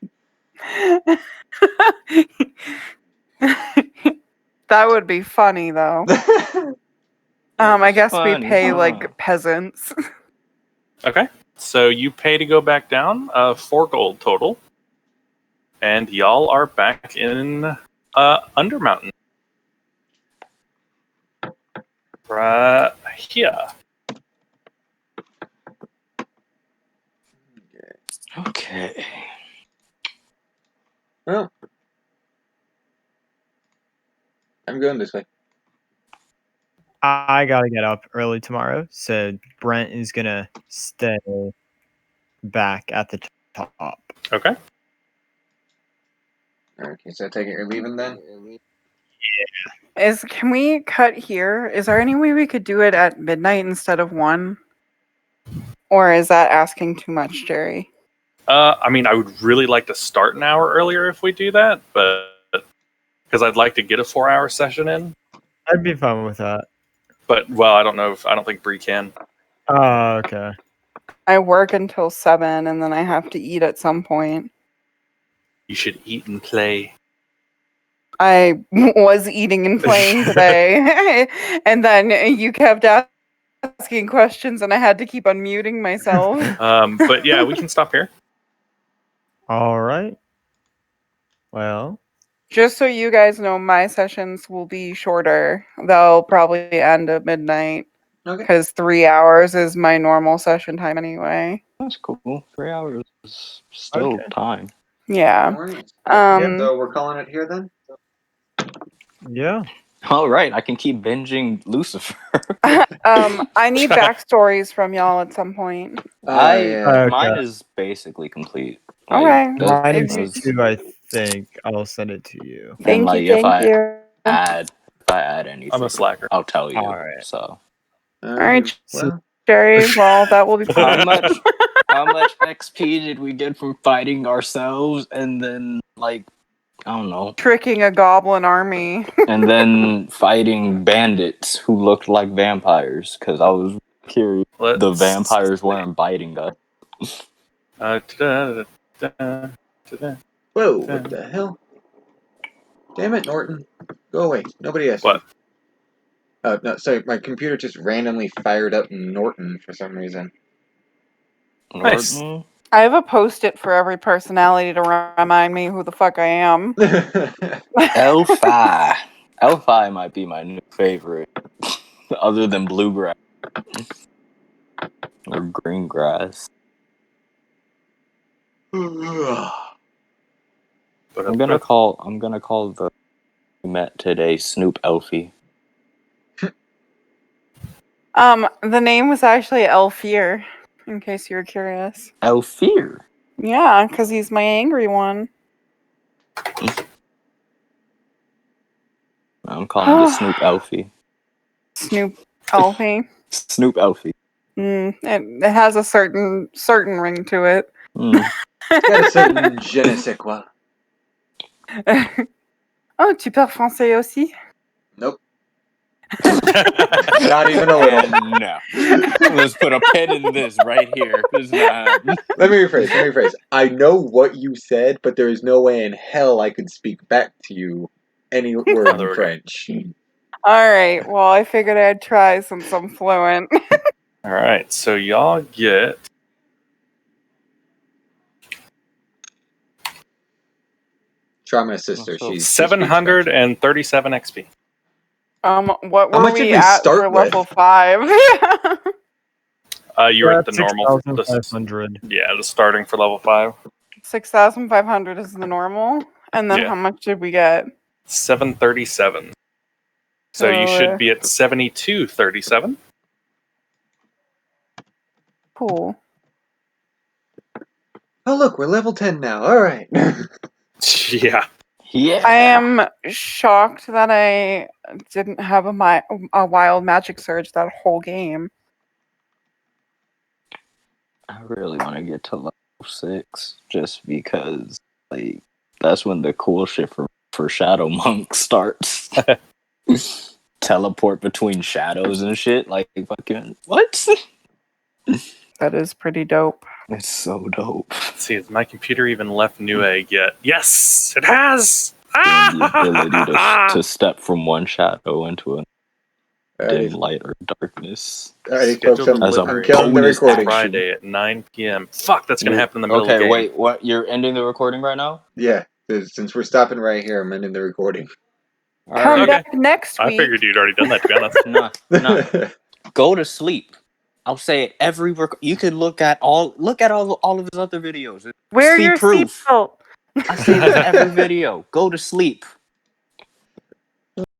[SPEAKER 6] That would be funny though. I guess we
[SPEAKER 1] Funny,
[SPEAKER 6] pay
[SPEAKER 1] huh?
[SPEAKER 6] like peasants.
[SPEAKER 2] Okay. So you pay to go back down. 4 gold total, and y'all are back in Undermountain. Right here.
[SPEAKER 1] Okay.
[SPEAKER 3] Well, I'm going this way.
[SPEAKER 5] I gotta get up early tomorrow, so Brent is gonna stay back at the top.
[SPEAKER 2] Okay.
[SPEAKER 3] Okay, so I take it you're leaving then?
[SPEAKER 6] Can we cut here? Is there any way we could do it at midnight instead of 1? Or is that asking too much, Jerry?
[SPEAKER 2] I mean, I would really like to start an hour earlier if we do that, but because I'd like to get a 4-hour session in.
[SPEAKER 5] I'd be fine with that.
[SPEAKER 2] But well, I don't think Bree can.
[SPEAKER 5] Oh, okay.
[SPEAKER 6] I work until 7 and then I have to eat at some point.
[SPEAKER 2] You should eat and play.
[SPEAKER 6] I was eating and playing today. And then you kept asking questions and I had to keep unmuting myself.
[SPEAKER 2] But yeah, we can stop here.
[SPEAKER 5] All right. Well,
[SPEAKER 6] Just so you guys know, my sessions will be shorter. They'll probably end at midnight
[SPEAKER 3] Okay.
[SPEAKER 6] because 3 hours is my normal session time anyway.
[SPEAKER 1] That's cool. 3 hours is still
[SPEAKER 5] Okay.
[SPEAKER 1] time.
[SPEAKER 6] Yeah.
[SPEAKER 3] Alright.
[SPEAKER 6] Um.
[SPEAKER 3] So we're calling it here then?
[SPEAKER 5] Yeah.
[SPEAKER 1] All right, I can keep binging Lucifer.
[SPEAKER 6] I need backstories from y'all at some point.
[SPEAKER 3] Yeah.
[SPEAKER 1] Mine
[SPEAKER 5] Okay.
[SPEAKER 1] is basically complete.
[SPEAKER 6] Okay.
[SPEAKER 5] Mine
[SPEAKER 6] If
[SPEAKER 5] is
[SPEAKER 6] you-
[SPEAKER 5] too, I think. I'll send it to you.
[SPEAKER 1] And
[SPEAKER 6] Thank
[SPEAKER 1] like
[SPEAKER 6] you.
[SPEAKER 1] if
[SPEAKER 6] Thank you.
[SPEAKER 1] add anything,
[SPEAKER 2] I'm a slacker.
[SPEAKER 1] I'll tell you.
[SPEAKER 5] Alright.
[SPEAKER 1] So
[SPEAKER 6] All right,
[SPEAKER 3] Well,
[SPEAKER 6] Jerry. Well, that will be
[SPEAKER 1] how
[SPEAKER 6] fun.
[SPEAKER 1] much XP did we get from fighting ourselves and then like I don't know,
[SPEAKER 6] Tricking a goblin army.
[SPEAKER 1] and then fighting bandits who looked like vampires? Because I was curious. The
[SPEAKER 2] Let's
[SPEAKER 1] vampires
[SPEAKER 2] see.
[SPEAKER 1] weren't biting us.
[SPEAKER 3] whoa, what the hell? Damn it, Norton. Go away. Nobody asked
[SPEAKER 2] What?
[SPEAKER 3] you. Oh, no, sorry, my computer just randomly fired up Norton for some reason.
[SPEAKER 2] Nice.
[SPEAKER 1] Norton?
[SPEAKER 6] I have a post-it for every personality to remind me who the fuck I am.
[SPEAKER 1] Elfi. Elfi might be my new favorite, other than bluegrass or green grass. I'm gonna call the we met today Snoop Elfie.
[SPEAKER 6] The name was actually Elfir, in case you were curious.
[SPEAKER 1] Elfir.
[SPEAKER 6] Yeah, because he's my angry one.
[SPEAKER 1] I'm calling you Snoop Elfie.
[SPEAKER 6] Snoop Elfie.
[SPEAKER 1] Snoop Elfie.
[SPEAKER 6] It has a certain ring to it.
[SPEAKER 1] Mm.
[SPEAKER 3] It's got a certain je ne sais quoi.
[SPEAKER 6] Oh, tu parles français aussi?
[SPEAKER 3] Nope. Not even a little.
[SPEAKER 1] No. Let's put a pin in this right here. This is not happening.
[SPEAKER 3] Let me rephrase. I know what you said, but there is no way in hell I could speak back to you any word
[SPEAKER 2] there we
[SPEAKER 3] in
[SPEAKER 2] go.
[SPEAKER 3] French.
[SPEAKER 6] Alright, well, I figured I'd try since I'm fluent.
[SPEAKER 2] All right, so y'all get
[SPEAKER 3] Try my sister.
[SPEAKER 1] So
[SPEAKER 3] She's
[SPEAKER 2] 737 XP.
[SPEAKER 6] What
[SPEAKER 3] How
[SPEAKER 6] were
[SPEAKER 3] much did
[SPEAKER 6] we
[SPEAKER 3] we
[SPEAKER 6] at
[SPEAKER 3] start
[SPEAKER 6] for
[SPEAKER 3] with?
[SPEAKER 6] level 5?
[SPEAKER 2] You were at the normal.
[SPEAKER 5] 6,500.
[SPEAKER 2] Yeah, the starting for level 5.
[SPEAKER 6] 6,500 is the normal. And then
[SPEAKER 2] Yeah.
[SPEAKER 6] how much did we get?
[SPEAKER 2] 737. So you should be at 7237.
[SPEAKER 6] Cool.
[SPEAKER 3] Oh look, we're level 10 now. Alright.
[SPEAKER 2] Yeah.
[SPEAKER 1] Yeah.
[SPEAKER 6] I am shocked that I didn't have a wild magic surge that whole game.
[SPEAKER 1] I really want to get to level 6 just because, like, that's when the cool shit for Shadow Monk starts. Teleport between shadows and shit. Like, fucking, what?
[SPEAKER 6] That is pretty dope.
[SPEAKER 1] It's so dope.
[SPEAKER 2] Let's see, has my computer even left Newegg yet? Yes, it has!
[SPEAKER 1] And the ability to step from one shadow into a dim
[SPEAKER 3] Alrighty,
[SPEAKER 1] light or darkness.
[SPEAKER 3] alrighty folks,
[SPEAKER 2] Scheduled
[SPEAKER 1] As a
[SPEAKER 3] I'm
[SPEAKER 2] delivery
[SPEAKER 3] killing the
[SPEAKER 1] bonus
[SPEAKER 3] recording.
[SPEAKER 1] action.
[SPEAKER 2] Friday at 9 p.m. Fuck, that's going to happen in the middle of the
[SPEAKER 1] Okay,
[SPEAKER 2] game.
[SPEAKER 1] wait, what? You're ending the recording right now?
[SPEAKER 3] Yeah, since we're stopping right here, I'm ending the recording.
[SPEAKER 6] Come
[SPEAKER 1] Alright.
[SPEAKER 6] back next
[SPEAKER 2] I
[SPEAKER 6] week.
[SPEAKER 2] figured you'd already done that, to be honest.
[SPEAKER 1] Nah. Go to sleep. I'll say it every. You could look at all of his other videos.
[SPEAKER 6] Wear
[SPEAKER 1] See
[SPEAKER 6] your
[SPEAKER 1] proof.
[SPEAKER 6] seatbelt.
[SPEAKER 1] I say this every video. Go to sleep.